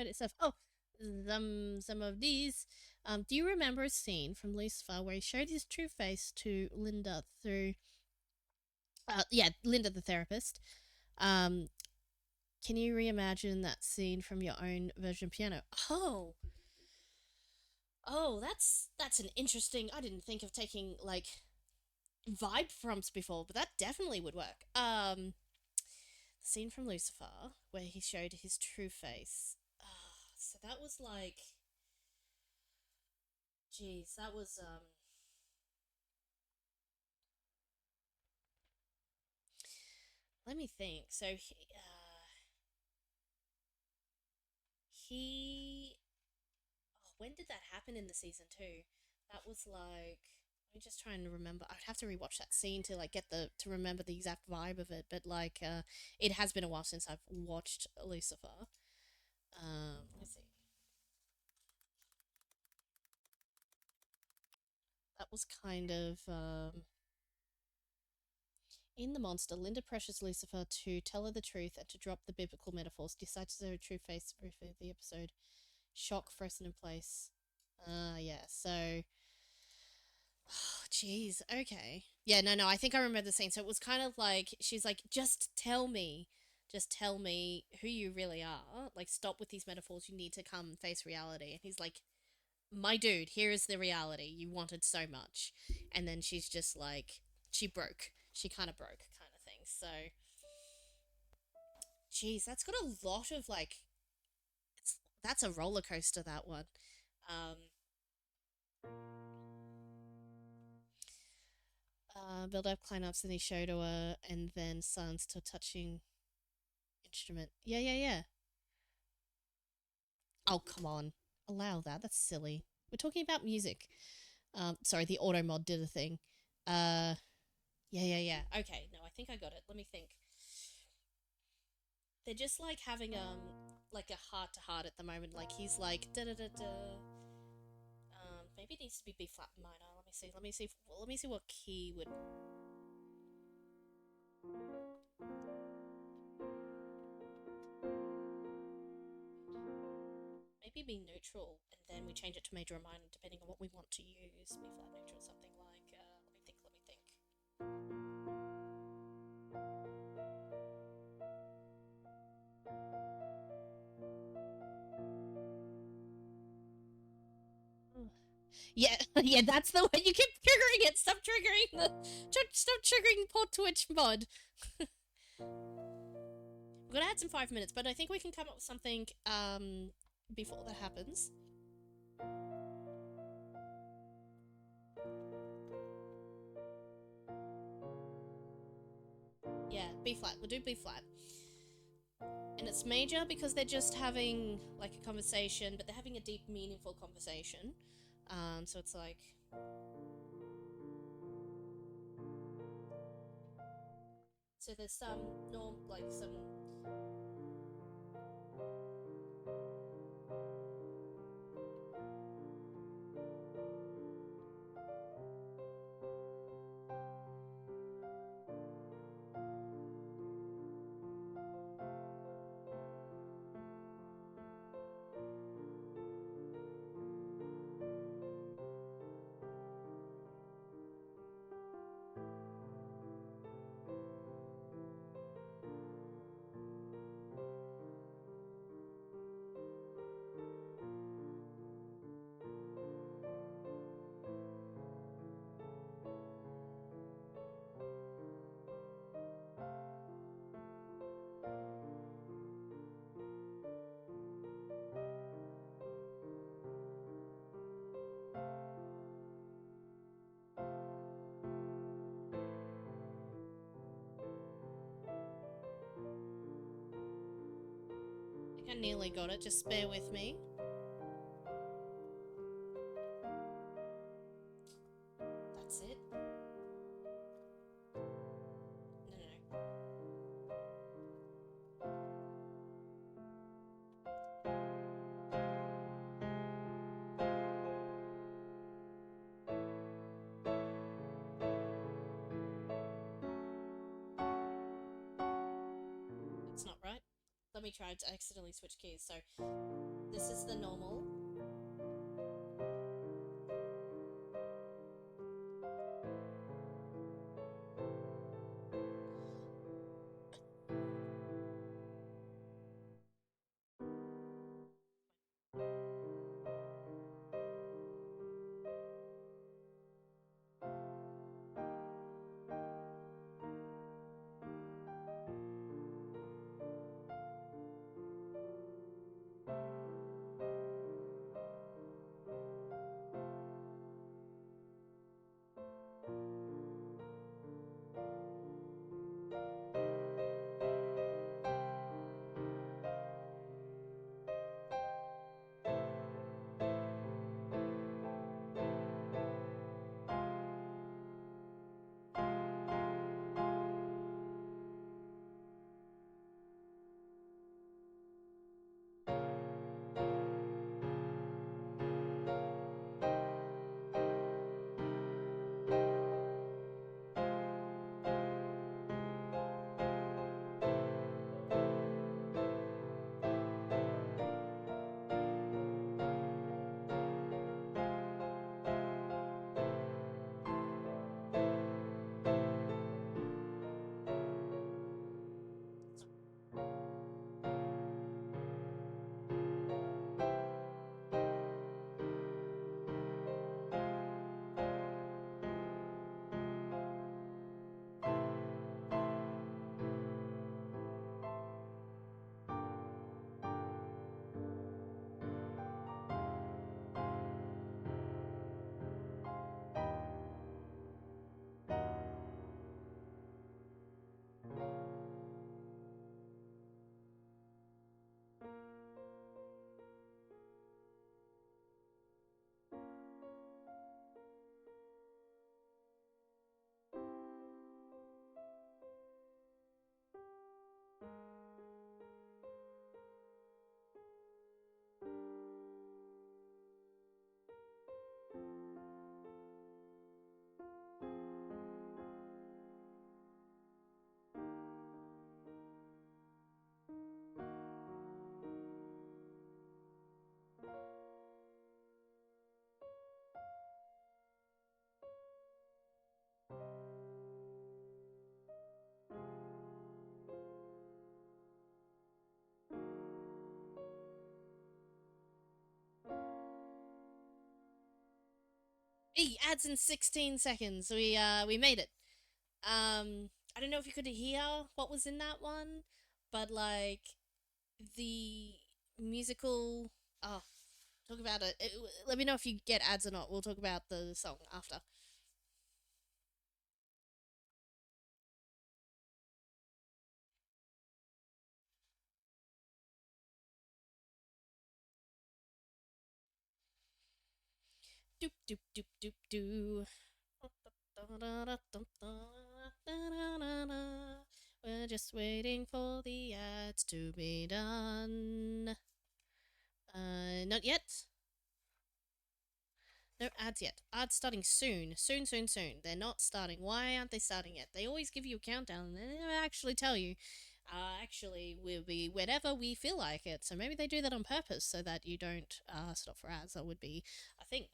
read it stuff. Oh, some of these. Do you remember a scene from Lucifer where he showed his true face to Linda through? Yeah, Linda the therapist. Um, can you reimagine that scene from your own version piano? Oh, that's an interesting. I didn't think of taking like vibe prompts before, but that definitely would work. The scene from Lucifer where he showed his true face. So that was like, geez, that was Let me think. So he when did that happen in the season two? That was like, let me just try and remember. I'd have to rewatch that scene to like get the to remember the exact vibe of it. But like, it has been a while since I've watched Lucifer. Let's see. That was kind of in the monster. Linda pressures Lucifer to tell her the truth and to drop the biblical metaphors. Decides to her true face for the episode. Shock frozen in place. Yeah. So jeez, okay. Yeah, no, I think I remember the scene. So it was kind of like, she's like, just tell me who you really are. Like, stop with these metaphors. You need to come face reality. And he's like, my dude, here is the reality you wanted so much. And then she's just like, she broke. She kind of broke, kind of thing. So, geez, that's got a lot of like, that's a roller coaster, that one. Um, build up, climb ups, and he showed to her, and then silence to a touching instrument. Yeah. Oh, come on. Allow that. That's silly. We're talking about music. Sorry, the auto mod did a thing. Uh, yeah. Okay, no, I think I got it. Let me think. They're just like having like a heart to heart at the moment. Like he's like da da da da. Maybe it needs to be B flat minor. Let me see. Let me see what key would. Maybe be neutral, and then we change it to major or minor depending on what we want to use. B flat neutral, something like. Let me think. Yeah, yeah, that's the one. You keep triggering it. Stop triggering the. Stop triggering port Twitch mod. We're gonna add some 5 minutes, but I think we can come up with something before that happens. Yeah, B flat. We'll do B flat. And it's major because they're just having like a conversation, but they're having a deep, meaningful conversation. So it's like. So there's some norm, like some. I think I nearly got it. Just bear with me. That's it. No. It's not right. let me try to accidentally switch keys. So this is the normal. Hey, ads in 16 seconds. We made it. I don't know if you could hear what was in that one, but like the musical. Oh, talk about it. Let me know if you get ads or not. We'll talk about the song after. Doop doop doop doop doo. We're just waiting for the ads to be done. Not yet. No ads yet. Ads starting soon. Soon, soon, soon. They're not starting. Why aren't they starting yet? They always give you a countdown and they never actually tell you. Actually, we'll be whenever we feel like it. So maybe they do that on purpose so that you don't stop for ads. That would be a thing.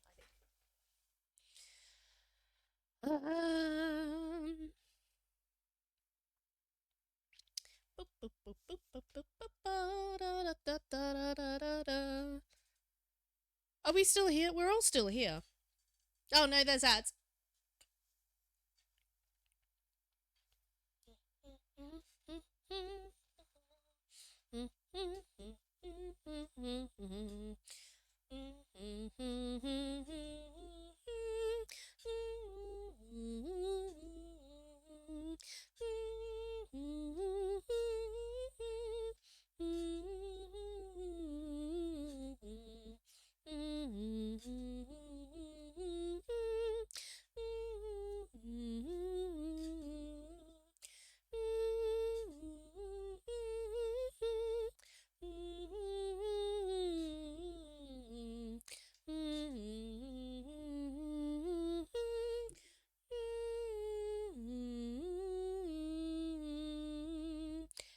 Um, boop, boop, boop, boop, boop, boop, boop, da, da, da, da, da, da. Are we still here? We're all still here. Oh no, there's ads.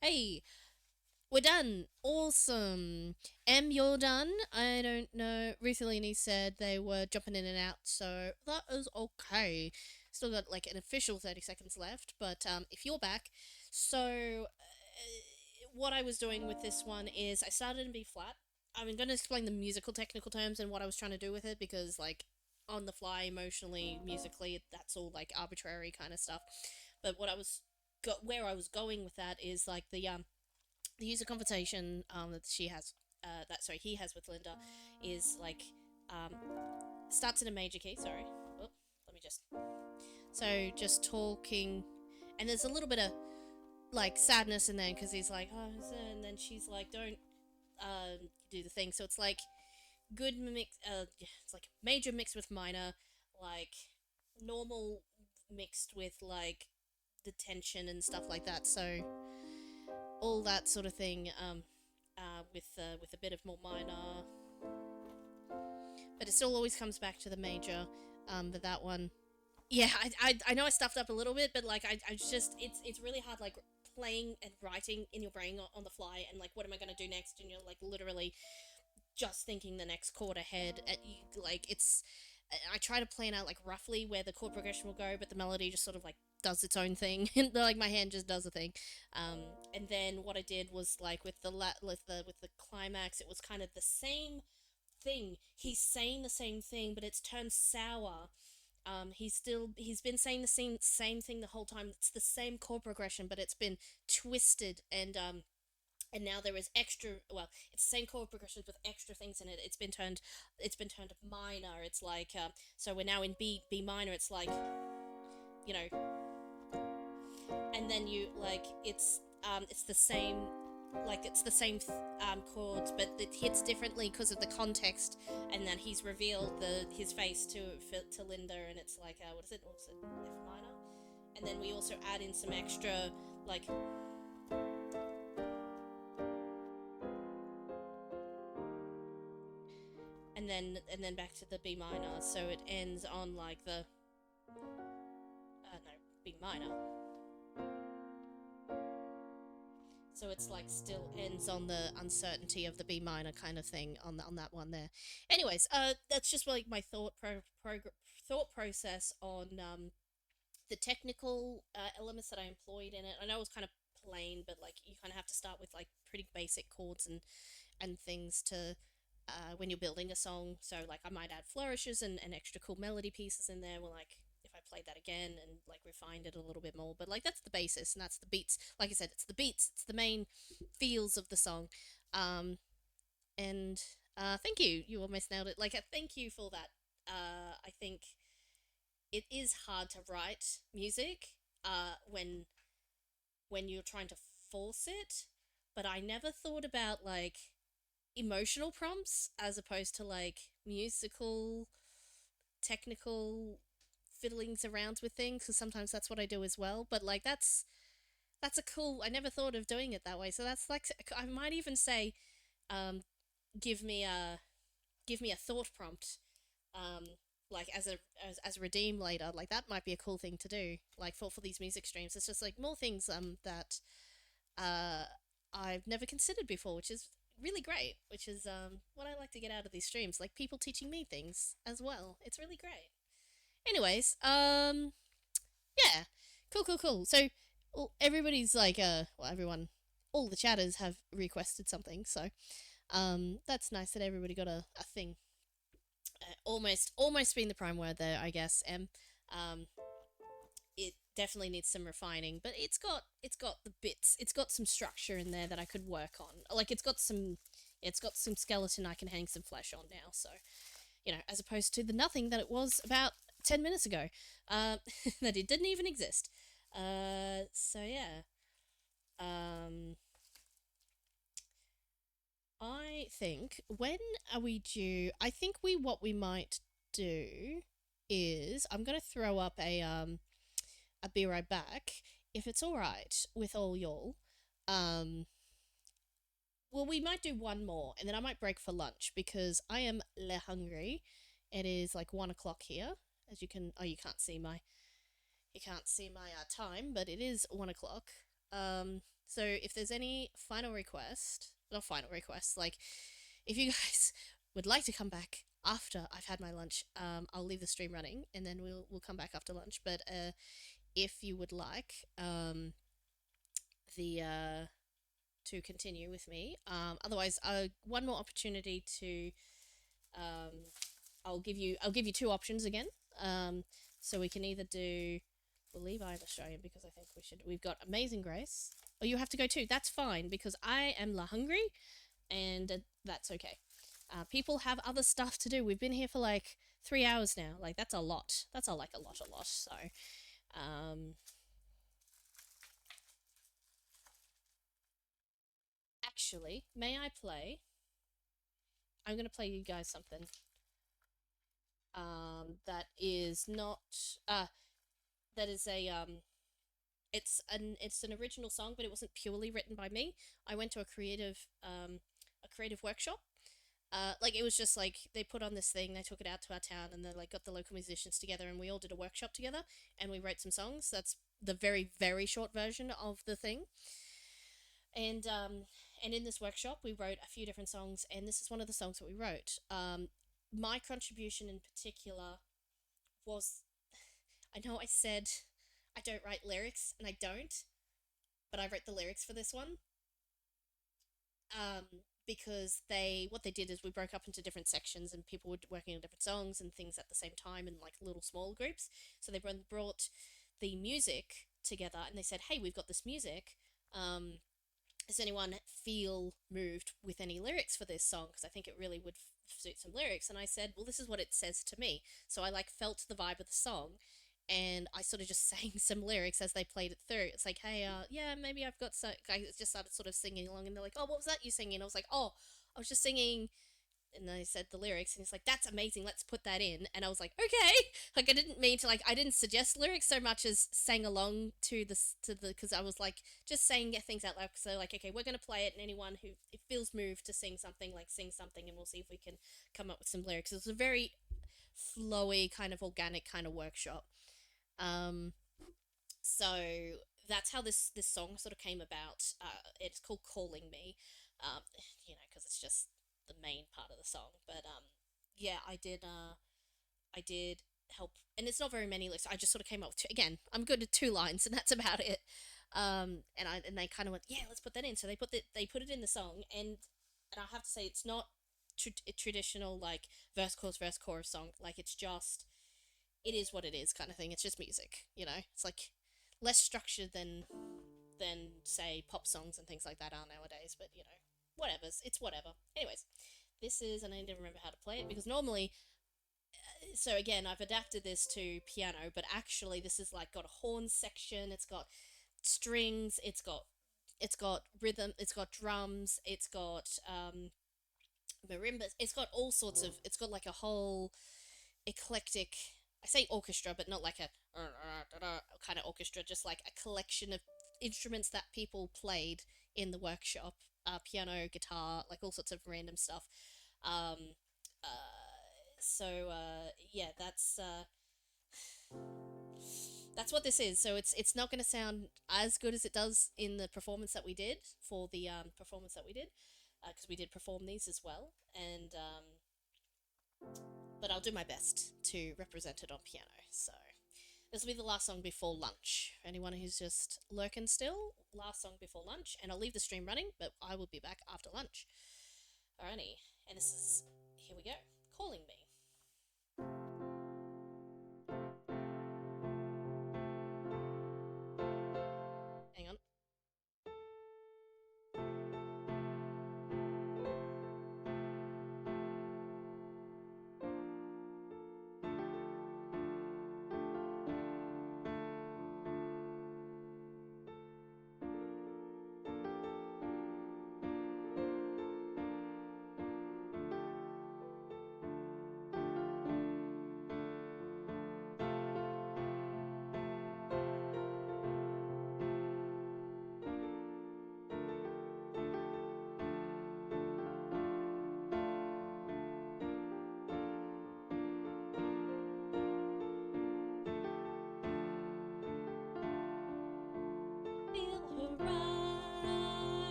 Hey, We're done. Awesome. You're done. I don't know. Ruthalini said they were jumping in and out, so that is okay. Still got like an official 30 seconds left, but if you're back, so what I was doing with this one is I started in B flat. I'm going to explain the musical technical terms and what I was trying to do with it because, like, on the fly, emotionally, musically, that's all like arbitrary kind of stuff. But where I was going with that is like the user conversation that she has he has with Linda is like um starts in a major key. Sorry, oh, let me just talking, and there's a little bit of like sadness in there because he's like, oh, and then she's like, don't do the thing. So it's like good mix. Yeah, it's like major mixed with minor, like normal mixed with like the tension and stuff like that. So all that sort of thing. With a bit of more minor, but it still always comes back to the major. But that one, yeah, I know I stuffed up a little bit, but like I just it's really hard like playing and writing in your brain on the fly and like what am I gonna do next, and you're like literally just thinking the next chord ahead. At you, like it's I try to plan out like roughly where the chord progression will go, but the melody just sort of like does its own thing, and like my hand just does a thing. Um, and then what I did was like with the climax, it was kind of the same thing. He's saying the same thing, but it's turned sour. He's been saying the same thing the whole time. It's the same chord progression, but it's been twisted and now there is extra, well, it's the same chord progressions with extra things in it. It's been turned minor. It's like so we're now in B minor. It's like, you know, and then you like it's the same, like it's the same chords, but it hits differently because of the context. And then he's revealed his face to Linda, and it's like what is it F minor. And then we also add in some extra like and then back to the B minor, so it ends on like the no, B minor. So it's like still ends on the uncertainty of the B minor kind of thing on that one there. Anyways, that's just like my thought process on the technical elements that I employed in it. I know it was kind of plain, but like you kind of have to start with like pretty basic chords and things to when you're building a song. So like I might add flourishes and extra cool melody pieces in there. Well, like if I played that again and like refined it a little bit more. But like that's the basis and that's the beats. Like I said, it's the beats. It's the main feels of the song. Um, and thank you. You almost nailed it. Like thank you for that. I think it is hard to write music when you're trying to force it. But I never thought about like emotional prompts as opposed to like musical technical fiddlings around with things because sometimes that's what I do as well. But like that's a cool. I never thought of doing it that way. So that's like I might even say, um, give me a thought prompt, um, like as a redeem later. Like that might be a cool thing to do. Like for these music streams, it's just like more things that uh I've never considered before, which is really great. Which is what I like to get out of these streams, like people teaching me things as well. It's really great. Anyways, yeah, cool. So, well, everybody's like, well, everyone, all the chatters have requested something. So, that's nice that everybody got a thing. Almost being the prime word there, I guess. Um, it definitely needs some refining, but it's got the bits. It's got some structure in there that I could work on. Like it's got some skeleton I can hang some flesh on now. So as opposed to the nothing that it was about 10 minutes ago, that it didn't even exist. So yeah. Um, I think when are we due? I think what we might do is I'm gonna throw up a be right back if it's all right with all y'all. Um, well, we might do one more and then I might break for lunch because I am le hungry. It is like 1 o'clock here, as you can. Oh, you can't see my time, but it is 1 o'clock. Um, So if there's any final request, not final request, like if you guys would like to come back after I've had my lunch, I'll leave the stream running and then we'll come back after lunch. But if you would like the to continue with me, otherwise, one more opportunity to um, I'll give you two options again. So we can either do. We'll leave I'm Australian because I think we should. We've got Amazing Grace. Oh, you have to go too. That's fine because I am La Hungry, and that's okay. People have other stuff to do. We've been here for like 3 hours now. Like that's a lot. That's like a lot, a lot. So, um, actually, may I play? I'm gonna play you guys something. That is not. That is it's an original song, but it wasn't purely written by me. I went to a creative workshop. Like it was just like they put on this thing, they took it out to our town, and they like got the local musicians together, and we all did a workshop together, and we wrote some songs. That's the very very short version of the thing. And in this workshop, we wrote a few different songs, and this is one of the songs that we wrote. My contribution in particular was, I know I said I don't write lyrics, and I don't, but I wrote the lyrics for this one. Because what they did is we broke up into different sections and people were working on different songs and things at the same time in like little small groups. So they brought the music together and they said, "Hey, we've got this music. Does anyone feel moved with any lyrics for this song? Because I think it really would suit some lyrics." And I said, "Well, this is what it says to me." So I like felt the vibe of the song, and I sort of just sang some lyrics as they played it through. It's like, "Hey, yeah, maybe I've got so." I just started sort of singing along, and they're like, "Oh, what was that you singing?" I was like, "Oh, I was just singing." And I said the lyrics, and he's like, "That's amazing. Let's put that in." And I was like, "Okay." Like I didn't mean to, like I didn't suggest lyrics so much as sang along to the because I was like just saying things out loud. So like, okay, we're gonna play it, and anyone who it feels moved to sing something, like sing something, and we'll see if we can come up with some lyrics. It was a very flowy kind of organic kind of workshop. Um, so that's how this song sort of came about. It's called "Calling Me," because it's just the main part of the song. But yeah, I did help, and it's not very many lyrics. I just sort of came up with two. Again, I'm good at two lines, and that's about it. And they kind of went, yeah, let's put that in. So they put it in the song, and I have to say, it's not a traditional like verse chorus song. Like it's just it is what it is kind of thing. It's just music, you know. It's like less structured than say pop songs and things like that are nowadays. But you know, whatever's it's whatever. Anyways, this is, and I need to remember how to play it because normally. So again, I've adapted this to piano, but actually this is like got a horn section. It's got strings. It's got rhythm. It's got drums. It's got marimbas. It's got all sorts of. It's got like a whole eclectic. I say orchestra, but not like a kind of orchestra. Just like a collection of instruments that people played in the workshop. Piano, guitar, like all sorts of random stuff. Um, yeah, that's what this is. So it's not going to sound as good as it does in the performance that we did for the performance that we did because we did perform these as well. And but I'll do my best to represent it on piano. So this will be the last song before lunch. Anyone who's just lurking still, last song before lunch, and I'll leave the stream running, but I will be back after lunch. Alrighty, and this is here we go. Calling Me. Hang on.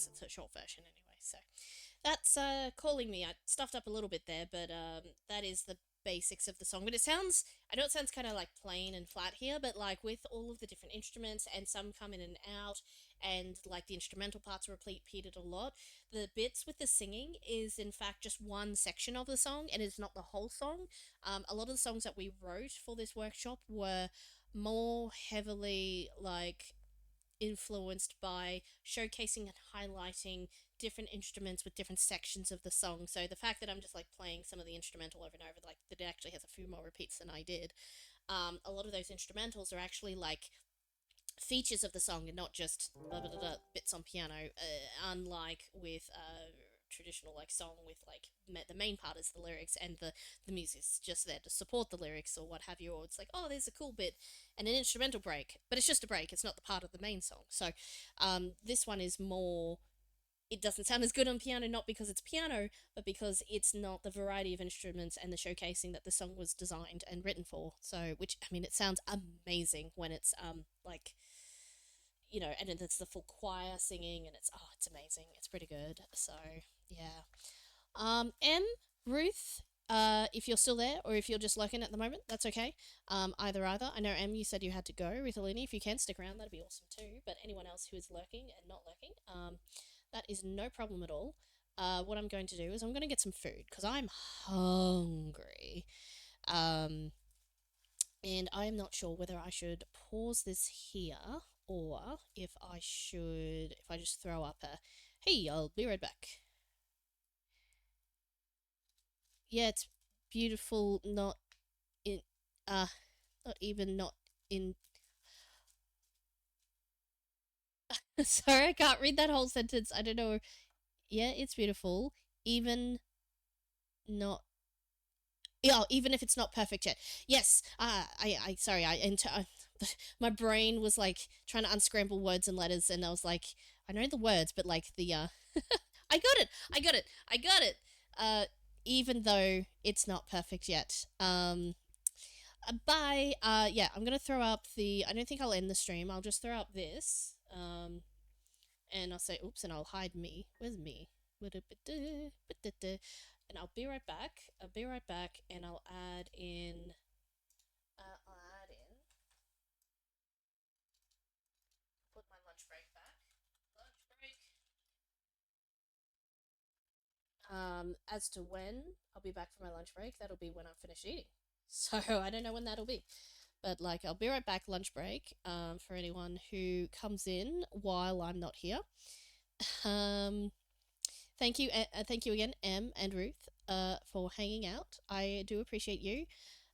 that's the short version anyway. So that's calling me. I stuffed up a little bit there, but that is the basics of the song. But it sounds, I know it sounds kind of like plain and flat here, but like with all of the different instruments and some come in and out, and like the instrumental parts are repeated a lot. The bits with the singing is in fact just one section of the song, and it's not the whole song. A lot of the songs that we wrote for this workshop were more heavily like influenced by showcasing and highlighting different instruments with different sections of the song. So the fact that I'm just like playing some of the instrumental over and over, like that it actually has a few more repeats than I did. A lot of those instrumentals are actually like features of the song and not just blah, blah, blah, blah, bits on piano. Unlike with traditional like song with like the main part is the lyrics and the music's just there to support the lyrics or what have you, or it's like, oh, there's a cool bit and an instrumental break, but it's just a break, it's not the part of the main song. So this one is more, it doesn't sound as good on piano, not because it's piano, but because it's not the variety of instruments and the showcasing that the song was designed and written for. So, which, I mean, it sounds amazing when it's like, you know, and it's the full choir singing, and it's, oh, it's amazing. It's pretty good. So yeah. M, Ruth, if you're still there or if you're just lurking at the moment, that's okay. Either. I know M, you said you had to go. Ruthalini, if you can stick around, that'd be awesome too. But anyone else who is lurking and not lurking, that is no problem at all. What I'm going to do is I'm going to get some food because I'm hungry. And I'm not sure whether I should pause this here or if I just throw up a, hey, I'll be right back. Yeah, it's beautiful, in, uh, not even not in. Sorry, I can't read that whole sentence. I don't know. Yeah, it's beautiful, even not. Yeah, even if it's not perfect yet. Yes. Sorry. My brain was like trying to unscramble words and letters, and I was like, I know the words, but like I got it. I got it. I got it. Uh, even though it's not perfect yet. Bye. Yeah, I'm gonna throw up the. I don't think I'll end the stream. I'll just throw up this. And I'll say oops, and I'll hide me. Where's me? And I'll be right back. I'll be right back, and I'll add in. Put my lunch break back. Lunch break. As to when I'll be back for my lunch break, that'll be when I'm finished eating. So I don't know when that'll be. But like I'll be right back lunch break for anyone who comes in while I'm not here. Um, thank you again, Em and Ruth, for hanging out. I do appreciate you,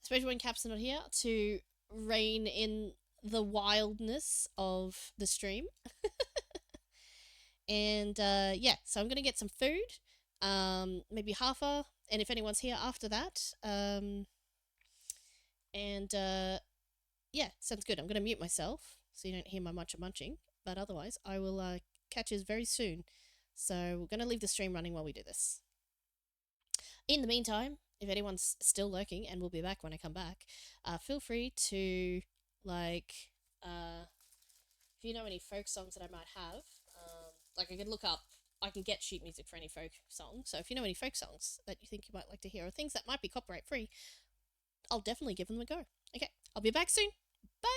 especially when Cap's not here, to rein in the wildness of the stream. And yeah, so I'm gonna get some food, maybe half a, and if anyone's here after that, and yeah, sounds good. I'm gonna mute myself so you don't hear my munching, but otherwise I will catch you very soon. So we're gonna leave the stream running while we do this. In the meantime, if anyone's still lurking, and we'll be back when I come back, feel free to like if you know any folk songs that I might have, like I can look up, I can get sheet music for any folk song. So if you know any folk songs that you think you might like to hear or things that might be copyright free, I'll definitely give them a go. Okay, I'll be back soon. Bye!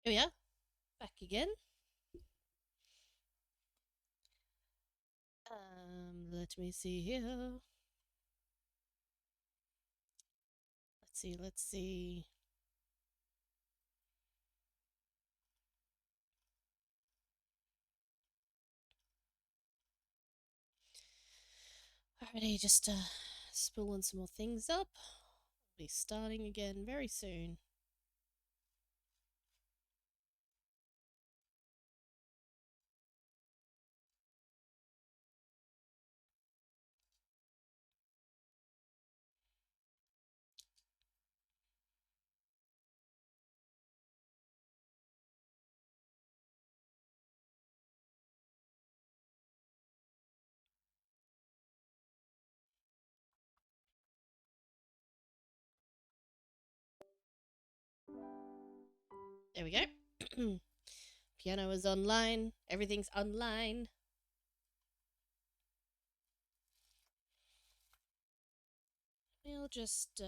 Here we are, back again. Let me see here. Let's see. Alrighty, just spooling some more things up. We'll be starting again very soon. There we go. Piano is online. Everything's online. We'll just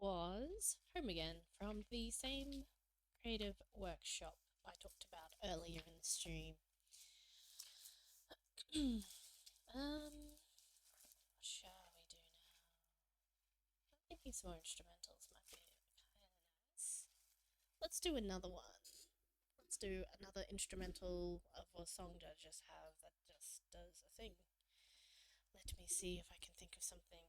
Was Home Again from the same creative workshop I talked about earlier in the stream. What shall we do now? I'm thinking some more instrumentals might be kind of nice. Let's do another one. Let's do another instrumental of a song that I just have that just does a thing. Let me see if I can think of something.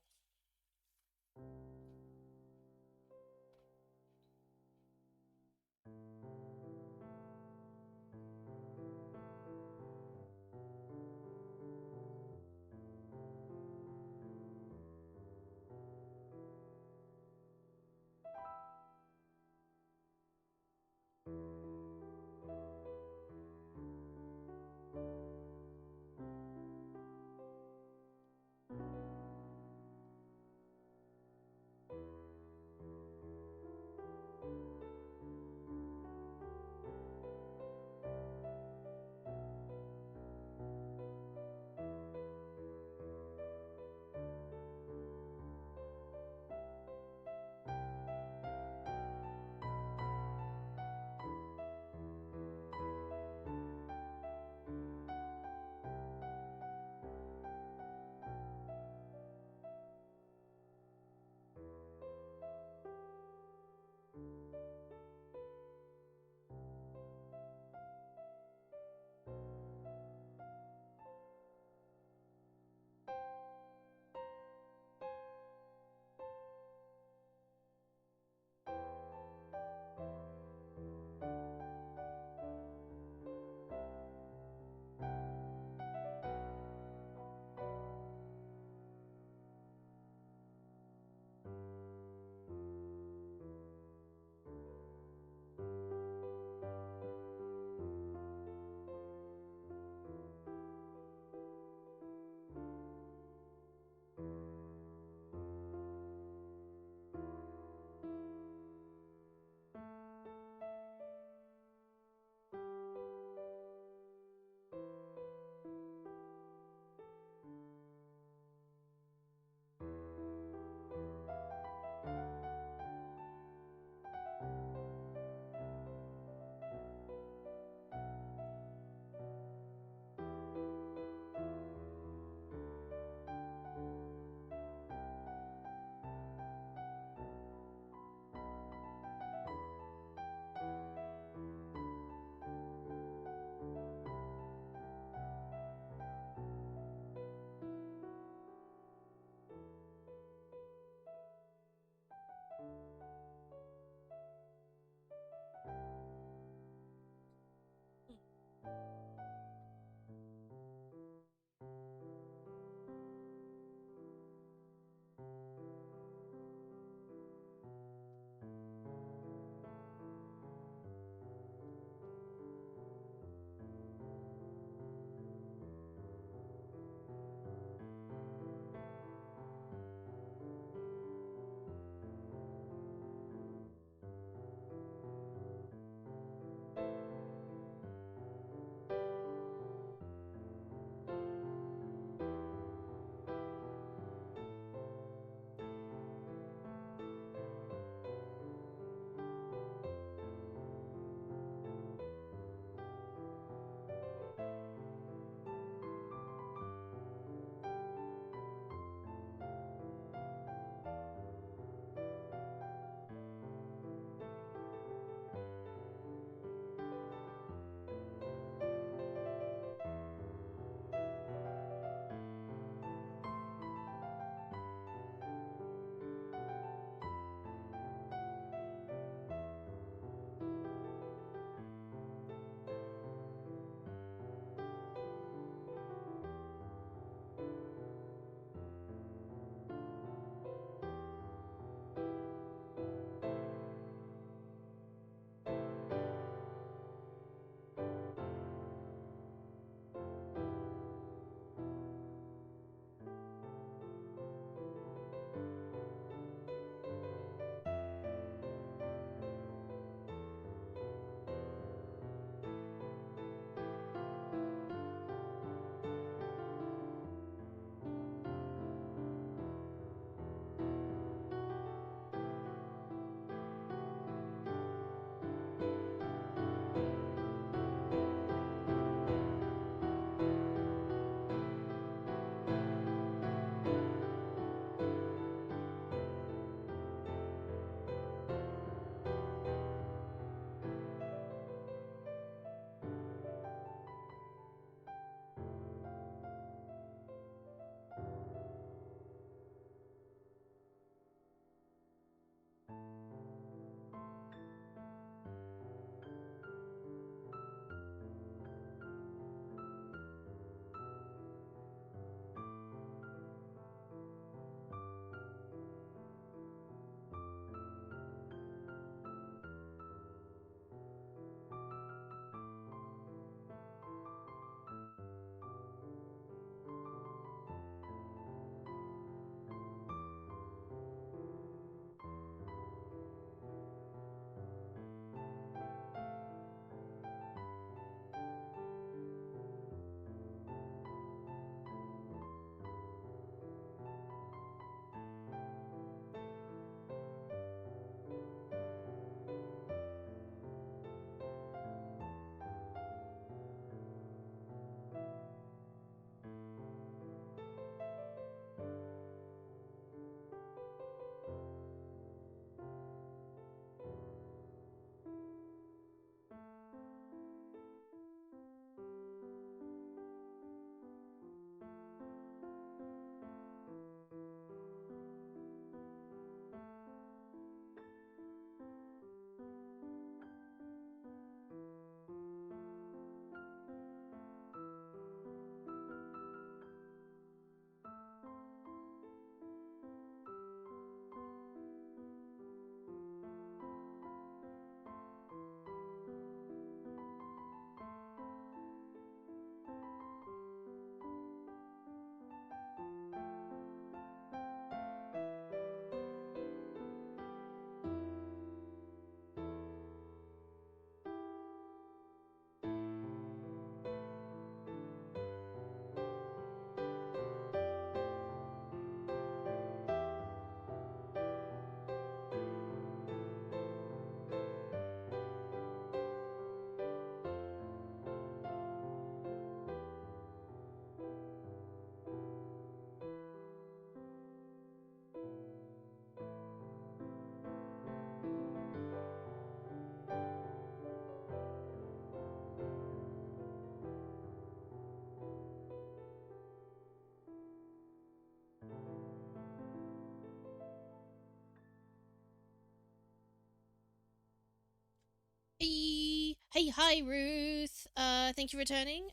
Hey, hi, Ruth. Thank you for returning.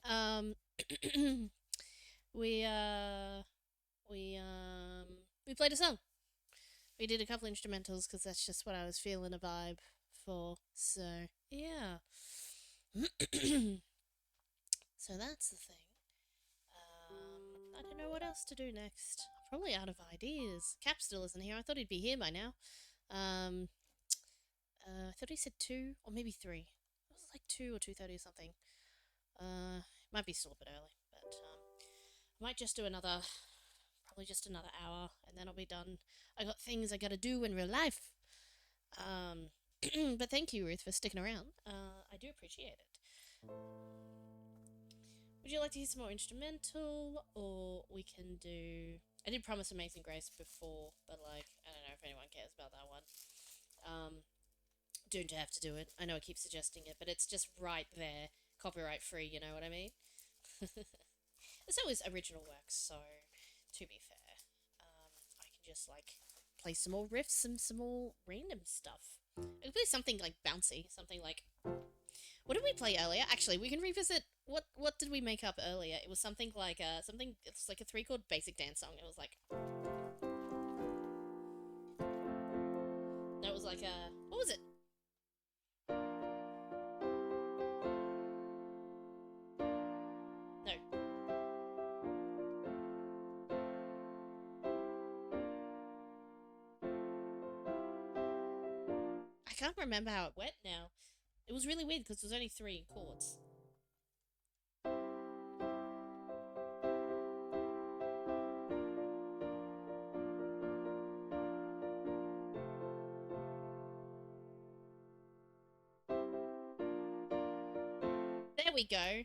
We uh, we played a song. We did a couple instrumentals because that's just what I was feeling a vibe for. So yeah. So that's the thing. I don't know what else to do next. I'm probably out of ideas. Cap still isn't here. I thought he'd be here by now. Um, I thought he said 2 or maybe 3. It was like 2 or 2:30 or something. Might be still a bit early, but I might just do probably just another hour, and then I'll be done. I got things I gotta do in real life. Um, but thank you, Ruth, for sticking around. I do appreciate it. Would you like to hear some more instrumental, or we can do? I did promise Amazing Grace before, but like I don't know if anyone cares about that one. Don't have to do it. I know I keep suggesting it, but it's just right there, copyright free. You know what I mean? It's always original works, so to be fair, I can just like play some more riffs and some more random stuff. It could be something like bouncy, something like what did we play earlier? Actually, we can revisit what did we make up earlier? It was something like something. It's like a 3 chord basic dance song. It was like that was like a what was it? No, I can't remember how it went now. It was really weird because it was only 3 chords. There we go.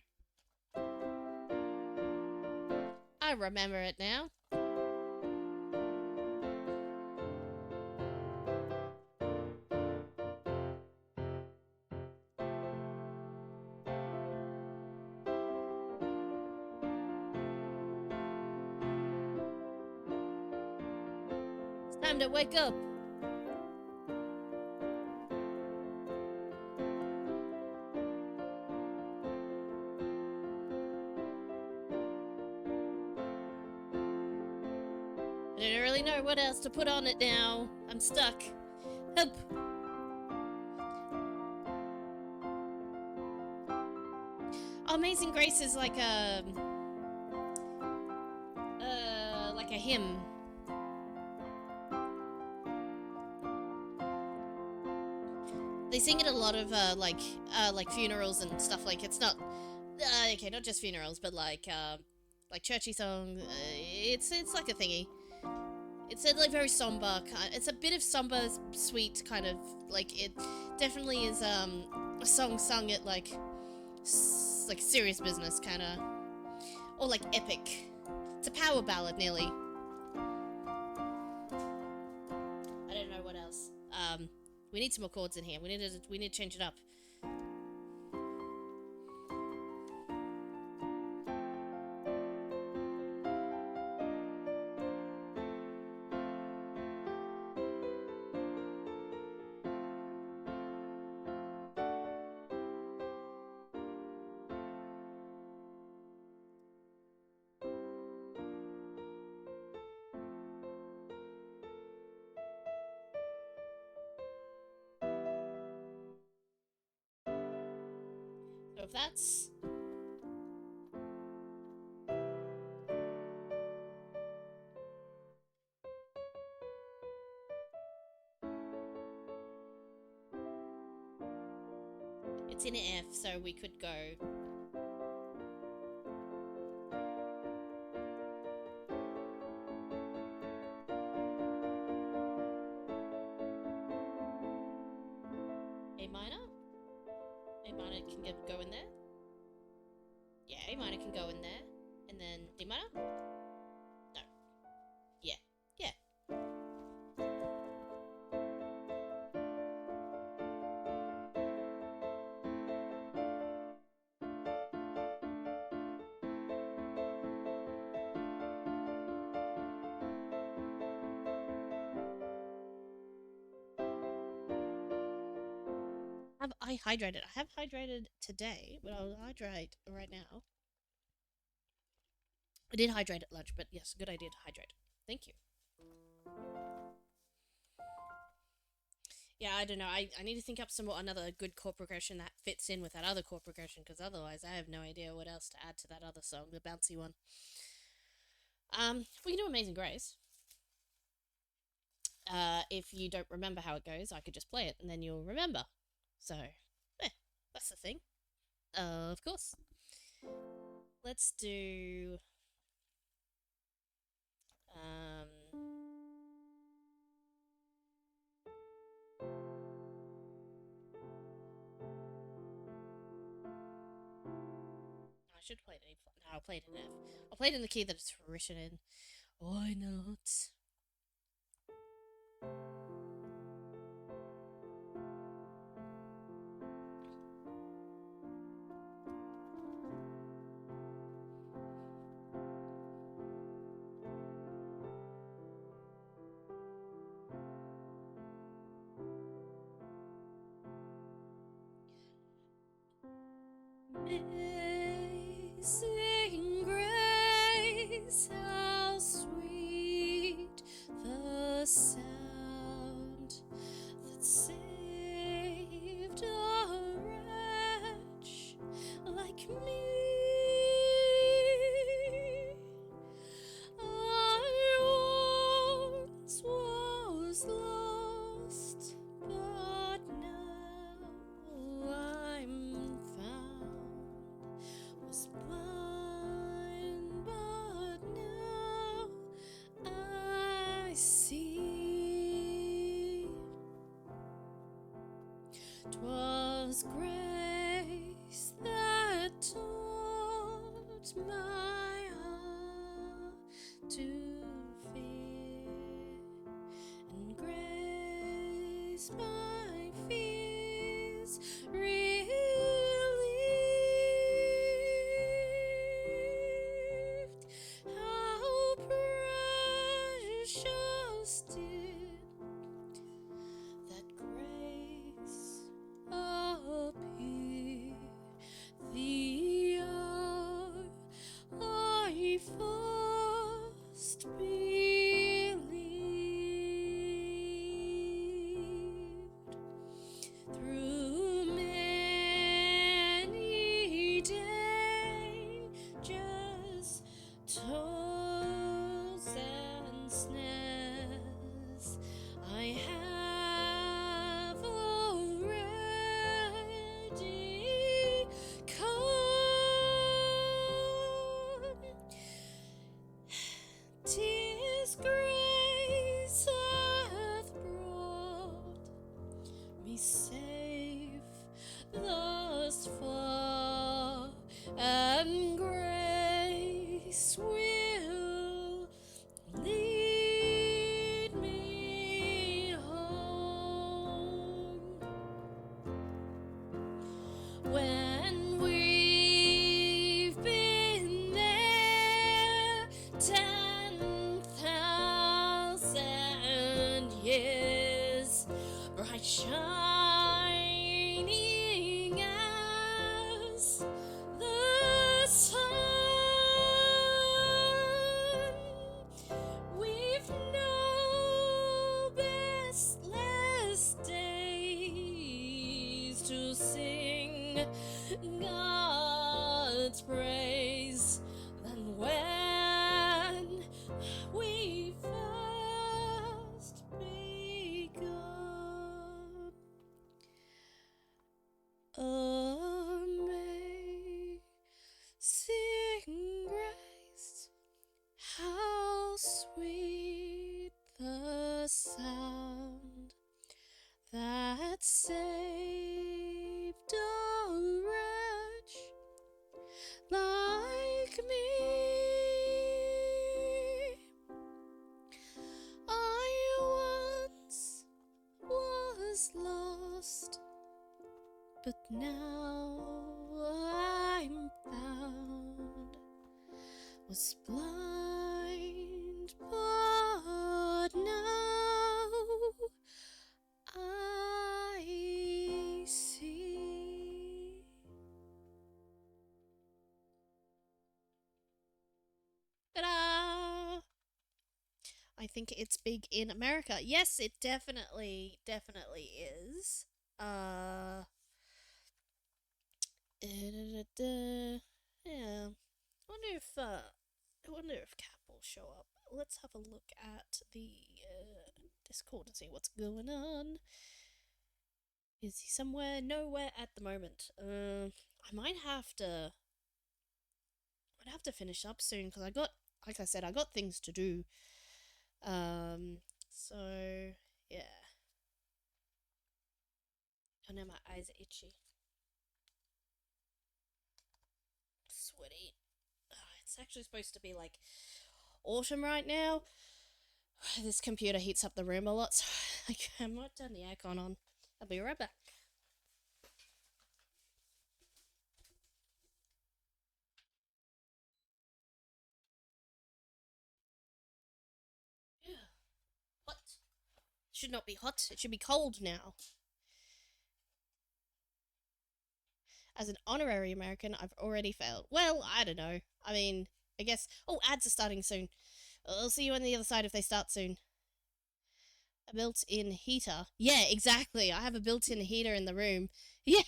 I remember it now. It's time to wake up. I don't really know what else to put on it now. I'm stuck. Help! Amazing Grace is like a hymn. They sing it a lot of like funerals and stuff. Like it's not okay, not just funerals, but like churchy songs. It's like a thingy. It's like very somber. It's a bit of somber, sweet kind of like it. Definitely is a song sung at like serious business kind of, or like epic. It's a power ballad nearly. I don't know what else. We need some more chords in here. We need to change it up. So if that's it's in F, so we could go. A minor? A minor can go in there? Yeah, A minor can go in there. And then D minor? No. Yeah. Yeah. Have I hydrated? I have hydrated today, but I'll hydrate right now. I did hydrate at lunch, but yes, good idea to hydrate. Thank you. Yeah, I don't know. I need to think up another good chord progression that fits in with that other chord progression, because otherwise I have no idea what else to add to that other song, the bouncy one. We can do Amazing Grace. If you don't remember how it goes, I could just play it and then you'll remember. So, that's the thing. Of course. Let's do. I should play it in E flat. No, I'll play it in F. I'll play it in the key that it's written in. Why not? Amazing grace, how sweet the sound that saved a wretch like me. I once was lost, but now I'm found. Was blind, but now I see. 'Twas grace that taught my heart to fear, and grace my fears relieved. How precious did that grace appear the hour I first believed. Through many dangers, toils and snares, I have already come. 'Tis grace hath brought me safe thus far, and grace will lead me home. When we've been there 10,000 years, bright shining as the sun, we've no bestless days to sing God's praise than when we first begun. Amazing grace, how sweet the sound that saved a wretch like me. I once was lost, but now I'm found. Was blind, but now I see. think it's big in America. Yes, it definitely is. Uh, yeah. I wonder if Cap will show up. Let's have a look at the Discord and see what's going on. Is he somewhere? Nowhere at the moment. I might have to. I'd have to finish up soon because like I said, I got things to do. So yeah. Oh no, my eyes are itchy, sweaty. It's actually supposed to be like autumn right now. This computer heats up the room a lot, so I might turn the aircon on. I'll be right back. Yeah. Hot. It should not be hot. It should be cold now. As an honorary American, I've already failed. Well, I don't know. I mean, I guess. Oh, ads are starting soon. I'll see you on the other side if they start soon. A built-in heater. Yeah, exactly. I have a built-in heater in the room. Yeah,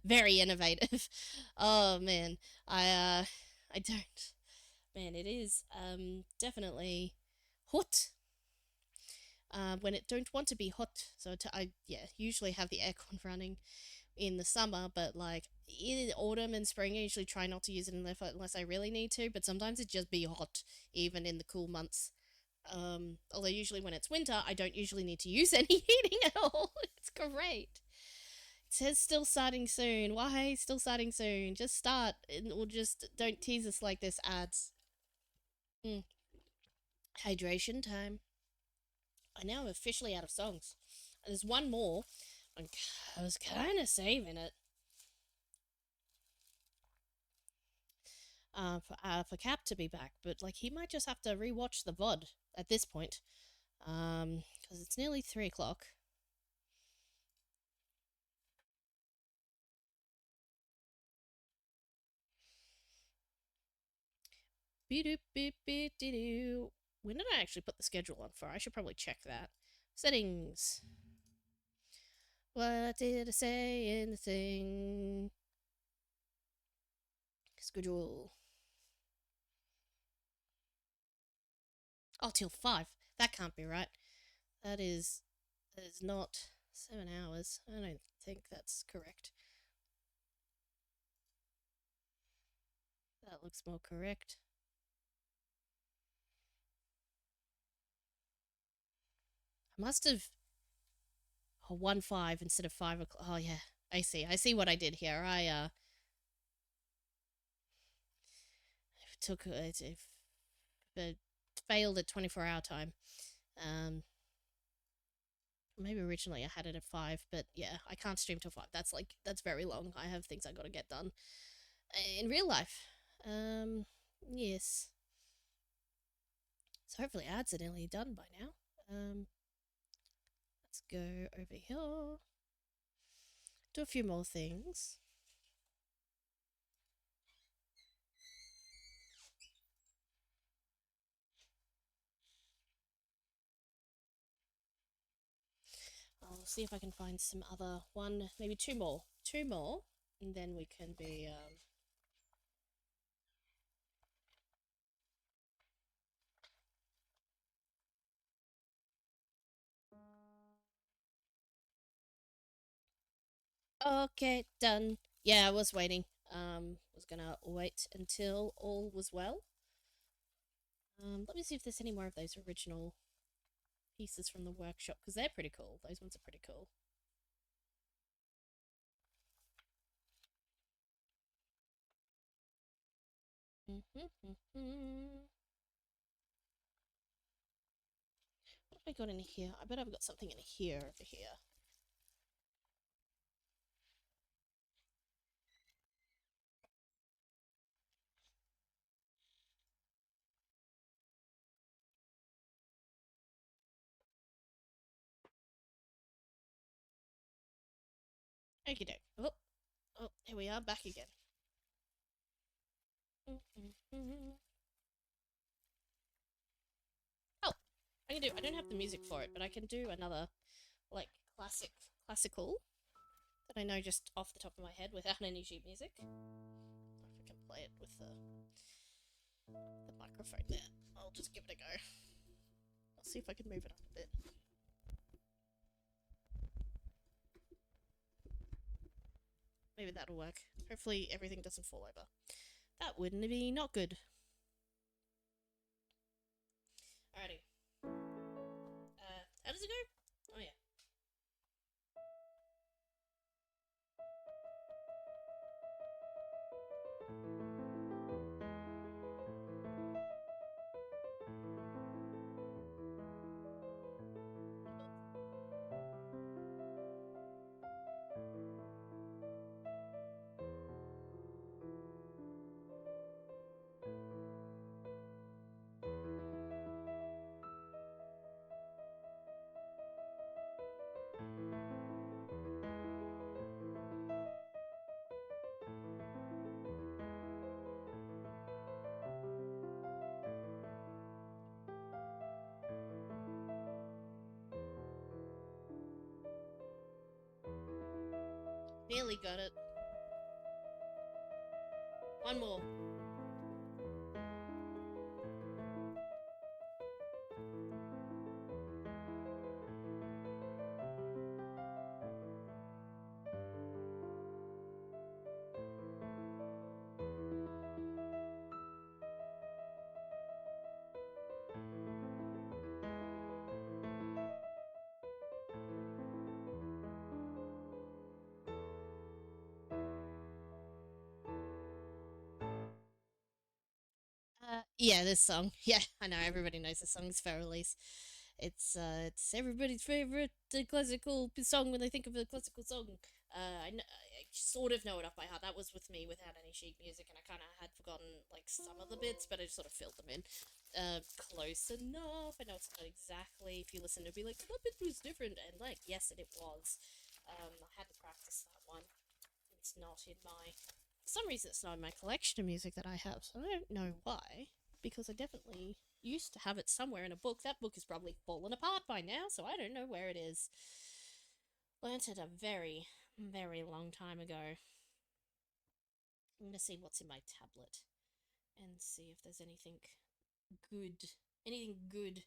very innovative. Oh man, I don't. Man, it is definitely hot. When it don't want to be hot, so I usually have the aircon running in the summer, but like in autumn and spring, I usually try not to use it unless I really need to. But sometimes it just be hot even in the cool months. Although usually when it's winter, I don't usually need to use any heating at all. It's great. It says still starting soon. Why still starting soon? Just start, or just don't tease us like this. Ads. Mm. Hydration time. I now am officially out of songs. There's one more. I was kind of saving it. For Cap to be back, but like he might just have to rewatch the VOD at this point, because it's nearly 3 o'clock. When did I actually put the schedule on for? I should probably check that. Settings. What did I say in the thing? Schedule. Oh, till 5. That can't be right. That is not 7 hours. I don't think that's correct. That looks more correct. I must have 1-5 instead of 5 o'clock. Oh yeah, I see. I see what I did here. I took it failed at 24-hour time. Maybe originally I had it at 5, but yeah, I can't stream till 5. That's very long. I have things I got to get done in real life. Yes. So hopefully ads are nearly done by now. Let's go over here. Do a few more things. I'll see if I can find some other one, maybe two more, and then we can be. Okay, done. Yeah, I was waiting. Was gonna wait until all was well. Let me see if there's any more of those original pieces from the workshop because they're pretty cool. Those ones are pretty cool. What have I got in here? I bet I've got something in here over here. Okie doke. Oh, here we are, back again. Oh, I don't have the music for it, but I can do another, like, classical that I know just off the top of my head without any sheet music. If I can play it with the microphone there, I'll just give it a go. I'll see if I can move it up a bit. Maybe that'll work. Hopefully everything doesn't fall over. That wouldn't be not good. Alrighty. How does it go? Oh yeah. Nearly got it. One more. Yeah, this song. Yeah, I know everybody knows this song. It's Feralise. It's everybody's favorite classical song when they think of a classical song. I sort of know it off by heart. That was with me without any sheet music, and I kind of had forgotten like some of the bits, but I just sort of filled them in. Close enough. I know it's not exactly. If you listen, it'll be like that bit was different, and like yes, it was. I hadn't practiced that one. It's not in my. For some reason, it's not in my collection of music that I have, so I don't know why. Because I definitely used to have it somewhere in a book. That book is probably fallen apart by now, so I don't know where it is. Learned it a very, very long time ago. I'm gonna see what's in my tablet and see if there's anything good. Anything good.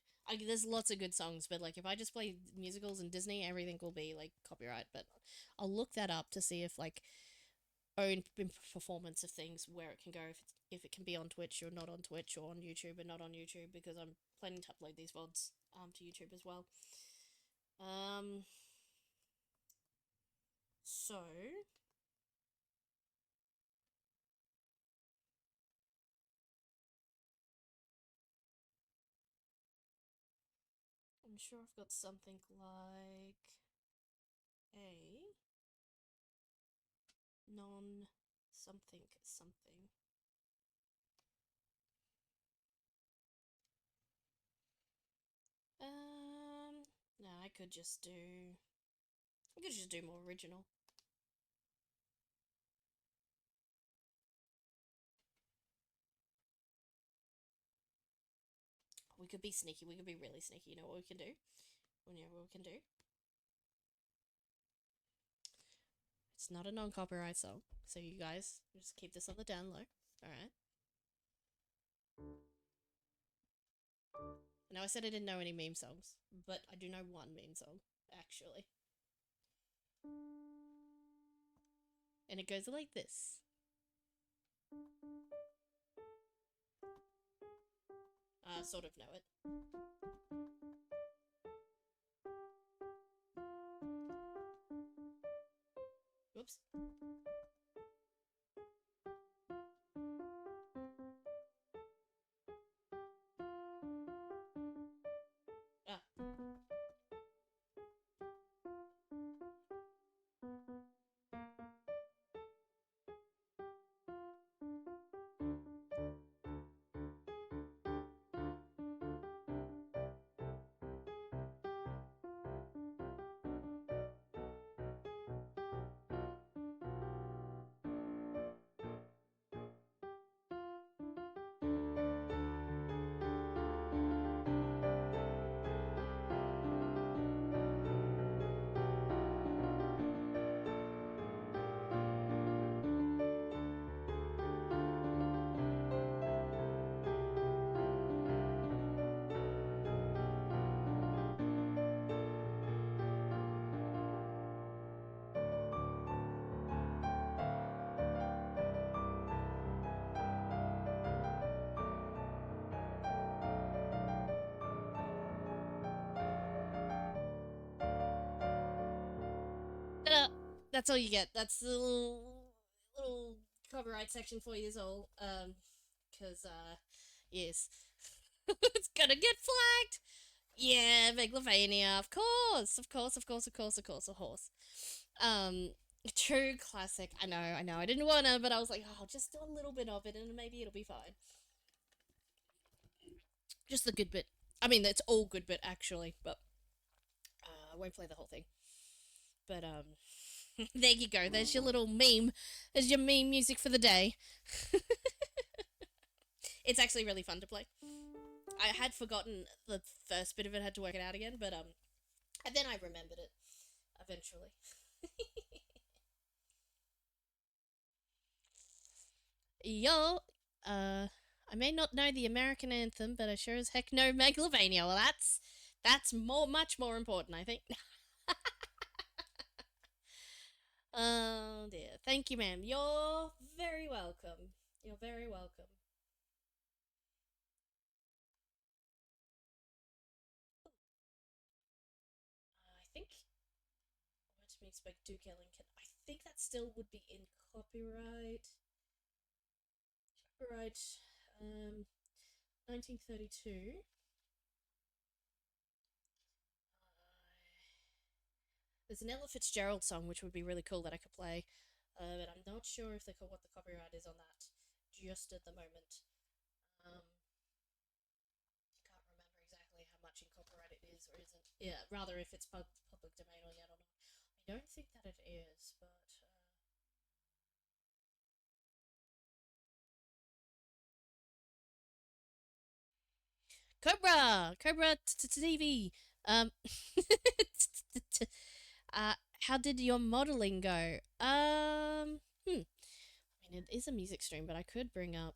There's lots of good songs, but like if I just play musicals and Disney, everything will be like copyright. But I'll look that up to see if like own performance of things where it can go if it can be on Twitch or not on Twitch or on YouTube and not on YouTube because I'm planning to upload these VODs to YouTube as well. So I'm sure I've got something like a non something something. No, I could just do more original. We could be sneaky. We could be really sneaky. You know what we can do? You know what we can do? It's not a non-copyright song, so you guys just keep this on the down low. All right. Now I said I didn't know any meme songs, but I do know one meme song actually, and it goes like this. I sort of know it. Whoops. Ah. That's all you get. That's the little copyright section for years old. Because yes, it's gonna get flagged. Yeah, Megalovania, of course, of course, of course, of course, of course, of course. Um, true classic. I know, I know. I didn't wanna, but I was like, oh, just do a little bit of it, and maybe it'll be fine. Just the good bit. I mean, it's all good bit actually, but I won't play the whole thing. But there you go. There's your little meme. There's your meme music for the day. It's actually really fun to play. I had forgotten the first bit of it, had to work it out again, but and then I remembered it eventually. Yo, I may not know the American anthem, but I sure as heck know Megalovania. Well, that's much more important, I think. Oh dear. Thank you, ma'am. You're very welcome. You're very welcome. I think what makes by Duke Ellington. I think that still would be in copyright. Copyright, 1932. There's an Ella Fitzgerald song which would be really cool that I could play, but I'm not sure if what the copyright is on that just at the moment. Can't remember exactly how much in copyright it is or isn't. Yeah, rather if it's public domain or yeah, I don't know. I don't think that it is, but Cobra TV. Um, how did your modeling go? I mean, it is a music stream, but I could bring up.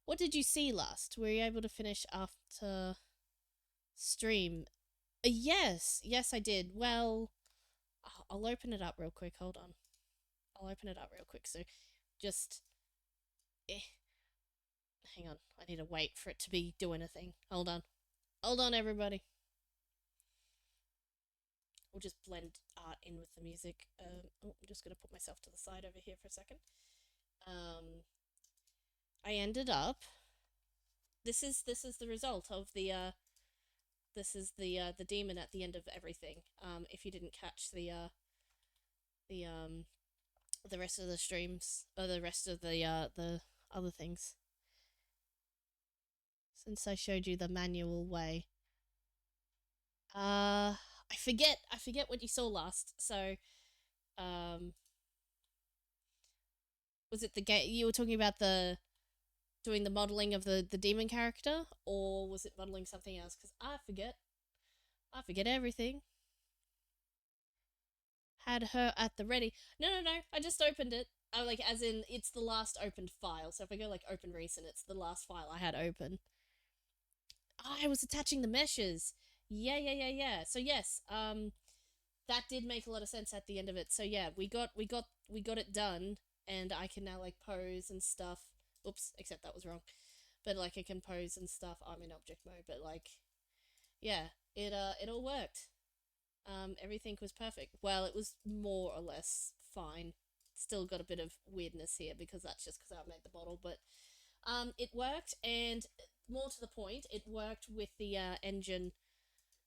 What did you see last? Were you able to finish after stream? Yes, yes, I did. Well, I'll open it up real quick. Hold on. I'll open it up real quick. So, just. Hang on. I need to wait for it to be doing a thing. Hold on. Hold on, everybody. We'll just blend art in with the music. I'm just going to put myself to the side over here for a second. I ended up. This is the result of the. This is the demon at the end of everything. If you didn't catch the the rest of the streams or the rest of the other things. Since I showed you the manual way. I forget what you saw last. So, was it the game you were talking about the doing the modeling of the demon character, or was it modeling something else? Because I forget. I forget everything. Had her at the ready. No. I just opened it. I like as in it's the last opened file. So if I go like open recent, it's the last file I had open. Oh, I was attaching the meshes. Yeah. So yes, that did make a lot of sense at the end of it. So yeah, we got it done, and I can now like pose and stuff. Oops, except that was wrong. But like I can pose and stuff. I'm in object mode, but like, yeah, it all worked. Everything was perfect. Well, it was more or less fine. Still got a bit of weirdness here because that's just because I made the model, but it worked, and more to the point, it worked with the engine.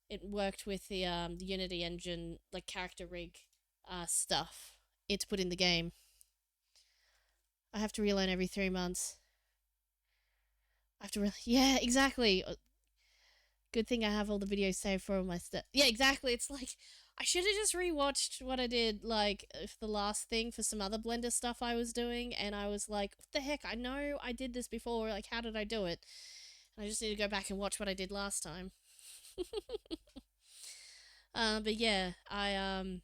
It worked with the Unity engine, like character rig stuff. It's put in the game. I have to relearn every 3 months. I have to yeah, exactly. Good thing I have all the videos saved for all my stuff. Yeah, exactly. It's like I should have just rewatched what I did, like the last thing for some other Blender stuff I was doing, and I was like, "What the heck? I know I did this before. Like, how did I do it?" And I just need to go back and watch what I did last time. But yeah, I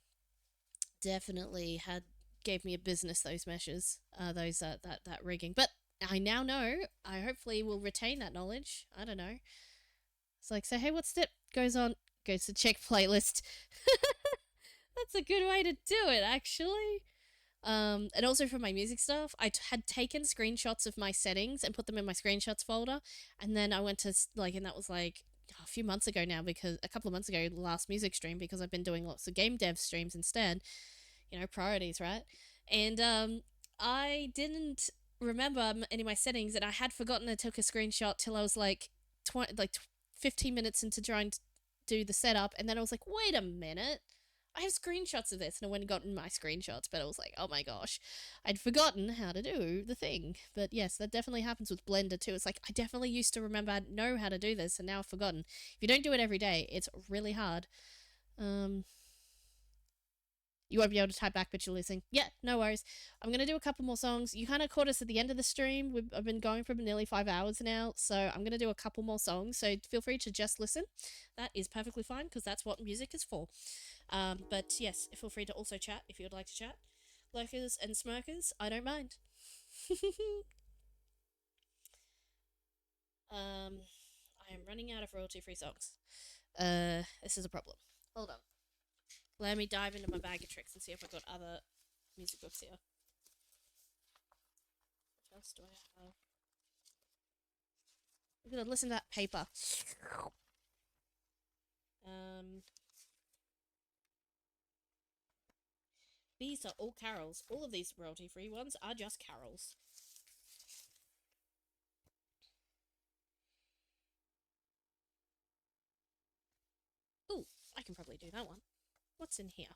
definitely had gave me a business those meshes, those that rigging. But I now know. I hopefully will retain that knowledge. I don't know. It's like, so hey, what step goes on? Goes to check playlist. That's a good way to do it, actually. And also for my music stuff, had taken screenshots of my settings and put them in my screenshots folder, and then I went to like, and that was like a few months ago now, because a couple of months ago, last music stream, because I've been doing lots of game dev streams instead. You know, priorities, right? And I didn't remember any of my settings, and I had forgotten I took a screenshot till I was like 15 minutes into trying to do the setup, and then I was like, wait a minute. I have screenshots of this, and I went and gotten my screenshots, but I was like, oh my gosh, I'd forgotten how to do the thing. But yes, that definitely happens with Blender too. It's like, I definitely used to remember, know how to do this, and now I've forgotten. If you don't do it every day, it's really hard. You won't be able to type back, but you're listening. Yeah, no worries. I'm going to do a couple more songs. You kind of caught us at the end of the stream. I've been going for nearly 5 hours now, so I'm going to do a couple more songs. So feel free to just listen. That is perfectly fine, because that's what music is for. But yes, feel free to also chat if you would like to chat. Lurkers and smirkers, I don't mind. I am running out of royalty-free songs. This is a problem. Hold on. Let me dive into my bag of tricks and see if I've got other music books here. What else do I have? I'm gonna listen to that paper. These are all carols. All of these royalty-free ones are just carols. Ooh, I can probably do that one. What's in here?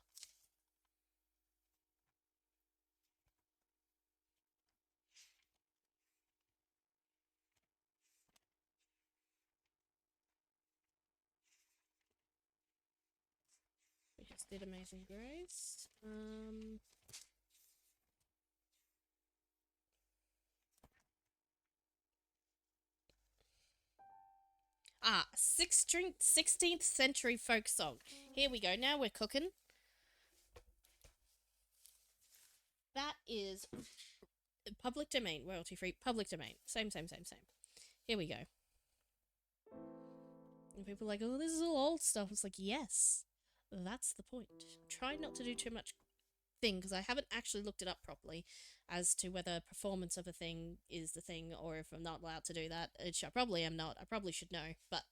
We just did Amazing Grace. Ah, 16th century folk song. Here we go. Now we're cooking. That is public domain, royalty free, public domain. Same. Here we go. And people are like, oh, this is all old stuff. It's like, yes, that's the point. Try not to do too much thing, because I haven't actually looked it up properly as to whether performance of a thing is the thing, or if I'm not allowed to do that, which I probably am not. I probably should know, but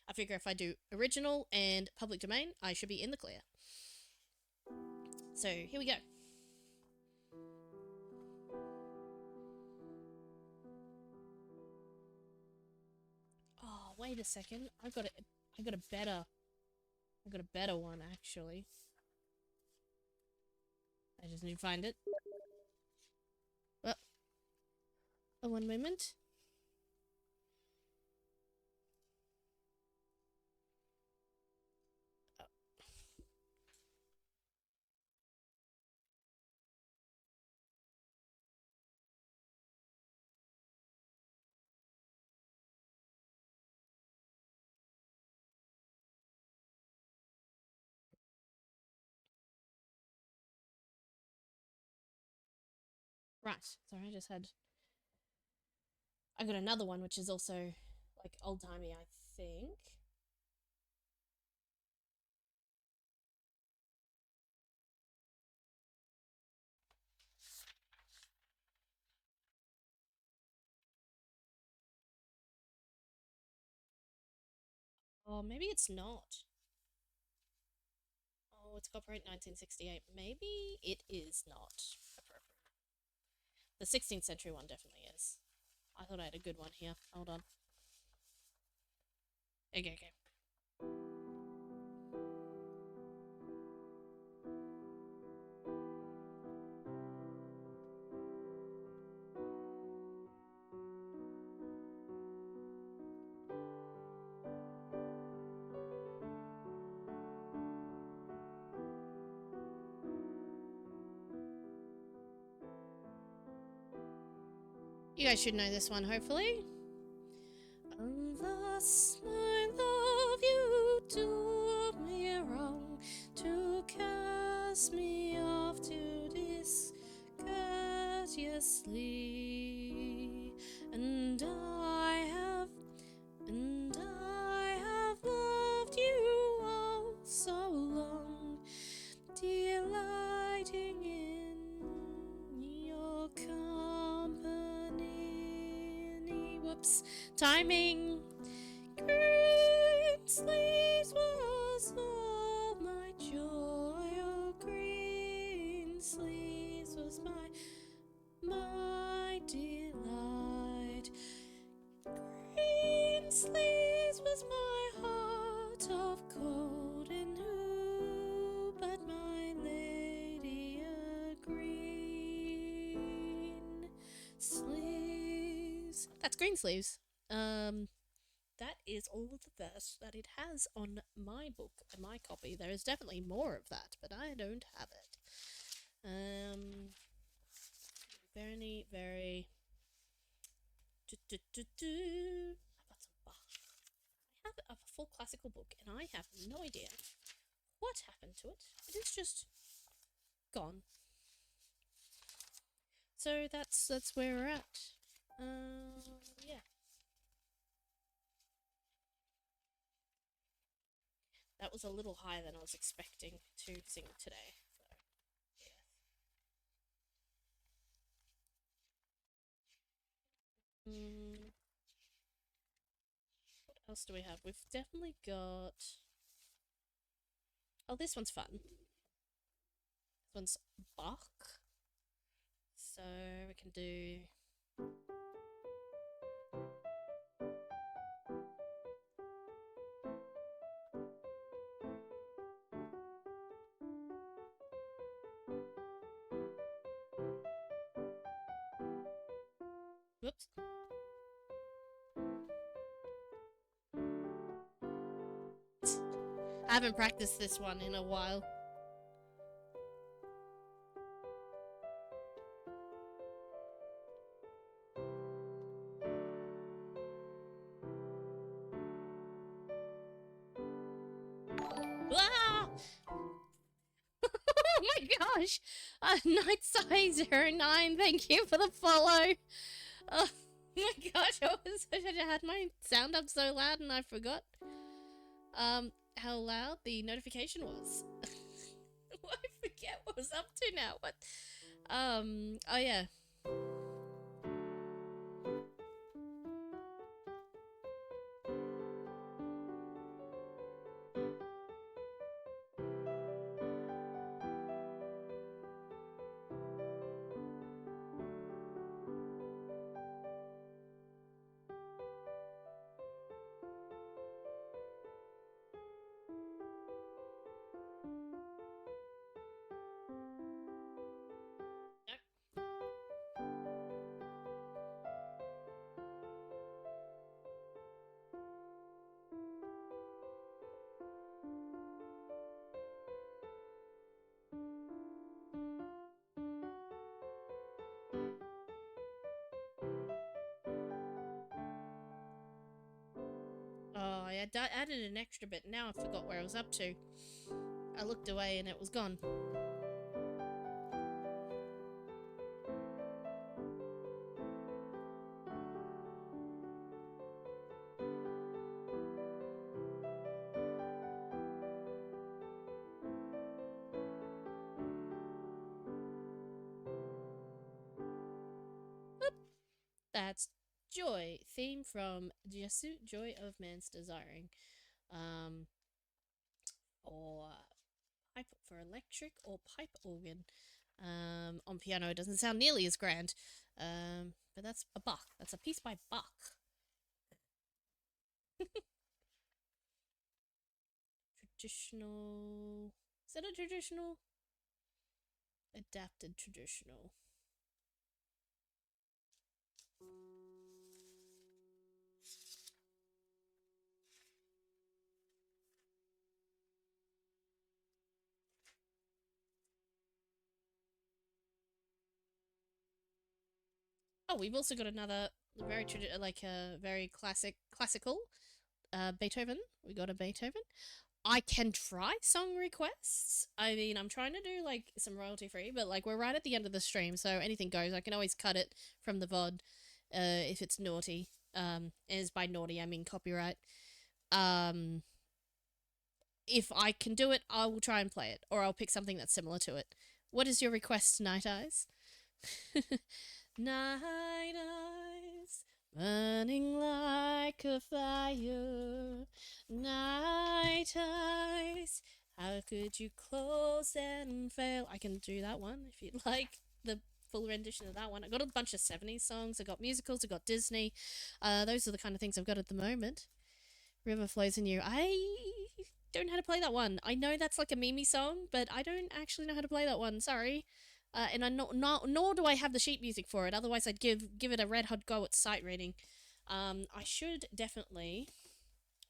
I figure if I do original and public domain, I should be in the clear. So here we go. Oh, wait a second. I got a better one, actually. I just need to find it. Well, one moment. Oh. Right. Sorry, I got another one, which is also like old-timey, I think. Oh, maybe it's not. Oh, it's copyright 1968. Maybe it is not appropriate. The 16th century one definitely is. I thought I had a good one here. Hold on. Okay. You guys should know this one, hopefully. Unless my love, you do me wrong to cast me off to discourteously, and I have loved you all so long, delighting in your company. Whoops, timing. Great pot of gold, and who but my lady a green sleeves? That's green sleeves. That is all of the verse that it has on my book and my copy. There is definitely more of that, but I don't have it. Very. I've got some Bach. I have a full classical book, and I have no idea what happened to it. It is just gone. So that's where we're at. Yeah. That was a little higher than I was expecting to sing today. So, yeah. What else do we have? We've definitely got. Oh, this one's fun. This one's Bach. So we can do. Whoops. I haven't practiced this one in a while. Ah! Oh my gosh! Night Size 09, thank you for the follow. Oh my gosh, I had my sound up so loud and I forgot how loud the notification was. I forget what I was up to now. What? Oh yeah. Oh, I added an extra bit. Now I forgot where I was up to. I looked away and it was gone. Oop. That's Joy, theme from Jesu, Joy of Man's Desiring. Or pipe for electric or pipe organ. On piano, it doesn't sound nearly as grand. But that's a Bach. That's a piece by Bach. Traditional. Is that a traditional? Adapted traditional. Oh, we've also got another very very classical Beethoven. We got a Beethoven. I can try song requests. I mean, I'm trying to do like some royalty free, but like we're right at the end of the stream, so anything goes. I can always cut it from the VOD if it's naughty. As by naughty I mean copyright. If I can do it, I will try and play it, or I'll pick something that's similar to it. What is your request, Night Eyes? Night Eyes, burning like a fire. Night Eyes, how could you close and fail? I can do that one if you'd like the full rendition of that one. I got a bunch of 70s songs. I got musicals. I got Disney. Those are the kind of things I've got at the moment. River Flows in You. I don't know how to play that one. I know that's like a Mimi song, but I don't actually know how to play that one. Sorry. And I nor do I have the sheet music for it. Otherwise, I'd give it a red hot go at sight reading. I should definitely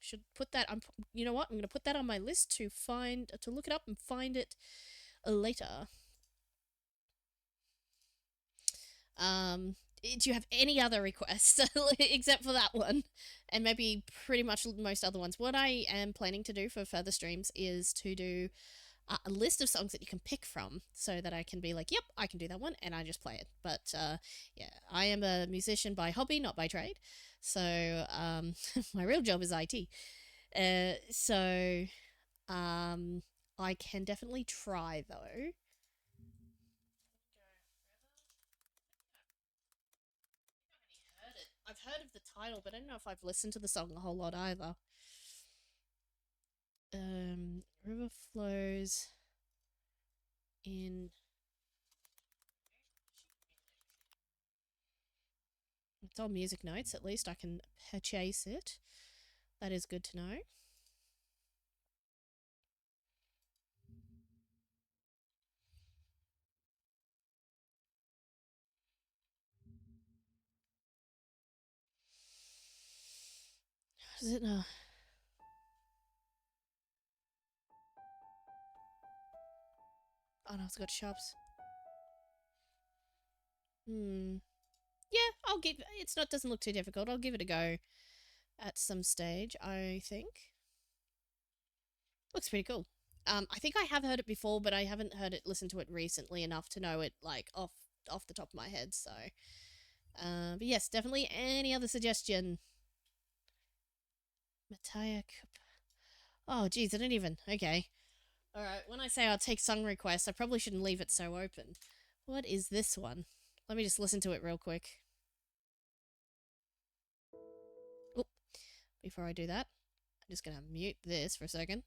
should put that. You know what? I'm gonna put that on my list to look it up and find it later. Do you have any other requests except for that one, and maybe pretty much most other ones? What I am planning to do for further streams is to do a list of songs that you can pick from, so that I can be like, yep, I can do that one, and I just play it. But yeah, I am a musician by hobby, not by trade. So my real job is IT. So I can definitely try though. I've heard of the title, but I don't know if I've listened to the song a whole lot either. River flows in. It's on music notes. At least I can purchase it. That is good to know. Is it? Oh no, it's got shops. Yeah, I'll give. It's not. Doesn't look too difficult. I'll give it a go at some stage. I think looks pretty cool. I think I have heard it before, but I haven't heard it, listened to it recently enough to know it like off the top of my head. So, but yes, definitely. Any other suggestion? Mattia. Oh, geez, I didn't even. Okay. All right. When I say I'll take song requests, I probably shouldn't leave it so open. What is this one? Let me just listen to it real quick. Oop. Before I do that, I'm just gonna mute this for a second.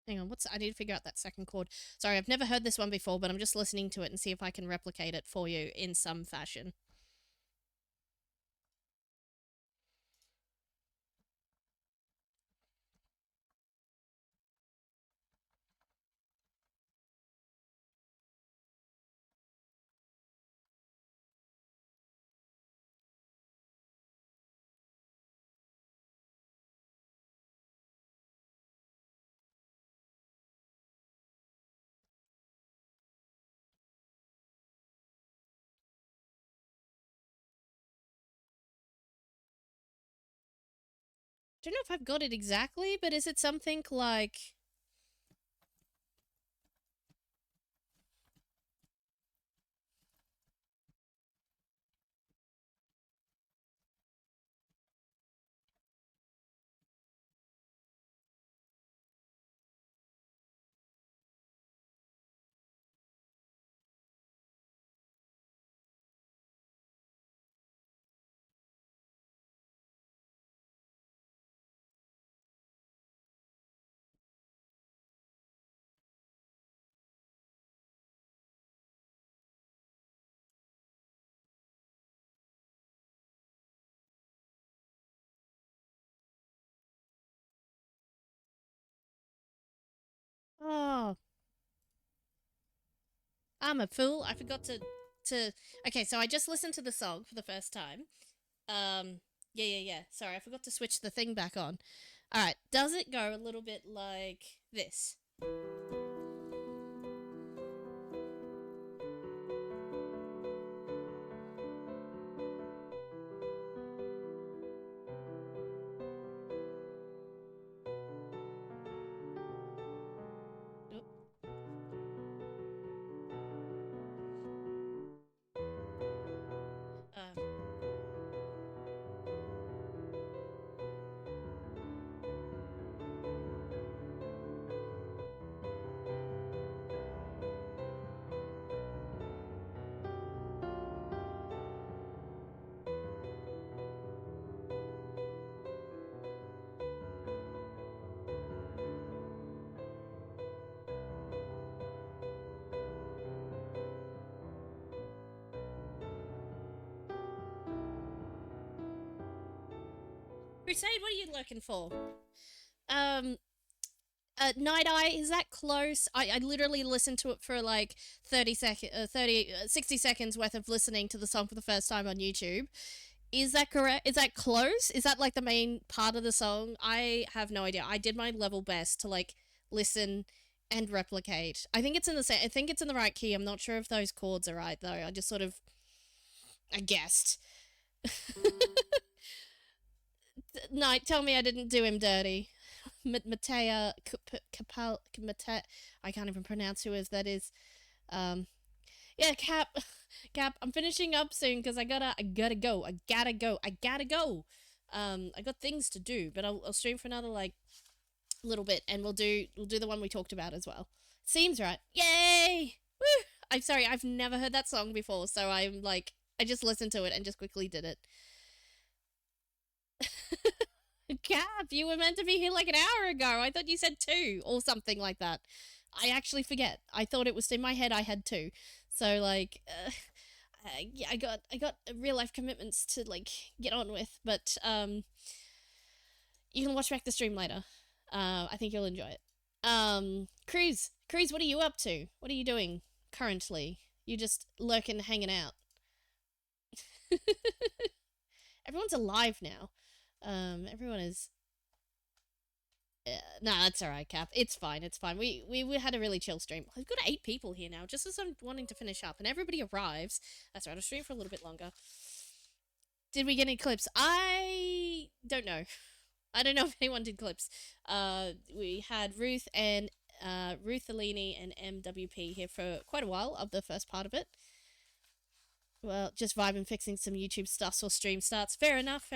Hang on, I need to figure out that second chord. Sorry, I've never heard this one before, but I'm just listening to it and see if I can replicate it for you in some fashion. I don't know if I've got it exactly, but is it something like. Oh, I'm a fool. I forgot to. Okay, so I just listened to the song for the first time. Yeah. Sorry, I forgot to switch the thing back on. All right, does it go a little bit like this? Crusade, what are you looking for? Night Eye, is that close? I literally listened to it for like 60 seconds worth of listening to the song for the first time on YouTube. Is that correct? Is that close? Is that like the main part of the song? I have no idea. I did my level best to like listen and replicate. I think it's in the I think it's in the right key. I'm not sure if those chords are right though. I just sort of I guessed. Night, tell me I didn't do him dirty. Matea Capal I can't even pronounce who that is. Yeah, Cap. I'm finishing up soon because I gotta go. I gotta go. I got things to do, but I'll stream for another like little bit, and we'll do the one we talked about as well. Seems right. Yay! Woo! I'm sorry, I've never heard that song before, so I'm like, I just listened to it and just quickly did it. Cap, you were meant to be here like an hour ago. I thought you said 2 or something like that. I actually forget. I thought it was in my head I had 2. So like yeah, I got real life commitments to like get on with, but you can watch back the stream later. I think you'll enjoy it. Cruz, what are you up to? What are you doing currently? You just lurking, hanging out. Everyone's alive now. Everyone is. Nah, that's alright, Cap. It's fine. It's fine. We had a really chill stream. We've got 8 people here now, just as I'm wanting to finish up, and everybody arrives. That's right. I'll stream for a little bit longer. Did we get any clips? I don't know. I don't know if anyone did clips. We had Ruth and Ruth Alini and MWP here for quite a while of the first part of it. Well, just vibing, fixing some YouTube stuff so stream starts. Fair enough.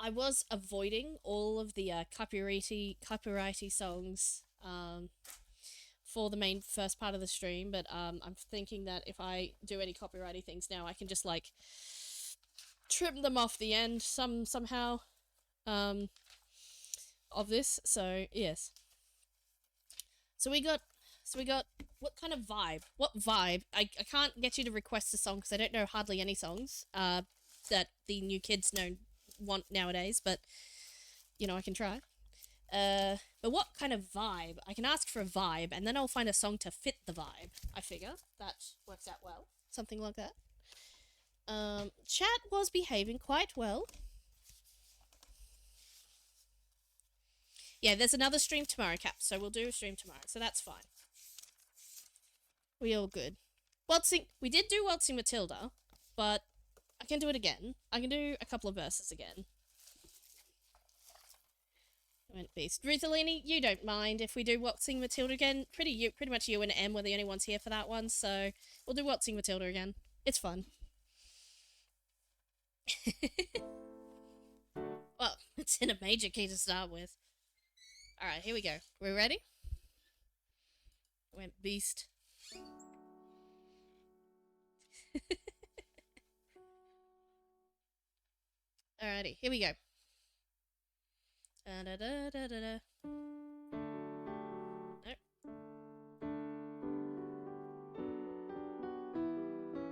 I was avoiding all of the copyrighty songs for the main first part of the stream, but I'm thinking that if I do any copyrighty things now, I can just like trim them off the end somehow of this. So yes. So we got what kind of vibe? What vibe? I can't get you to request a song because I don't know hardly any songs that the new kids want nowadays, but you know, I can try. But what kind of vibe? I can ask for a vibe, and then I'll find a song to fit the vibe. I figure that works out well. Something like that. Chat was behaving quite well. Yeah, there's another stream tomorrow, Cap, so we'll do a stream tomorrow, so that's fine. We all good. Waltzing, we did do Waltzing Matilda, but I can do it again. I can do a couple of verses again. I went beast. Ruthalini, you don't mind if we do Waltzing Matilda again. Pretty much you and Em were the only ones here for that one, so we'll do Waltzing Matilda again. It's fun. Well, it's in a major key to start with. Alright, here we go. We're ready? Went beast. Alrighty, here we go. Da da da da da da. Nope.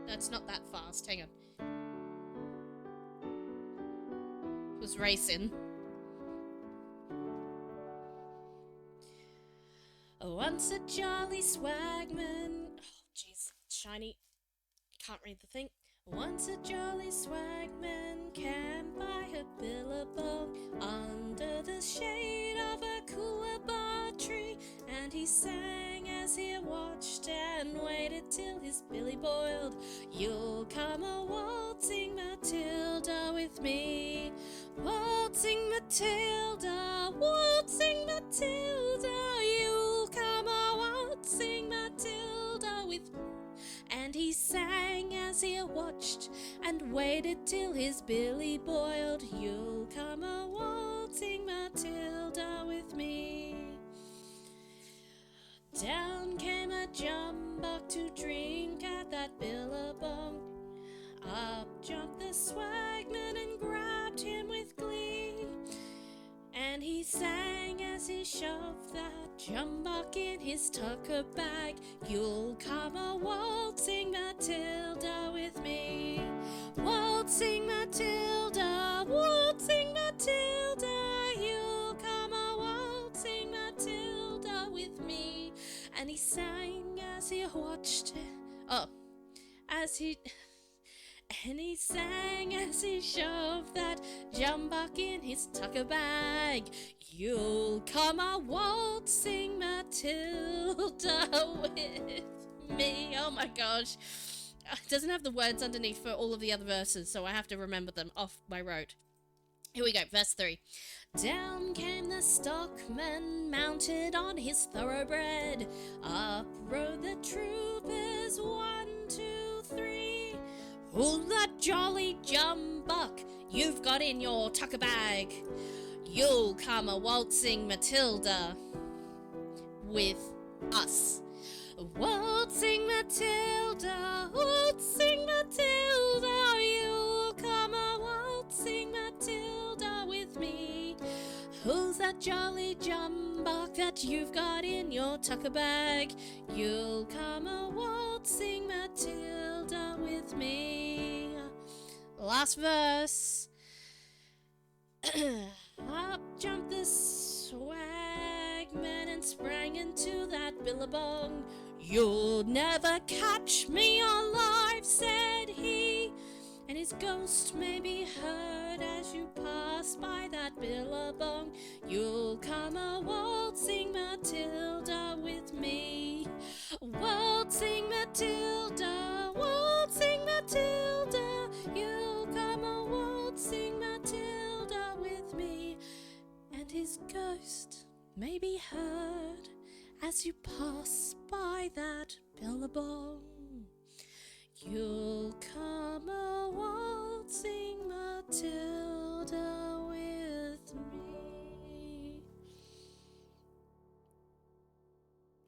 No, it's not that fast. Hang on. It was racing. Once a jolly swagman. Oh, jeez. Shiny. Can't read the thing. Once a jolly swagman camped by a billabong under the shade of a coolabah tree, and he sang as he watched and waited till his billy boiled. You'll come a waltzing Matilda with me, waltzing Matilda, waltzing Matilda. You'll come a waltzing Matilda with me. And he sang as he watched and waited till his billy boiled. You'll come a waltzing Matilda with me. Down came a jumbuck to drink at that billabong. Up jumped the swagman and grabbed him with glee. And he sang sang as he shoved that jumbuck in his tucker bag. You'll come a waltzing Matilda with me. Waltzing Matilda, waltzing Matilda. You'll come a waltzing Matilda with me. And he sang as he watched it. And he sang as he shoved that jumbuck in his tucker bag. You'll come a waltzing Matilda with me. Oh my gosh. It doesn't have the words underneath for all of the other verses, so I have to remember them off by rote. Here we go, verse 3. Down came the stockman, mounted on his thoroughbred. Up rode the troopers, 1, 2, 3. Pull that jolly jumbuck you've got in your tucker bag. You'll come a waltzing Matilda with us. Waltzing Matilda, waltzing Matilda. You'll come a waltzing Matilda with me. Who's that jolly jumbuck that you've got in your tucker bag? You'll come a waltzing Matilda with me. Last verse. Up jumped the swagman and sprang into that billabong. You'll never catch me alive, said he, and his ghost may be heard as you pass by that billabong. You'll come a waltzing Matilda with me. Waltzing Matilda, waltzing Matilda. You'll come a waltzing Matilda with me, and his ghost may be heard as you pass by that billabong. You'll come a waltzing Matilda with me.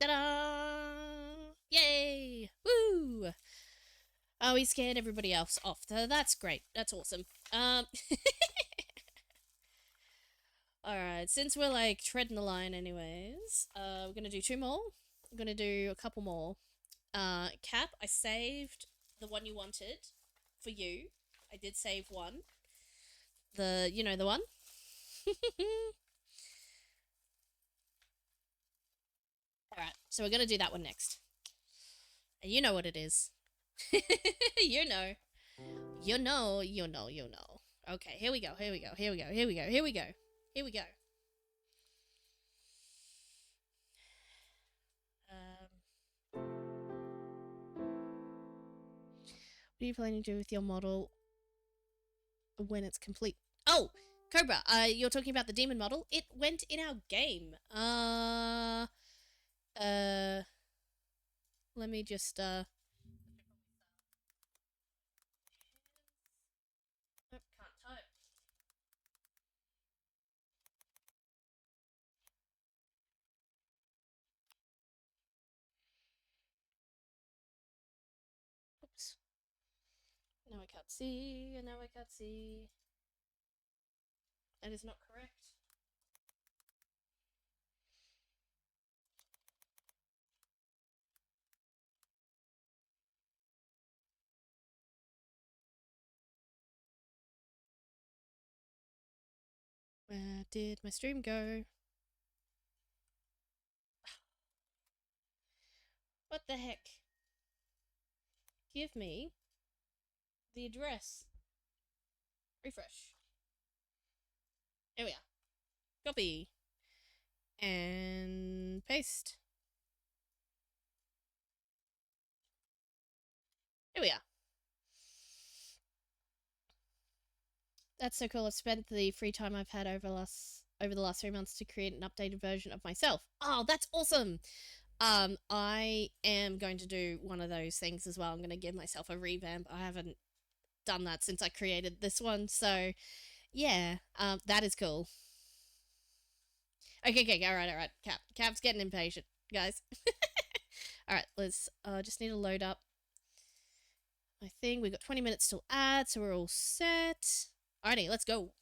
Ta-da! Yay! Woo! Oh, he scared everybody else off. That's great. That's awesome. Alright, since we're like treading the line anyways, we're gonna do 2 more. I'm gonna do a couple more. Cap, I saved the one you wanted for you. I did save one. You know the one? Alright, so we're gonna do that one next. And you know what it is. You know. You know. Okay, here we go. Here we go. What are you planning to do with your model when it's complete? Oh, Cobra, you're talking about the demon model? It went in our game. Let me just, Nope, can't type. Oops. Now I can't see, and now I can't see. That is not correct. Where did my stream go? What the heck? Give me the address. Refresh. Here we are. Copy. And paste. Here we are. That's so cool. I've spent the free time I've had over the last 3 months to create an updated version of myself. Oh, that's awesome. I am going to do one of those things as well. I'm going to give myself a revamp. I haven't done that since I created this one, so yeah, that is cool. Okay, all right. Cap's getting impatient, guys. All right, let's just need to load up my thing. We've got 20 minutes till ad, so we're all set. Alrighty, let's go.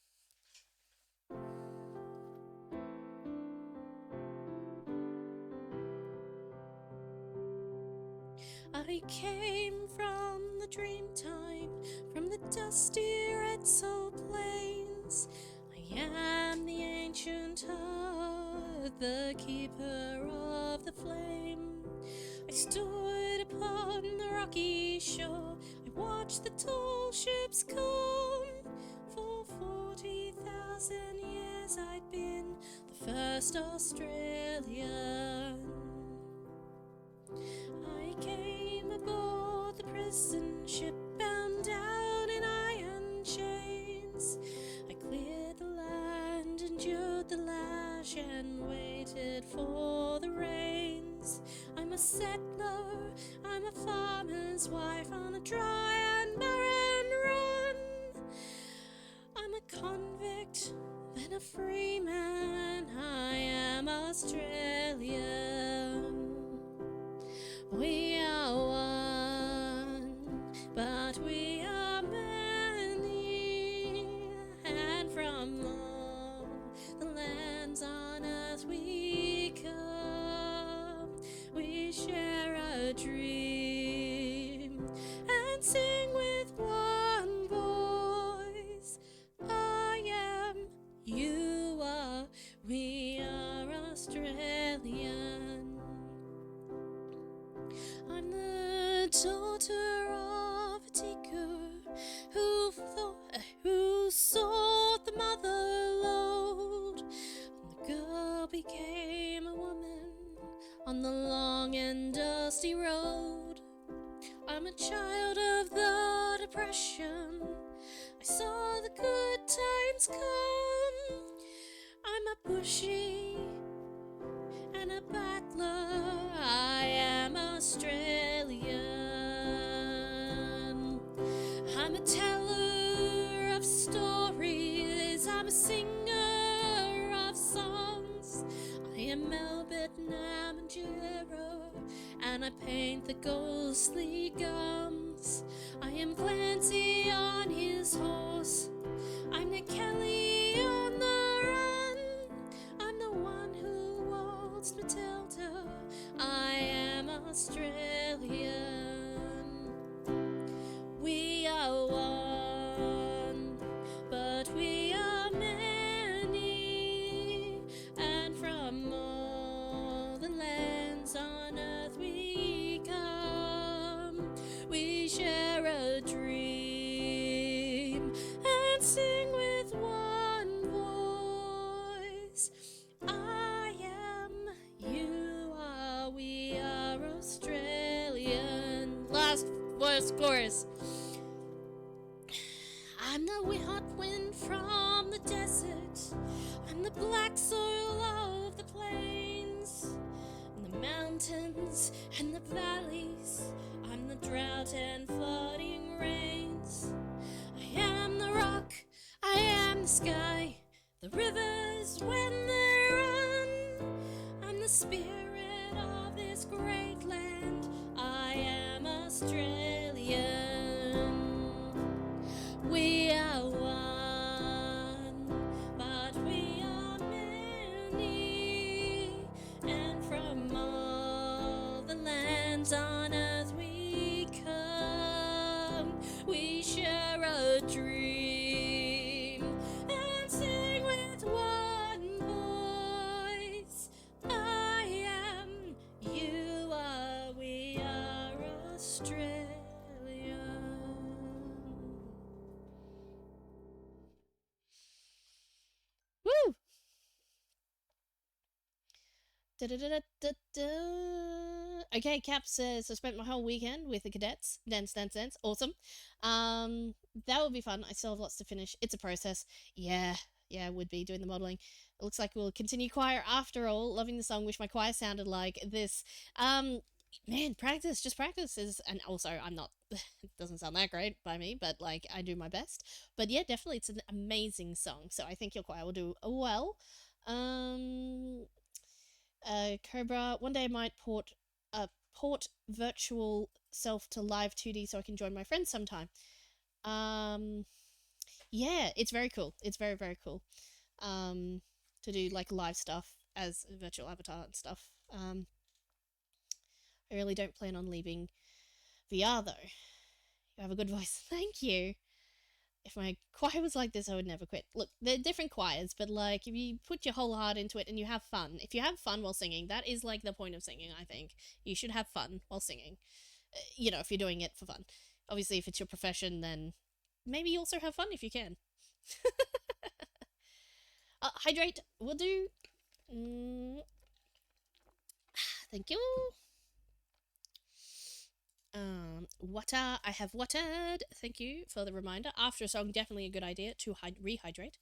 I came from the dream time, from the dusty red soul plains. I am the ancient heart, the keeper of the flame. I stood upon the rocky shore, I watched the tall ships come. For 40,000 years I'd been the first Australian. I came aboard the prison ship, bound down in iron chains. I cleared the land, endured the lash, and waited for the rains. I'm a settler, I'm a farmer's wife on a dry and barren run. I'm a convict, then a free man, I am Australian. We are one, but we are many, and from all the lands on earth we come. We share a dream and sing with one voice. I am, you are, we are Australian. I'm the daughter of a digger who sought the mother lode. And the girl became a woman on the long and dusty road. I'm a child of the Depression, I saw the good times come. I'm a bushy and a battler, I am Australian. I'm a teller of stories, I'm a singer of songs. I am Melbourne Namanjaro, and I paint the ghostly gums. I am Clancy on his horse, I'm Nick Kelly on the run. I'm the one who waltzed Matilda, I am Australian. We are one, but we are many, and from all the lands on earth we come. We share a dream and sing with one voice. I am, you are, we are Australian. Last verse chorus. I'm the hot wind from the desert, I'm the black soil of the plains, and the mountains and the valleys, I'm the drought and flooding rains. I am the rock, I am the sky, the rivers when they run. I'm the spirit of this great land, I am Australian. We are one, but we are many, and from all the lands on earth we come. We share a dream and sing with one voice. I am, you are, we are Australia. Woo! Da-da-da-da-da-da. Okay, Cap says I spent my whole weekend with the cadets. Dance, dance, dance. Awesome. That would be fun. I still have lots to finish. It's a process. Yeah, yeah, I would be doing the modeling. It looks like we'll continue choir after all. Loving the song. Wish my choir sounded like this. Man, practice, just practice is, and also I'm not. It doesn't sound that great by me, but like I do my best. But yeah, definitely, it's an amazing song. So I think your choir will do well. Um, Cobra. One day I might port virtual self to live 2D so I can join my friends sometime. Um, yeah, it's very cool. It's very very cool. To do like live stuff as a virtual avatar and stuff. I really don't plan on leaving The R though. You have a good voice. Thank you. If my choir was like this, I would never quit. Look, they're different choirs, but like if you put your whole heart into it and you have fun, if you have fun while singing, that is like the point of singing, I think. You should have fun while singing. You know, if you're doing it for fun. Obviously, if it's your profession, then maybe you also have fun if you can. Hydrate, we'll do. Thank you. Water. I have watered. Thank you for the reminder. After a song, definitely a good idea to rehydrate.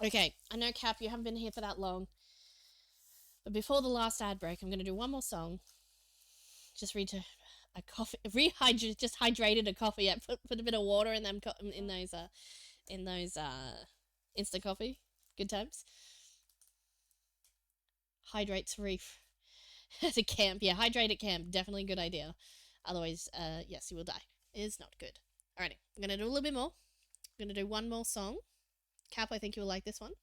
Okay, I know, Cap, you haven't been here for that long. But before the last ad break, I'm going to do one more song. Just read to a coffee. Rehydrate. Just hydrated a coffee. Yeah, put a bit of water in them in those instant coffee. Good times. Hydrates reef. At a camp. Yeah, hydrate at camp. Definitely a good idea. Otherwise, yes, you will die. It is not good. Alrighty, I'm going to do a little bit more. I'm going to do one more song. Cap, I think you will like this one.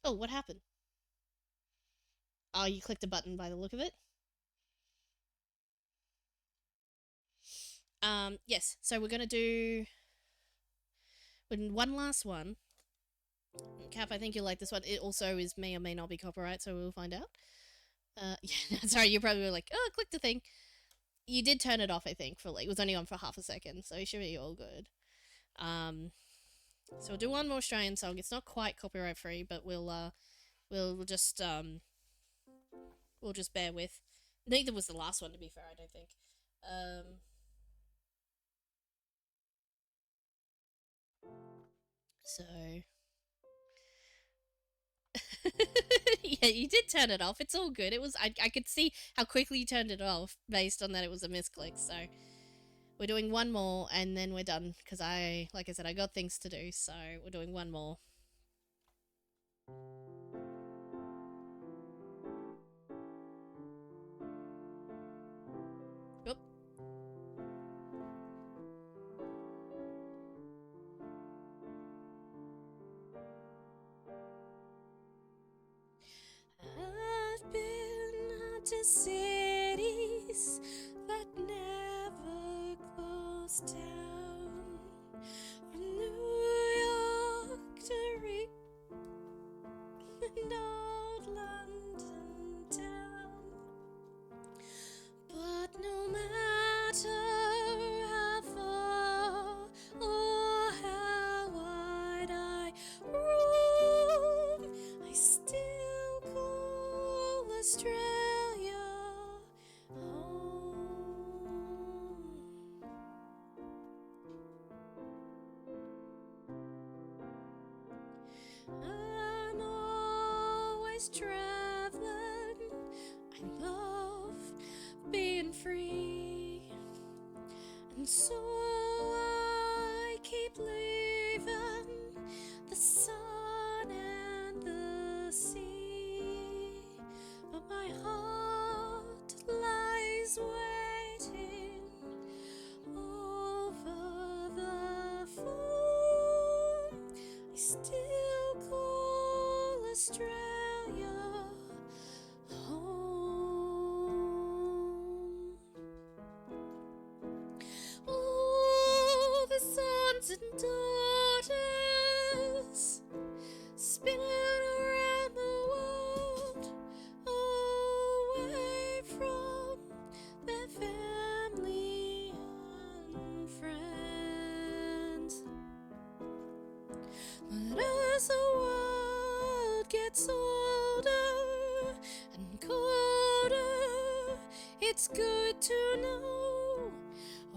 Oh, what happened? Oh, you clicked a button by the look of it. Yes, so we're going to do one last one. Cap, I think you'll like this one. It also may or may not be copyright, so we'll find out. Yeah, sorry, you probably were like, oh, click the thing. You did turn it off, I think, it was only on for half a second, so it should be all good. So we'll do one more Australian song. It's not quite copyright free, but we'll just bear with. Neither was the last one, to be fair, I don't think. So yeah, you did turn it off. It's all good. It was I could see how quickly you turned it off based on that it was a misclick. So we're doing one more and then we're done because like I said, I got things to do. So we're doing one more. Oop. I've been to cities that never closed down, from New York to and old London town. But no matter how far or how wide I roam, I still call Australia home. I'm always traveling. I love being free, and so I keep leaving the sun and the sea. But my heart lies waiting over the phone. I still call Australia home. Oh, the sons and daughters spinning around the world, away from their family and friends. But as the world gets older and colder, it's good to know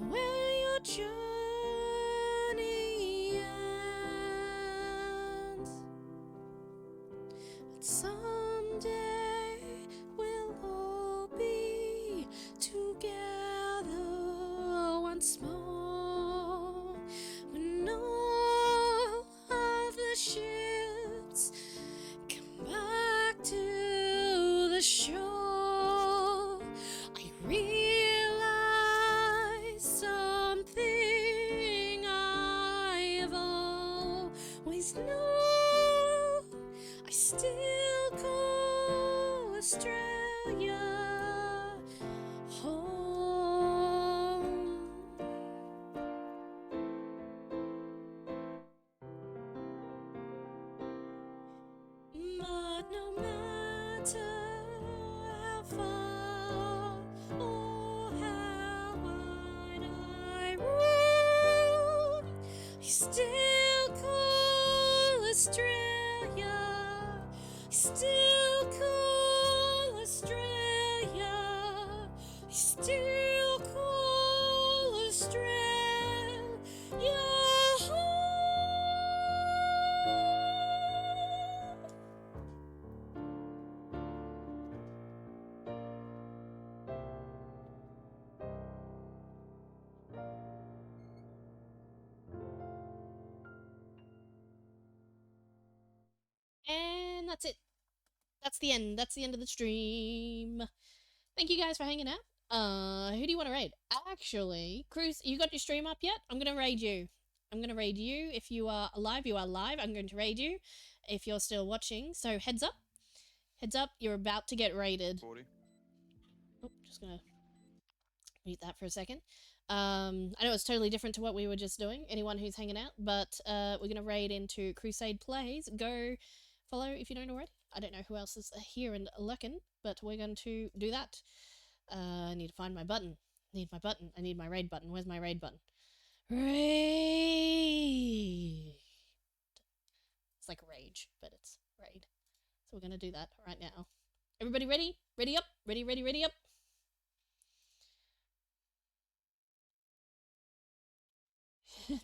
where your journey ends. But someday we'll all be together once more, when all of the ships come back to the shore. I realize something I've always known. I still call Australia home. still call Australia. Still call Australia. Still call Australia home. And that's it. That's the end. That's the end of the stream. Thank you guys for hanging out. Who do you want to raid? Actually, Cruz, you got your stream up yet? I'm gonna raid you. I'm gonna raid you. If you are alive, you are live. I'm going to raid you. If you're still watching, so heads up. Heads up, you're about to get raided. 40. Oh, just gonna mute that for a second. I know it's totally different to what we were just doing, anyone who's hanging out, but we're going to raid into Crusade Plays. Go follow if you don't already. I don't know who else is here and lurking, but we're going to do that. I need to find my button. I need my button. I need my raid button. Where's my raid button? Raid! It's like rage, but it's raid. So we're going to do that right now. Everybody ready? Ready up? Ready, ready, ready up?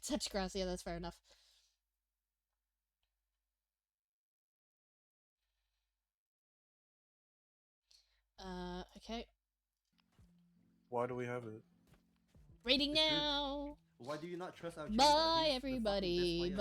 Touch grass, yeah, that's fair enough. Okay. Why do we have it? Rating It's good. now! Why do you not trust our Bye, everybody. Bye.